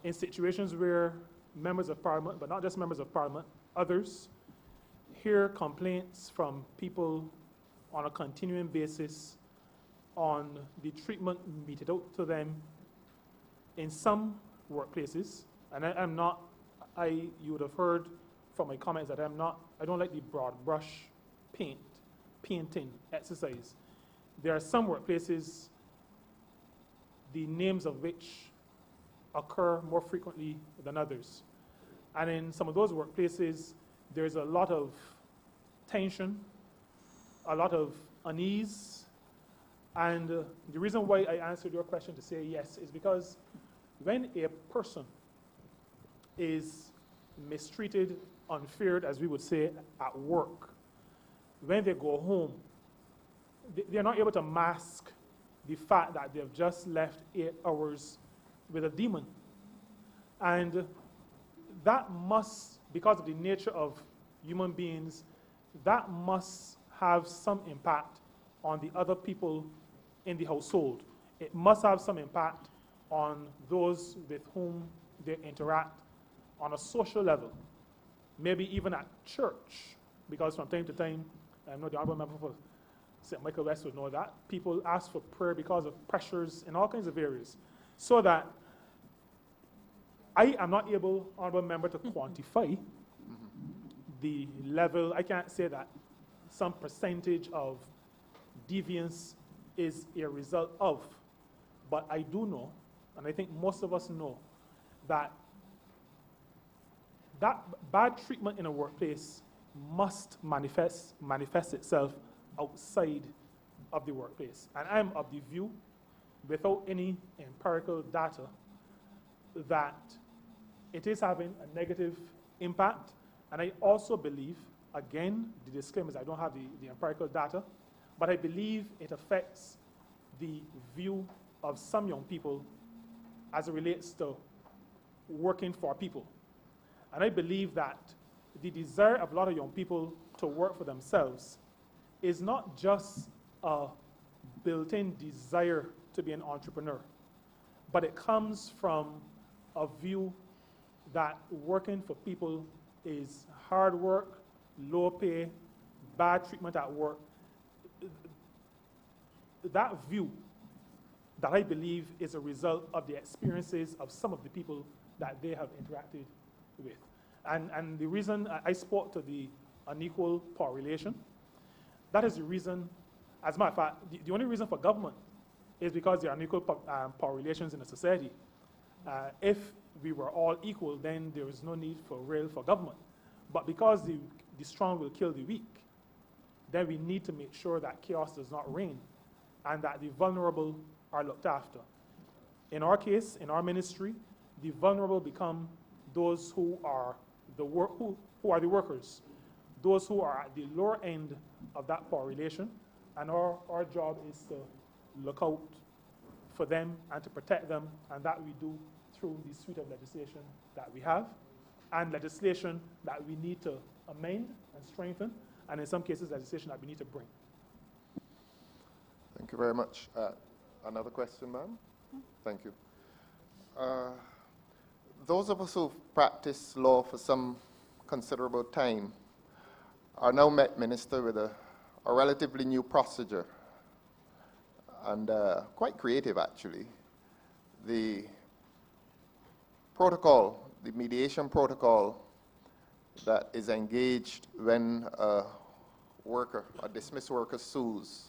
in situations where members of parliament, but not just members of parliament, others, hear complaints from people on a continuing basis on the treatment meted out to them in some workplaces. And you would have heard from my comments that I don't like the broad brush painting exercise. There are some workplaces, the names of which occur more frequently than others. And in some of those workplaces, there's a lot of tension, a lot of unease. And the reason why I answered your question to say yes is because when a person is mistreated, unfaired, as we would say, at work, when they go home, they're not able to mask the fact that they've just left 8 hours with a demon. And that must, because of the nature of human beings, that must have some impact on the other people in the household. It must have some impact on those with whom they interact on a social level, maybe even at church, because from time to time, I know the honorable member for St. Michael West would know that, people ask for prayer because of pressures in all kinds of areas. So that I am not able, honorable member, to quantify the level. I can't say that some percentage of deviance is a result of, but I do know, and I think most of us know, that bad treatment in a workplace must manifest itself outside of the workplace. And I'm of the view, without any empirical data, that it is having a negative impact. And I also believe, again, the disclaimer is I don't have the empirical data, but I believe it affects the view of some young people as it relates to working for people. And I believe that the desire of a lot of young people to work for themselves is not just a built-in desire to be an entrepreneur, but it comes from a view that working for people is hard work, low pay, bad treatment at work. That view, that I believe is a result of the experiences of some of the people that they have interacted with. And the reason I spoke to the unequal power relation, that is the reason, as a matter of fact, the only reason for government is because there are unequal power relations in a society. If we were all equal, then there is no need for government. But because the strong will kill the weak, then we need to make sure that chaos does not reign and that the vulnerable are looked after. In our case, in our ministry, the vulnerable become those who are the workers, those who are at the lower end of that power relation, and our job is to look out for them and to protect them, and that we do through the suite of legislation that we have, and legislation that we need to amend and strengthen, and in some cases, legislation that we need to bring. Thank you very much. Another question, ma'am? Thank you. Those of us who've practiced law for some considerable time are now met, Minister, with a relatively new procedure, and quite creative, actually. The protocol, the mediation protocol that is engaged when a dismissed worker sues,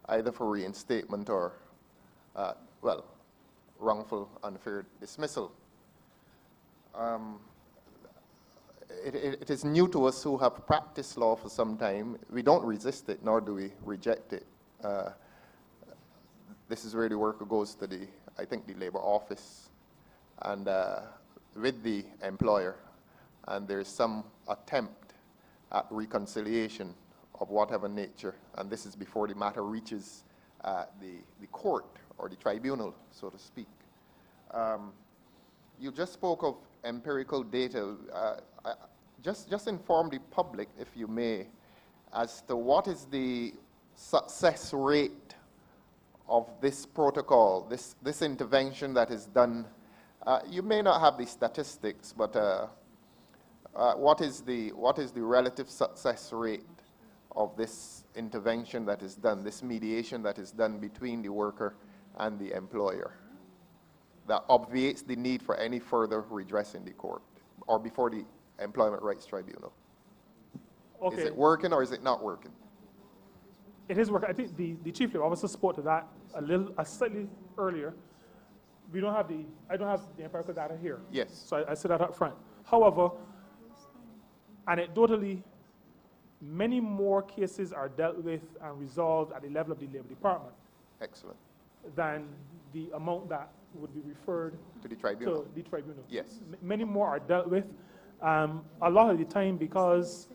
either for reinstatement or, wrongful, unfair dismissal. It is new to us who have practiced law for some time. We don't resist it, nor do we reject it. This is where the worker goes to the labor office and with the employer, and there's some attempt at reconciliation of whatever nature, and this is before the matter reaches the court or the tribunal, so to speak. You just spoke of empirical data. Just inform the public, if you may, as to what is the success rate of this protocol, this intervention that is done? You may not have the statistics, but what is the relative success rate of this intervention that is done, this mediation that is done between the worker and the employer, that obviates the need for any further redress in the court or before the Employment Rights Tribunal? Okay. Is it working or is it not working? It is working. I think the Chief Labor Officer spoke to that slightly earlier. I don't have the empirical data here. Yes. So I said that up front. However, anecdotally, many more cases are dealt with and resolved at the level of the Labor Department. Excellent. Than the amount that would be referred to the tribunal. To the tribunal. Yes. Many more are dealt with. A lot of the time, because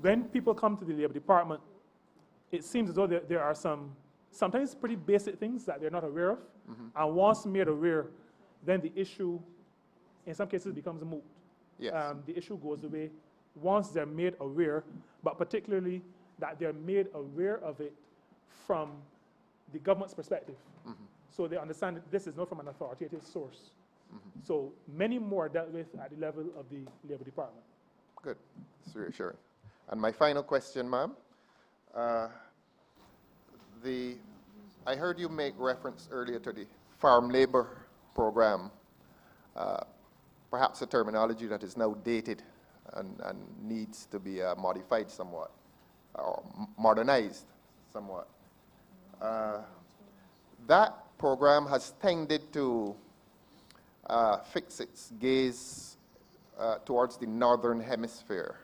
when people come to the Labor Department, it seems as though there are sometimes pretty basic things that they're not aware of. And once made aware, then the issue, in some cases, becomes moot. Yes. The issue goes away once they're made aware, but particularly that they're made aware of it from the government's perspective. So they understand that this is not from an authoritative source. So many more are dealt with at the level of the Labor Department. Good. It's reassuring. And my final question, ma'am. I heard you make reference earlier to the farm labor program, perhaps a terminology that is now dated and needs to be modified somewhat, or modernized somewhat. That program has tended to fix its gaze towards the northern hemisphere.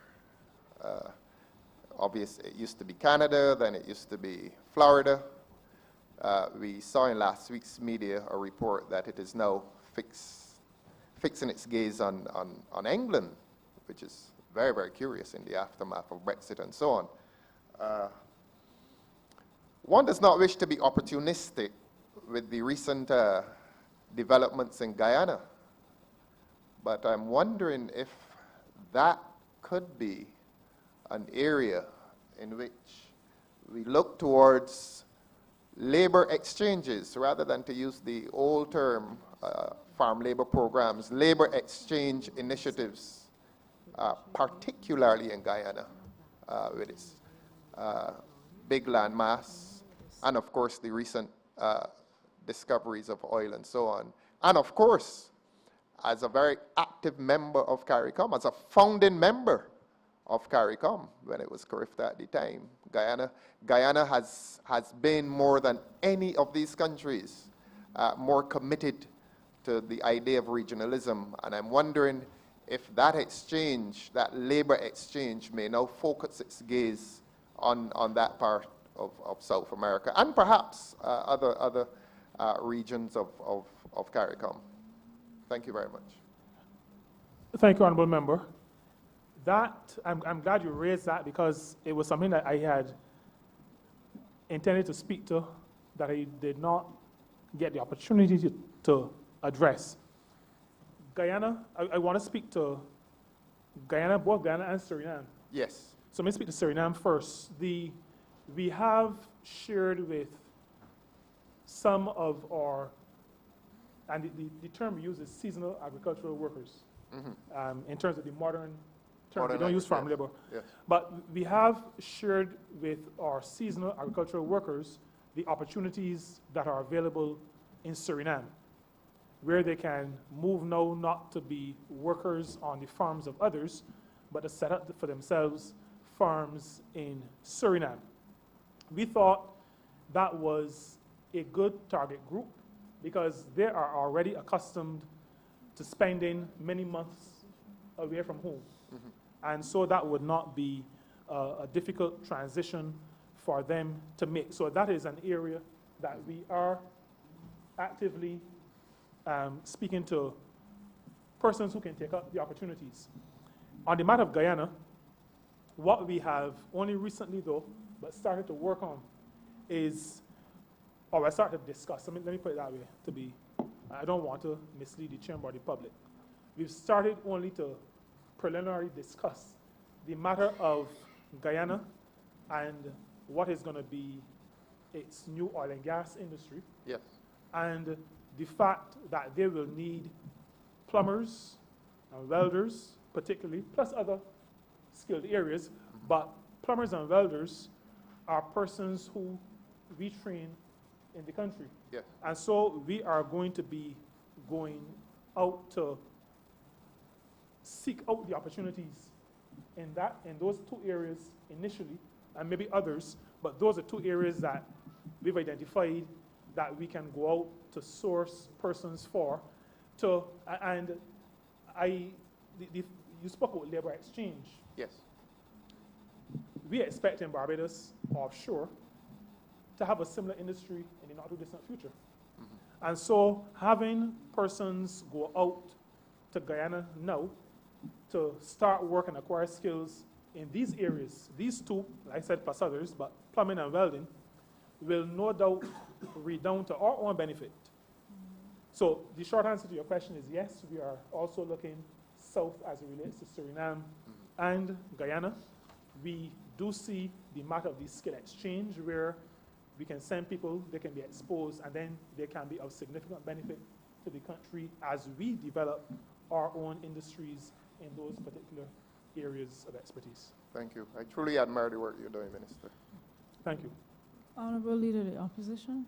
Obviously, it used to be Canada, then it used to be Florida. We saw in last week's media a report that it is now fixing its gaze on England, which is very, very curious in the aftermath of Brexit and so on. One does not wish to be opportunistic with the recent developments in Guyana, but I'm wondering if that could be an area in which we look towards labor exchanges rather than to use the old term farm labor programs, labor exchange initiatives, particularly in Guyana with its big land mass, and of course the recent discoveries of oil and so on. And of course, as a very active member of CARICOM, as a founding member of CARICOM when it was CARIFTA at the time, Guyana has been more than any of these countries more committed to the idea of regionalism. And I'm wondering if that exchange, that labor exchange, may now focus its gaze on that part of South America and perhaps other regions of CARICOM. Thank you very much. Thank you, Honourable Member. I'm glad you raised that because it was something that I had intended to speak to that I did not get the opportunity to address. Guyana, I want to speak to Guyana, both Guyana and Suriname. Yes. So let me speak to Suriname first. We have shared with some of our, and the term we use is seasonal agricultural workers. In terms of the modern term, we don't use farm labor. Yes. But we have shared with our seasonal agricultural workers the opportunities that are available in Suriname, where they can move now not to be workers on the farms of others, but to set up for themselves farms in Suriname. We thought that was a good target group because they are already accustomed to spending many months away from home. And so that would not be a difficult transition for them to make. So that is an area that we are actively speaking to persons who can take up the opportunities. On the matter of Guyana, what we have only recently though, but started to work on is, or I started to discuss, let me put it that way, I don't want to mislead the chamber or the public. We've started only to preliminarily discuss the matter of Guyana and what is going to be its new oil and gas industry, Yes. and the fact that they will need plumbers and welders, particularly, plus other skilled areas, but plumbers and welders are persons who we train in the country. Yes. And so we are going to be going out to seek out the opportunities in those two areas initially, and maybe others, but those are two areas that we've identified that we can go out to source persons for. You spoke about labor exchange. Yes. We expect in Barbados, offshore, to have a similar industry in the not too distant future. And so having persons go out to Guyana now to start work and acquire skills in these areas, these two, like I said, plus others, but plumbing and welding, will no doubt redound to our own benefit. So the short answer to your question is yes, we are also looking south as it relates to Suriname and Guyana. We do see the matter of the skill exchange where we can send people, they can be exposed, and then they can be of significant benefit to the country as we develop our own industries in those particular areas of expertise. Thank you. I truly admire the work you're doing, Minister. Thank you. Honourable Leader of the Opposition.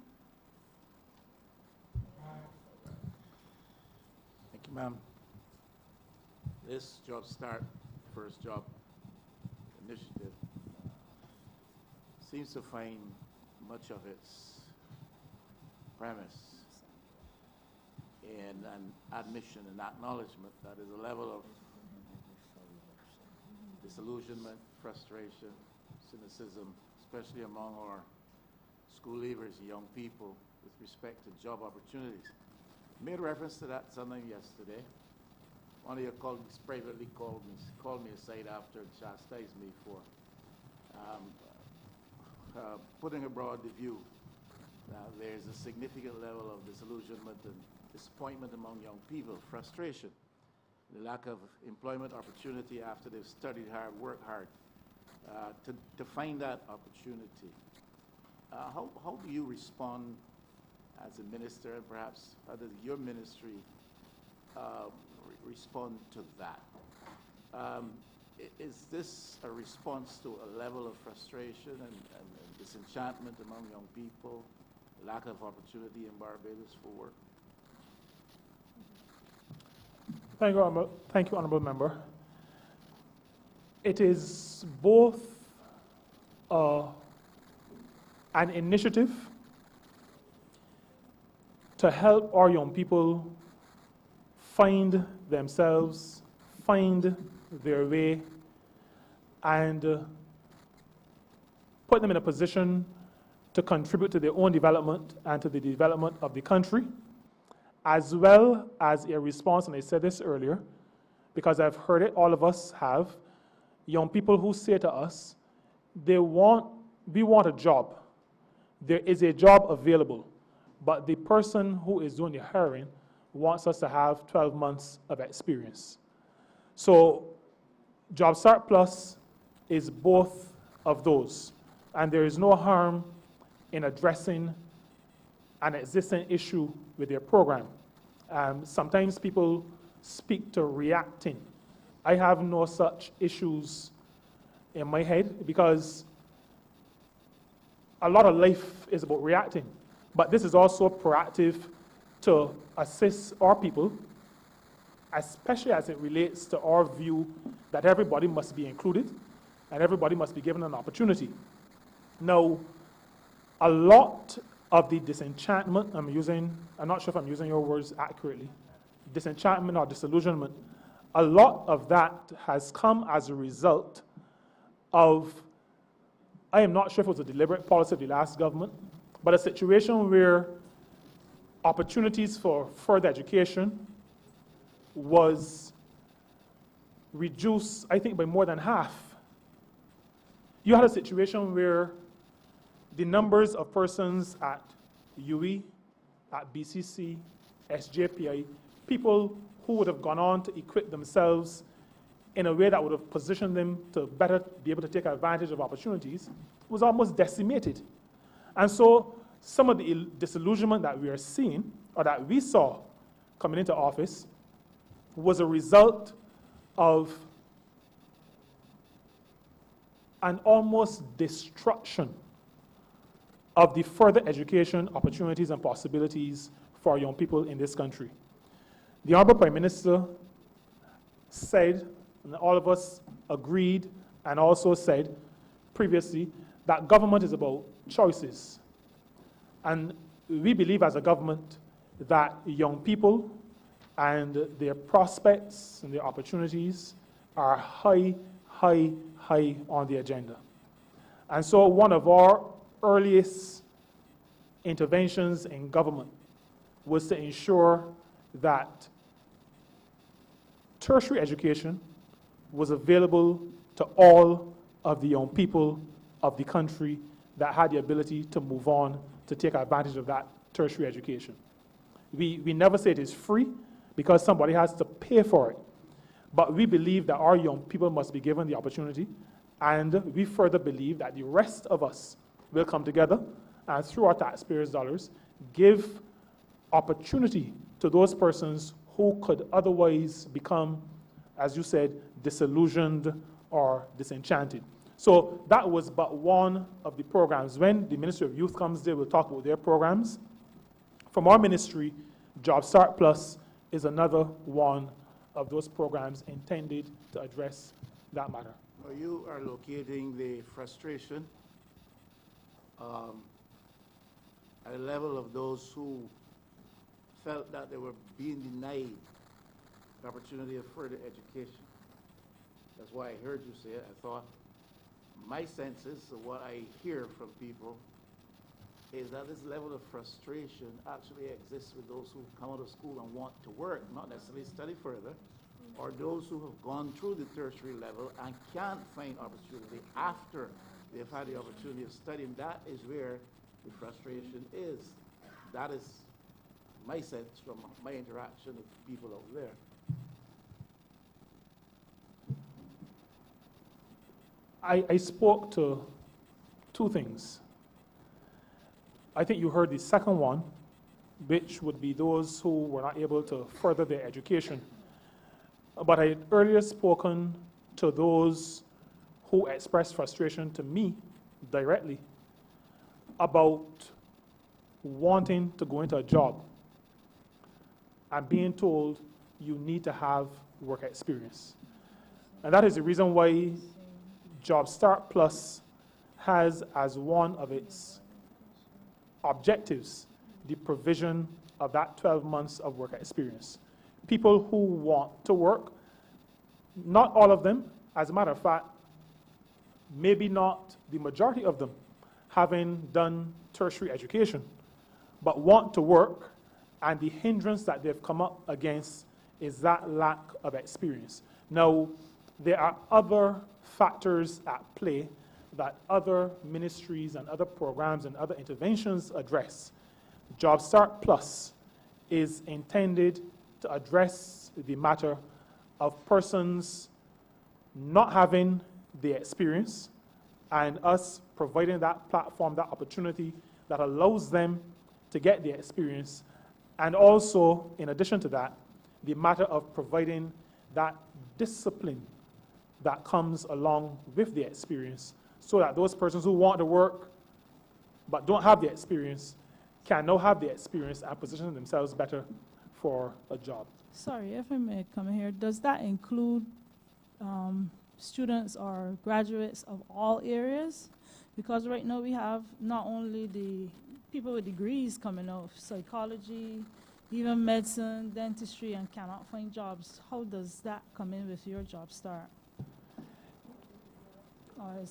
Thank you, ma'am. This Job Start, First Job initiative, seems to find much of its premise in an admission and acknowledgement that there's a level of disillusionment, frustration, cynicism, especially among our school leavers and young people with respect to job opportunities. I made reference to that sometime yesterday. One of your colleagues privately called me aside after and chastised me for putting abroad the view that there's a significant level of disillusionment and disappointment among young people, frustration, the lack of employment opportunity after they've studied hard, worked hard, to find that opportunity. How do you respond as a minister, and perhaps how does your ministry respond to that? Is this a response to a level of frustration and disenchantment among young people, lack of opportunity in Barbados for work? Thank you, Honourable Member. It is both an initiative to help our young people find themselves, find their way, and put them in a position to contribute to their own development and to the development of the country, as well as a response, and I said this earlier, because I've heard it, all of us have, young people who say to us, we want a job. There is a job available, but the person who is doing the hiring wants us to have 12 months of experience. So Job Start Plus is both of those, and there is no harm in addressing an existing issue with their program. Sometimes people speak to reacting. I have no such issues in my head because a lot of life is about reacting, but this is also proactive to assist our people, especially as it relates to our view that everybody must be included and everybody must be given an opportunity. Now, a lot of the disenchantment, I'm not sure if I'm using your words accurately, disenchantment or disillusionment, a lot of that has come as a result of, I am not sure if it was a deliberate policy of the last government, but a situation where opportunities for further education was reduced, I think, by more than half. You had a situation where the numbers of persons at UE, at BCC, SJPI, people who would have gone on to equip themselves in a way that would have positioned them to better be able to take advantage of opportunities was almost decimated. And so some of the disillusionment that we are seeing, or that we saw coming into office, was a result of an almost destruction of the further education opportunities and possibilities for young people in this country. The Honourable Prime Minister said, and all of us agreed and also said previously, that government is about choices. And we believe as a government that young people and their prospects and their opportunities are high, high, high on the agenda. And so one of our earliest interventions in government was to ensure that tertiary education was available to all of the young people of the country that had the ability to move on to take advantage of that tertiary education. We never say it is free because somebody has to pay for it. But we believe that our young people must be given the opportunity, and we further believe that the rest of us will come together and through our taxpayers' dollars give opportunity to those persons who could otherwise become, as you said, disillusioned or disenchanted. So that was but one of the programs. When the Ministry of Youth comes there, we'll talk about their programs. From our ministry, Job Start Plus is another one of those programs intended to address that matter. Now, you are locating the frustration at a level of those who felt that they were being denied the opportunity of further education. That's why I heard you say it. I thought, my sense is, what I hear from people is that this level of frustration actually exists with those who come out of school and want to work, not necessarily study further, or those who have gone through the tertiary level and can't find opportunity after they've had the opportunity of studying. That is where the frustration is. That is my sense from my interaction with people out there. I spoke to two things. I think you heard the second one, which would be those who were not able to further their education. But I had earlier spoken to those who expressed frustration to me directly about wanting to go into a job and being told you need to have work experience. And that is the reason why Job Start Plus has as one of its objectives the provision of that 12 months of work experience. People who want to work, not all of them, as a matter of fact, maybe not the majority of them, having done tertiary education, but want to work, and the hindrance that they've come up against is that lack of experience. Now, there are other factors at play that other ministries and other programs and other interventions address. Job Start Plus is intended to address the matter of persons not having the experience and us providing that platform, that opportunity that allows them to get the experience, and also, in addition to that, the matter of providing that discipline that comes along with the experience, so that those persons who want to work but don't have the experience can now have the experience and position themselves better for a job. Sorry, if I may come in here, does that include students or graduates of all areas? Because right now we have not only the people with degrees coming out, psychology, even medicine, dentistry, and cannot find jobs. How does that come in with your Job Start?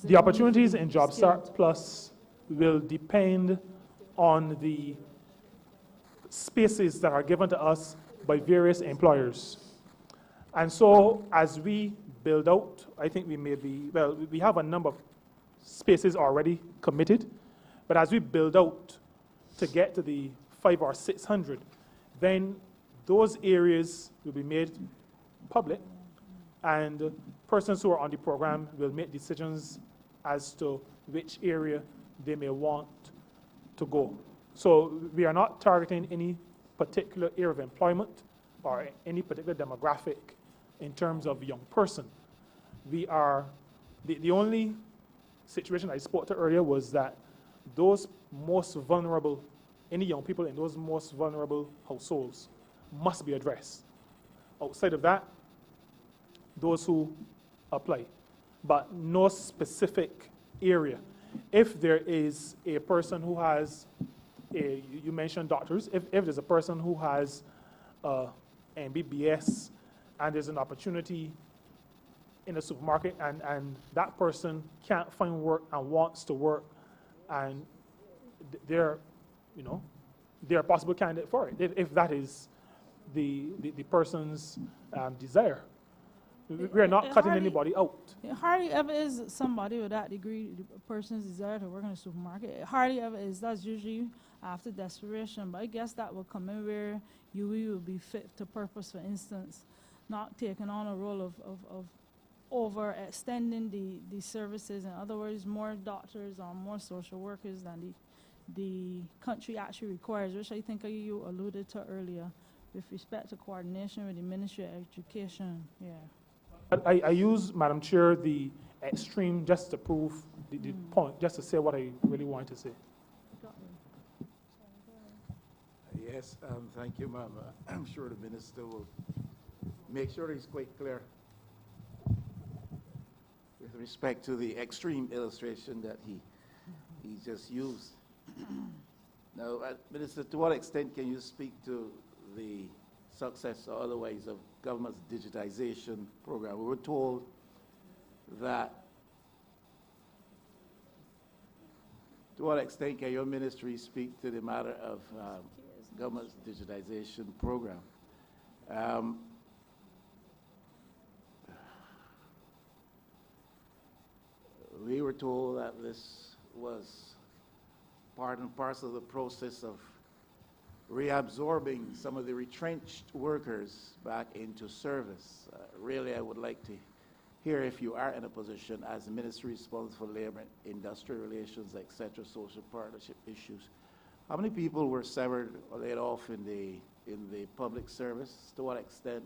The opportunities in Job Start Plus will depend on the spaces that are given to us by various employers. And so as we build out, I think we have a number of spaces already committed, but as we build out to get to the 500 or 600, then those areas will be made public, and persons who are on the program will make decisions as to which area they may want to go. So we are not targeting any particular area of employment or any particular demographic in terms of young person. We are, the only situation I spoke to earlier was that those most vulnerable, any young people in those most vulnerable households must be addressed. Outside of that, those who apply, but no specific area. If there is a person who has, you mentioned doctors, if there's a person who has MBBS and there's an opportunity in a supermarket and that person can't find work and wants to work and they're a possible candidate for it, if that is the person's desire. We are not cutting anybody out. It hardly ever is somebody with that degree, a person's desire to work in a supermarket. It hardly ever is. That's usually after desperation. But I guess that will come in where you will be fit to purpose, for instance, not taking on a role of overextending the services. In other words, more doctors or more social workers than the country actually requires, which I think you alluded to earlier with respect to coordination with the Ministry of Education. Yeah. I use, Madam Chair, the extreme just to prove the point, just to say what I really want to say. Yes, thank you, ma'am. I'm sure the minister will make sure he's quite clear with respect to the extreme illustration that he just used. Now, Minister, to what extent can you speak to the success or otherwise of government's digitization program? We were told that, to what extent can your ministry speak to the matter of government's digitization program? We were told that this was part and parcel of the process of reabsorbing some of the retrenched workers back into service. Really, I would like to hear if you are in a position as the ministry responsible for labor, industrial relations, etc., social partnership issues. How many people were severed or laid off in the public service? To what extent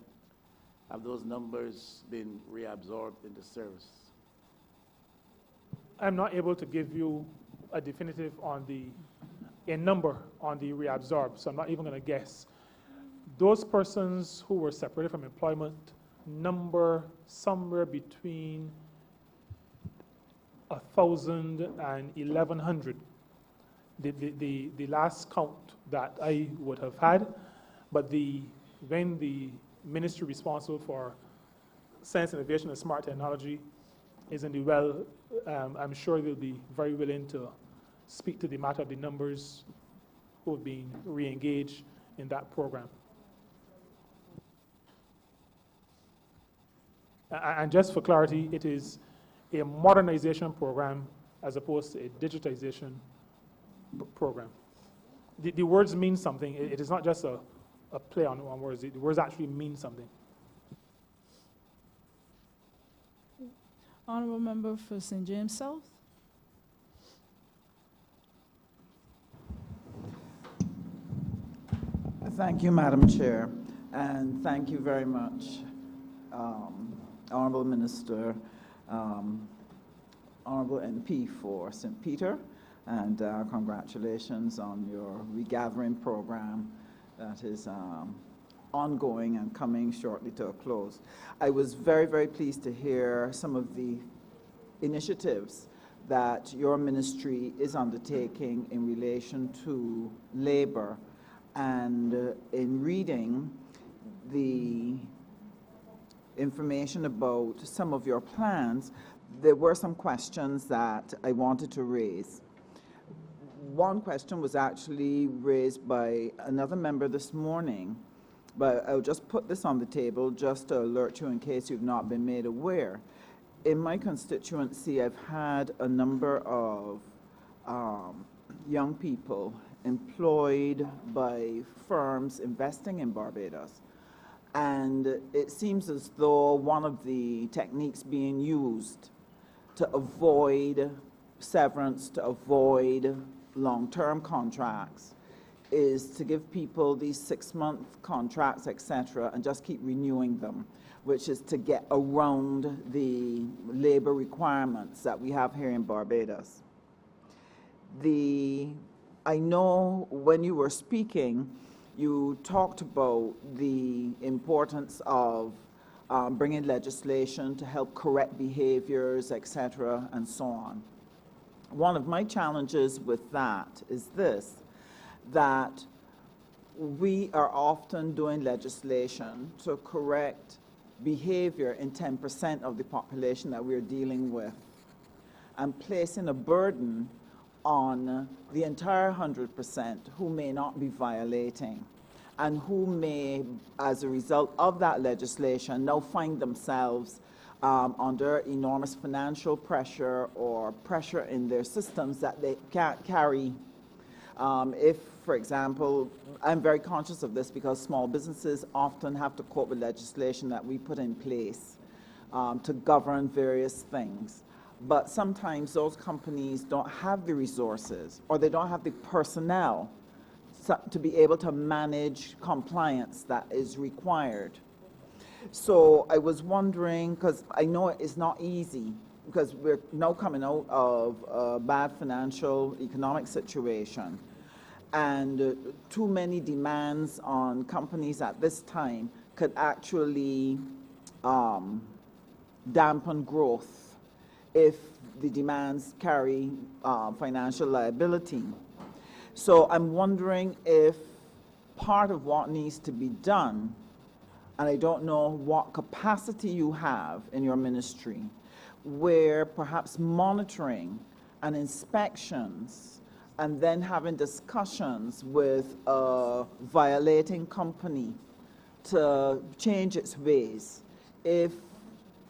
have those numbers been reabsorbed into service? I'm not able to give you a definitive on a number on the reabsorb, so I'm not even going to guess. Those persons who were separated from employment number somewhere between 1,000 and 1,100. The last count that I would have had, but when the ministry responsible for science, innovation, and smart technology is in the well, I'm sure they'll be very willing to speak to the matter of the numbers who have been re-engaged in that program. And just for clarity, it is a modernization program as opposed to a digitization program. The words mean something. It is not just a play on words. The words actually mean something. Honourable Member for St. James South. Thank you, Madam Chair, and thank you very much, Honourable Minister, Honourable MP for St. Peter, and congratulations on your regathering program that is ongoing and coming shortly to a close. I was very, very pleased to hear some of the initiatives that your ministry is undertaking in relation to labour. And in reading the information about some of your plans, there were some questions that I wanted to raise. One question was actually raised by another member this morning, but I'll just put this on the table just to alert you in case you've not been made aware. In my constituency, I've had a number of young people employed by firms investing in Barbados. And it seems as though one of the techniques being used to avoid severance, to avoid long-term contracts, is to give people these 6-month contracts, etc., and just keep renewing them, which is to get around the labor requirements that we have here in Barbados. I know when you were speaking, you talked about the importance of bringing legislation to help correct behaviors, etc., and so on. One of my challenges with that is this, that we are often doing legislation to correct behavior in 10% of the population that we're dealing with, and placing a burden on the entire 100% who may not be violating, and who may, as a result of that legislation, now find themselves under enormous financial pressure or pressure in their systems that they can't carry. If, for example, I'm very conscious of this because small businesses often have to cope with legislation that we put in place to govern various things. But sometimes those companies don't have the resources, or they don't have the personnel to be able to manage compliance that is required. So I was wondering, because I know it's not easy, because we're now coming out of a bad financial economic situation, and too many demands on companies at this time could actually dampen growth if the demands carry financial liability. So I'm wondering if part of what needs to be done, and I don't know what capacity you have in your ministry, where perhaps monitoring and inspections and then having discussions with a violating company to change its ways, if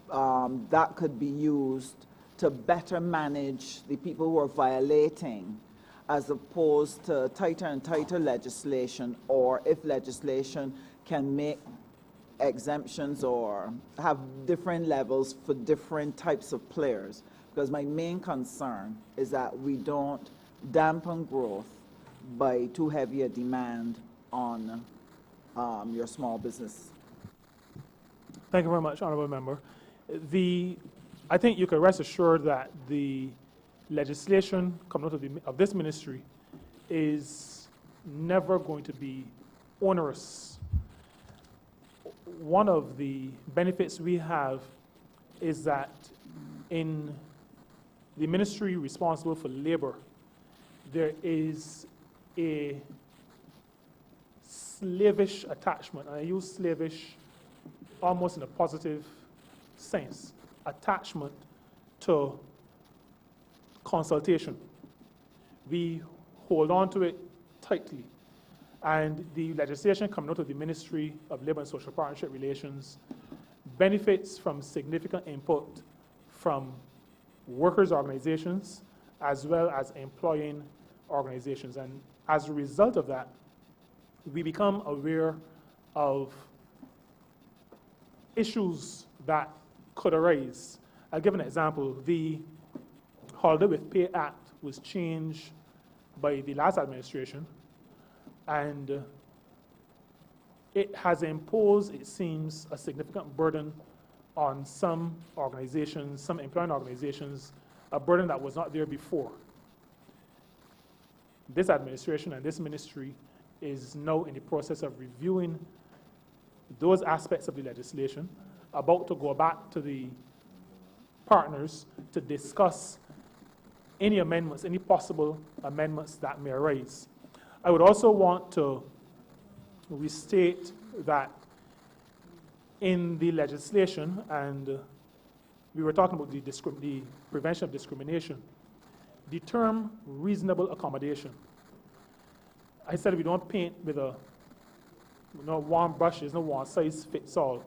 that could be used to better manage the people who are violating, as opposed to tighter and tighter legislation, or if legislation can make exemptions or have different levels for different types of players. Because my main concern is that we don't dampen growth by too heavy a demand on your small business. Thank you very much, Honourable Member. I think you can rest assured that the legislation coming out of this ministry is never going to be onerous. One of the benefits we have is that in the ministry responsible for labor, there is a slavish attachment, and I use slavish almost in a positive sense, attachment to consultation. We hold on to it tightly. And the legislation coming out of the Ministry of Labour and Social Partnership Relations benefits from significant input from workers' organizations as well as employing organizations. And as a result of that, we become aware of issues that could arise. I'll give an example. The Holiday with Pay Act was changed by the last administration, and it has imposed, it seems, a significant burden on some organizations, some employing organizations, a burden that was not there before. This administration and this ministry is now in the process of reviewing those aspects of the legislation, about to go back to the partners to discuss any amendments, any possible amendments that may arise. I would also want to restate that in the legislation, and we were talking about the prevention of discrimination, the term reasonable accommodation. I said we don't paint with one brush, there's no one size fits all.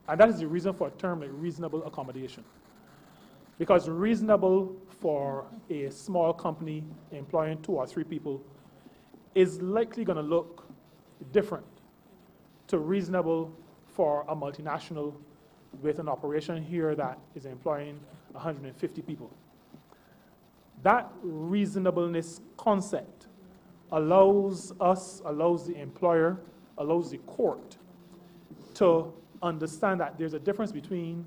And that is the reason for a term like reasonable accommodation. Because reasonable for a small company employing 2 or 3 people is likely going to look different to reasonable for a multinational with an operation here that is employing 150 people. That reasonableness concept allows us, allows the employer, allows the court to understand that there's a difference between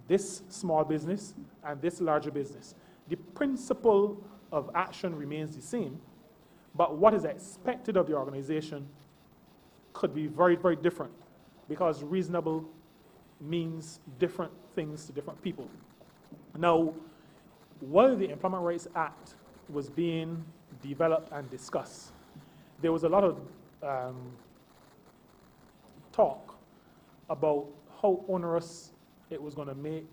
this small business and this larger business. The principle of action remains the same, but what is expected of the organization could be very, very different, because reasonable means different things to different people. Now, while the Employment Rights Act was being developed and discussed, there was a lot of talk about how onerous it was going to make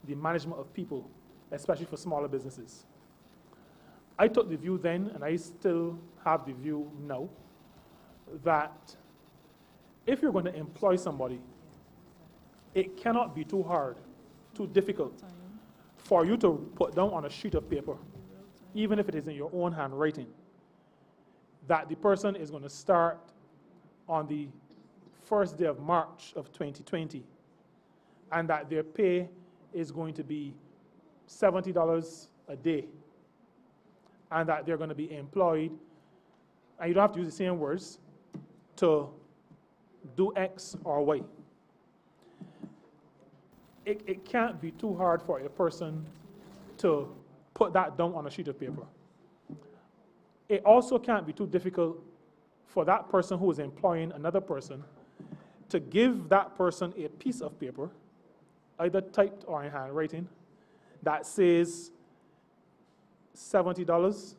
the management of people, especially for smaller businesses. I took the view then, and I still have the view now, that if you're going to employ somebody, it cannot be too hard, too difficult for you to put down on a sheet of paper, even if it is in your own handwriting, that the person is going to start on the first day of March of 2020, and that their pay is going to be $70 a day, and that they're going to be employed, and you don't have to use the same words, to do X or Y. It can't be too hard for a person to put that down on a sheet of paper. It also can't be too difficult for that person who is employing another person to give that person a piece of paper, either typed or in handwriting, that says $70,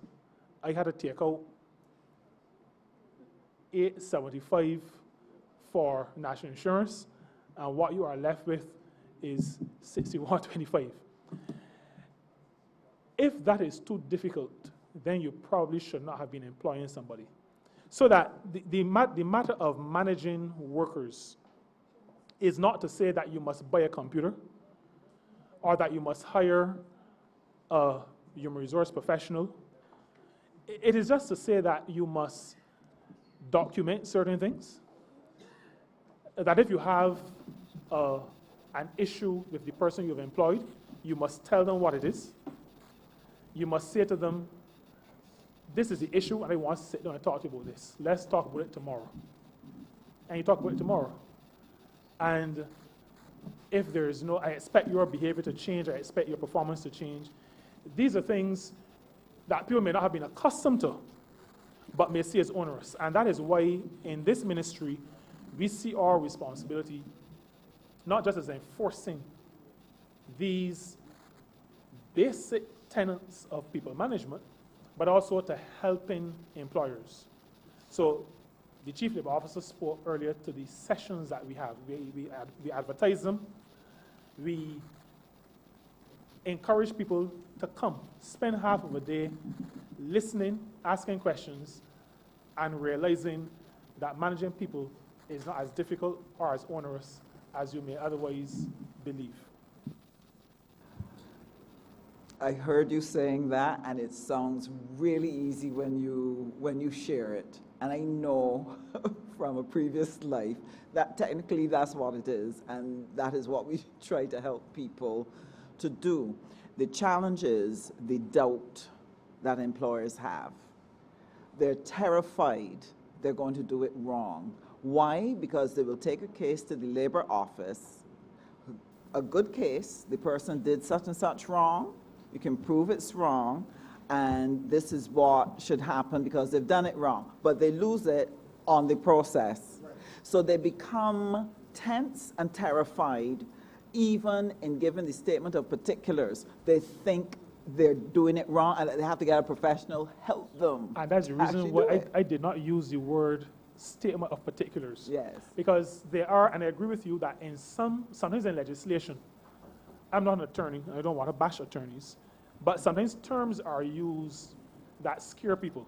I had to take out $8.75 for national insurance, and what you are left with is $61.25. If that is too difficult, then you probably should not have been employing somebody. So that the matter of managing workers is not to say that you must buy a computer or that you must hire a human resource professional. It is just to say that you must document certain things, that if you have an issue with the person you've employed, you must tell them what it is. You must say to them, this is the issue, and I want to sit down and talk to you about this. Let's talk about it tomorrow. And you talk about it tomorrow. And if there is no, I expect your behavior to change, I expect your performance to change. These are things that people may not have been accustomed to, but may see as onerous. And that is why in this ministry, we see our responsibility not just as enforcing these basic tenets of people management, but also to helping employers. So the Chief Labor Officer spoke earlier to the sessions that we have. We advertise them. We encourage people to come, spend half of a day listening, asking questions, and realizing that managing people is not as difficult or as onerous as you may otherwise believe. I heard you saying that, and it sounds really easy when you share it. And I know from a previous life that technically that's what it is, and that is what we try to help people to do. The challenge is the doubt that employers have. They're terrified they're going to do it wrong. Why? Because they will take a case to the labor office, a good case, the person did such and such wrong, you can prove it's wrong, and this is what should happen because they've done it wrong. But they lose it on the process. Right. So they become tense and terrified, even in giving the statement of particulars. They think they're doing it wrong and they have to get a professional help them. And that's the reason why I did not use the word statement of particulars. Yes. Because there are, and I agree with you, that in sometimes in legislation, I'm not an attorney, I don't want to bash attorneys, but sometimes terms are used that scare people.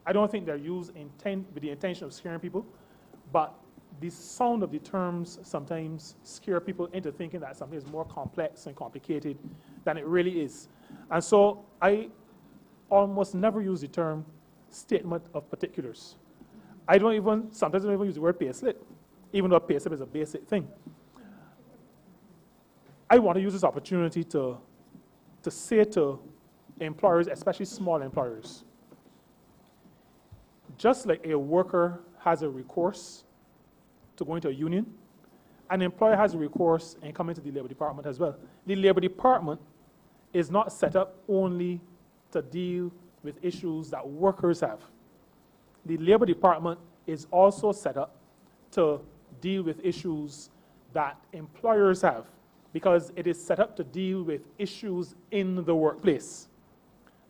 I don't think they're used with the intention of scaring people, but the sound of the terms sometimes scare people into thinking that something is more complex and complicated than it really is. And so I almost never use the term statement of particulars. Sometimes I don't even use the word pay slip, even though pay slip is a basic thing. I want to use this opportunity to say to employers, especially small employers, just like a worker has a recourse to go into a union, an employer has a recourse in coming to the Labor Department as well. The Labor Department is not set up only to deal with issues that workers have. The Labor Department is also set up to deal with issues that employers have, because it is set up to deal with issues in the workplace.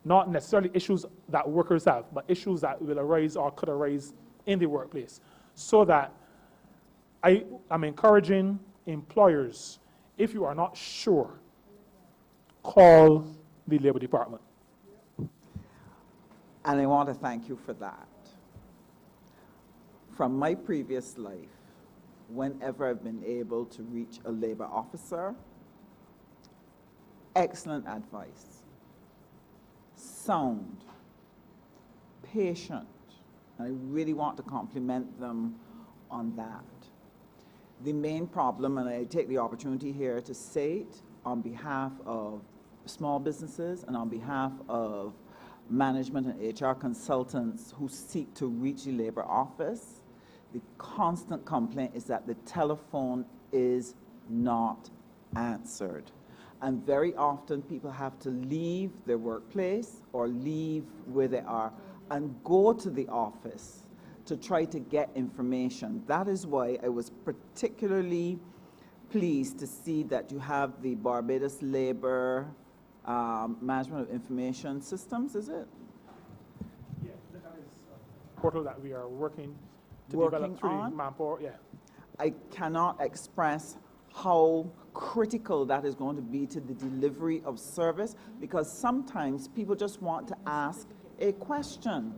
Not necessarily issues that workers have, but issues that will arise or could arise in the workplace. So that I am encouraging employers, if you are not sure, call the Labor Department. And I want to thank you for that. From my previous life, whenever I've been able to reach a labor officer, excellent advice, sound, patient. I really want to compliment them on that. The main problem, and I take the opportunity here to say it on behalf of small businesses and on behalf of management and HR consultants who seek to reach the labor office, the constant complaint is that the telephone is not answered. And very often people have to leave their workplace or leave where they are and go to the office to try to get information. That is why I was particularly pleased to see that you have the Barbados Labor Management of Information Systems, is it? Yeah, that is a portal that we are working to develop through Manpower. Yeah. I cannot express how critical that is going to be to the delivery of service, because sometimes people just want to ask a question.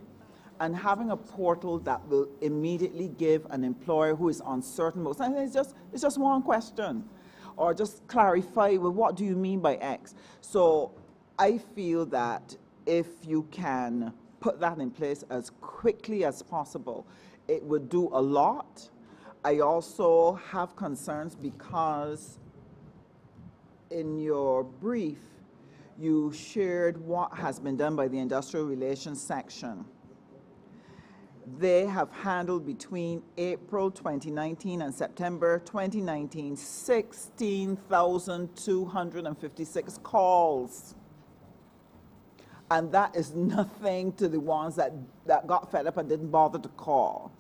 And having a portal that will immediately give an employer who is uncertain, most times it's just one question, or just clarify, well, what do you mean by X? So I feel that if you can put that in place as quickly as possible, it would do a lot. I also have concerns because in your brief, you shared what has been done by the Industrial Relations section. They have handled between April 2019 and September 2019, 16,256 calls. And that is nothing to the ones that got fed up and didn't bother to call.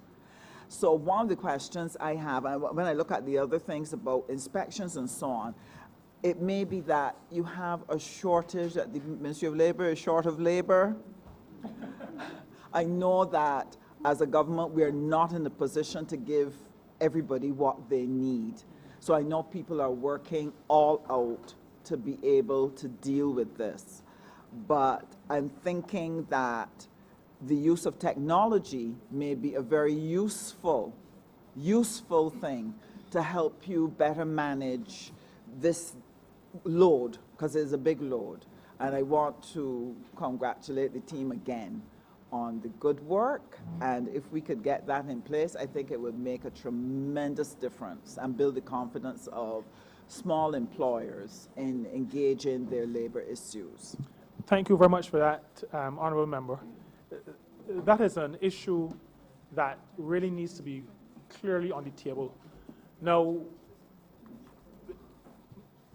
So one of the questions I have, and when I look at the other things about inspections and so on, it may be that you have a shortage, that the Ministry of Labor is short of labor. I know that as a government, we are not in the position to give everybody what they need. So I know people are working all out to be able to deal with this. But I'm thinking that the use of technology may be a very useful thing to help you better manage this load, because it's a big load. And I want to congratulate the team again on the good work, and if we could get that in place, I think it would make a tremendous difference and build the confidence of small employers in engaging their labor issues. Thank you very much for that, Honourable Member. That is an issue that really needs to be clearly on the table. Now,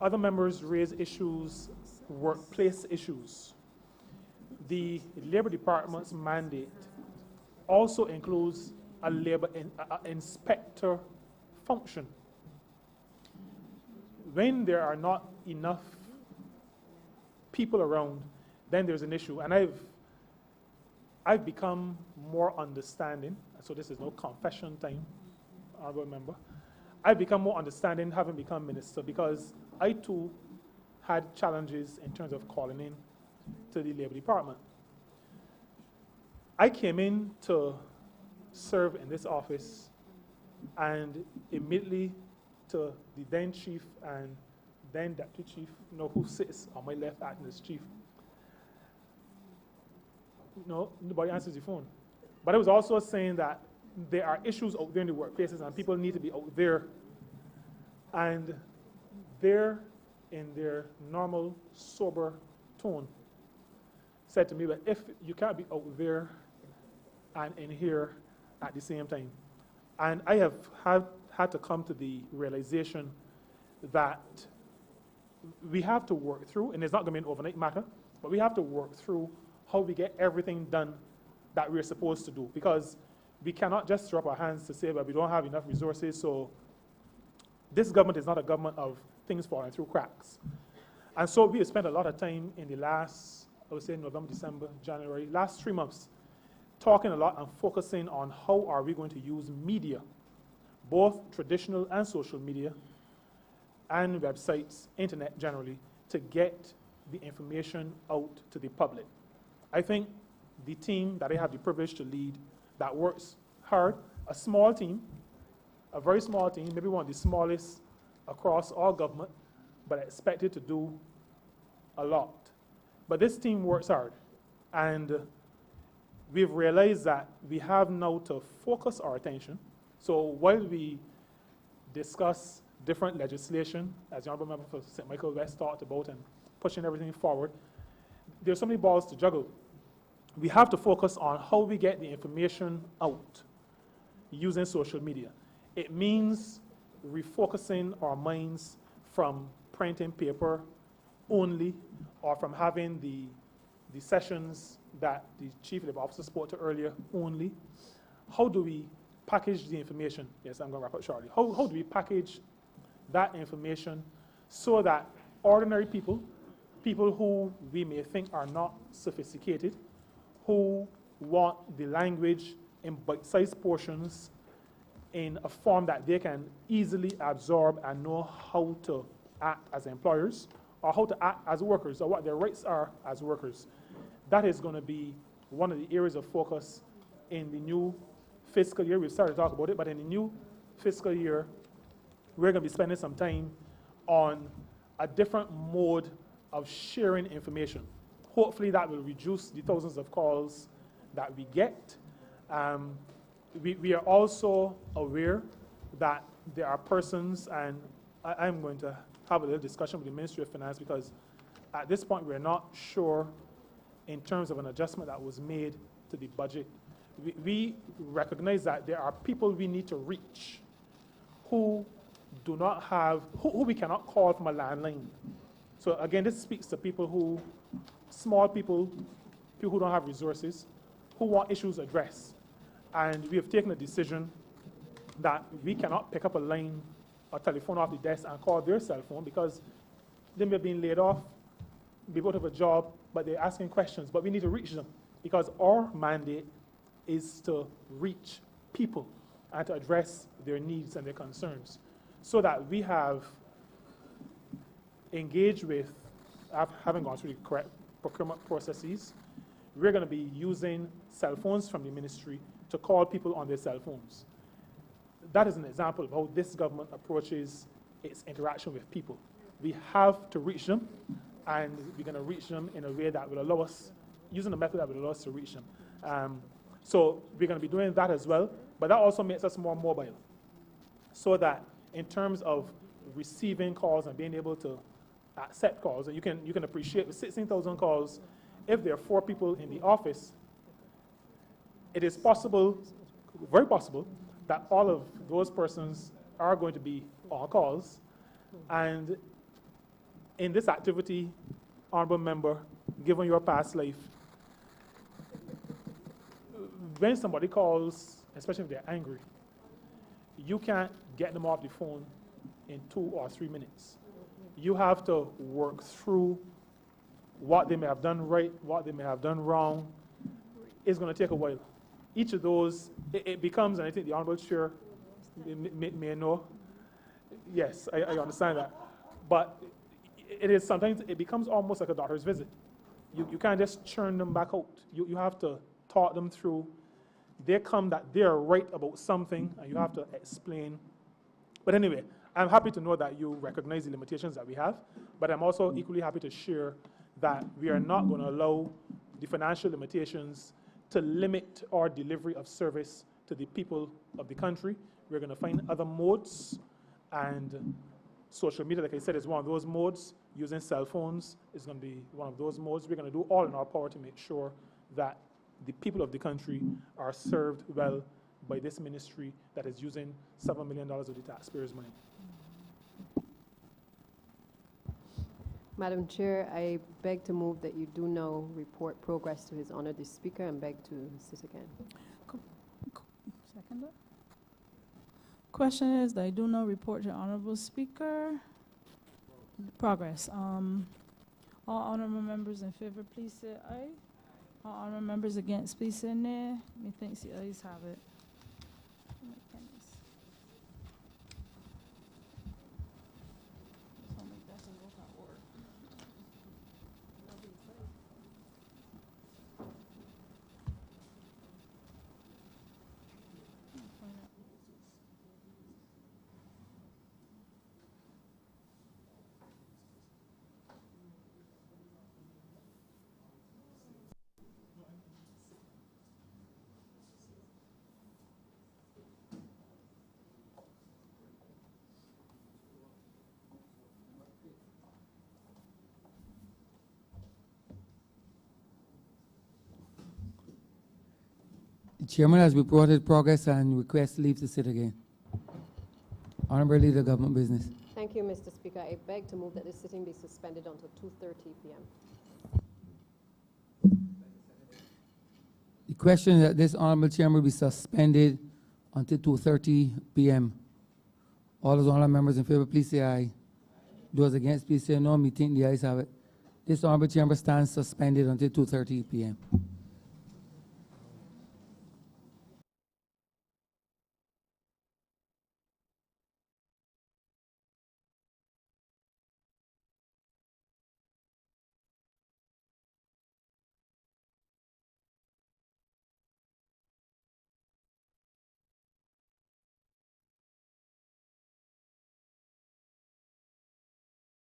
other members raise issues, workplace issues. The Labor Department's mandate also includes a labor inspector function. When there are not enough people around, then there's an issue. And I've become more understanding, so this is no confession time, Honourable Member. I've become more understanding having become minister, because I too had challenges in terms of calling in to the Labor Department. I came in to serve in this office, and immediately to the then chief and then deputy chief, who sits on my left acting as chief. No, nobody answers the phone. But I was also saying that there are issues out there in the workplaces, and people need to be out there. And they're, in their normal, sober tone, said to me, well, if you can't be out there and in here at the same time. And I have had to come to the realization that we have to work through, and it's not going to be an overnight matter, but we have to work through how we get everything done that we're supposed to do. Because we cannot just throw up our hands to say, well, we don't have enough resources, so this government is not a government of things falling through cracks. And so we have spent a lot of time in the last, I would say November, December, January, last 3 months, talking a lot and focusing on how are we going to use media, both traditional and social media, and websites, internet generally, to get the information out to the public. I think the team that I have the privilege to lead that works hard, a small team, a very small team, maybe one of the smallest across all government, but expected to do a lot. But this team works hard, and we've realized that we have now to focus our attention. So while we discuss different legislation, as the Honourable Member for St. Michael West talked about, and pushing everything forward, there's so many balls to juggle. We have to focus on how we get the information out using social media. It means refocusing our minds from printing paper only, or from having the sessions that the Chief Labour Officer spoke to earlier only. How do we package the information? Yes, I'm going to wrap up shortly. How do we package that information so that ordinary people, people who we may think are not sophisticated, who want the language in bite-sized portions in a form that they can easily absorb and know how to act as employers, or how to act as workers, or what their rights are as workers. That is going to be one of the areas of focus in the new fiscal year. We've started to talk about it, but in the new fiscal year, we're going to be spending some time on a different mode of sharing information. Hopefully that will reduce the thousands of calls that we get. We are also aware that there are persons, and I'm going to have a little discussion with the Ministry of Finance, because at this point we're not sure in terms of an adjustment that was made to the budget. We recognize that there are people we need to reach who do not have, who we cannot call from a landline. So again, this speaks to people who, small people who don't have resources, who want issues addressed. And we have taken a decision that we cannot pick up a line or telephone off the desk and call their cell phone, because they may have been laid off, be out of a job, but they're asking questions. But we need to reach them, because our mandate is to reach people and to address their needs and their concerns, so that we have engaged with, having gone through the correct procurement processes, we're going to be using cell phones from the ministry to call people on their cell phones. That is an example of how this government approaches its interaction with people. We have to reach them, and we're going to reach them in a way that will allow us, using a method that will allow us to reach them. So we're going to be doing that as well, but that also makes us more mobile, so that in terms of receiving calls and being able to accept calls, and you can appreciate with 16,000 calls, if there are 4 people in the office, it is possible, very possible, that all of those persons are going to be on calls. And in this activity, Honourable Member, given your past life, when somebody calls, especially if they're angry, you can't get them off the phone in 2 or 3 minutes. You have to work through what they may have done right, what they may have done wrong. It's going to take a while. Each of those, it becomes, and I think the Honourable Chair may know, yes, I understand that, but it is sometimes, it becomes almost like a doctor's visit. You can't just churn them back out. You have to talk them through. They come that they're right about something, and you have to explain. But anyway, I'm happy to know that you recognize the limitations that we have, but I'm also equally happy to share that we are not going to allow the financial limitations to limit our delivery of service to the people of the country. We're going to find other modes, and social media, like I said, is one of those modes. Using cell phones is going to be one of those modes. We're going to do all in our power to make sure that the people of the country are served well by this ministry that is using $7 million of the taxpayers' money. Madam Chair, I beg to move that you do now report progress to His Honor the Speaker and beg to sit again. Second. Question is that I do not report to Honourable Speaker. Progress. All honourable members in favour, please say aye. All honourable members against, please say nay. Methinks the ayes have it. The chairman has reported progress and requests leave to sit again. Honourable Leader of Government Business. Thank you, Mr. Speaker. I beg to move that this sitting be suspended until 2:30 p.m. The question is that this honourable chamber be suspended until 2:30 p.m. All those honourable members in favour, please say aye. Those against, please say no. Me think the ayes have it. This honourable chamber stands suspended until 2:30 p.m.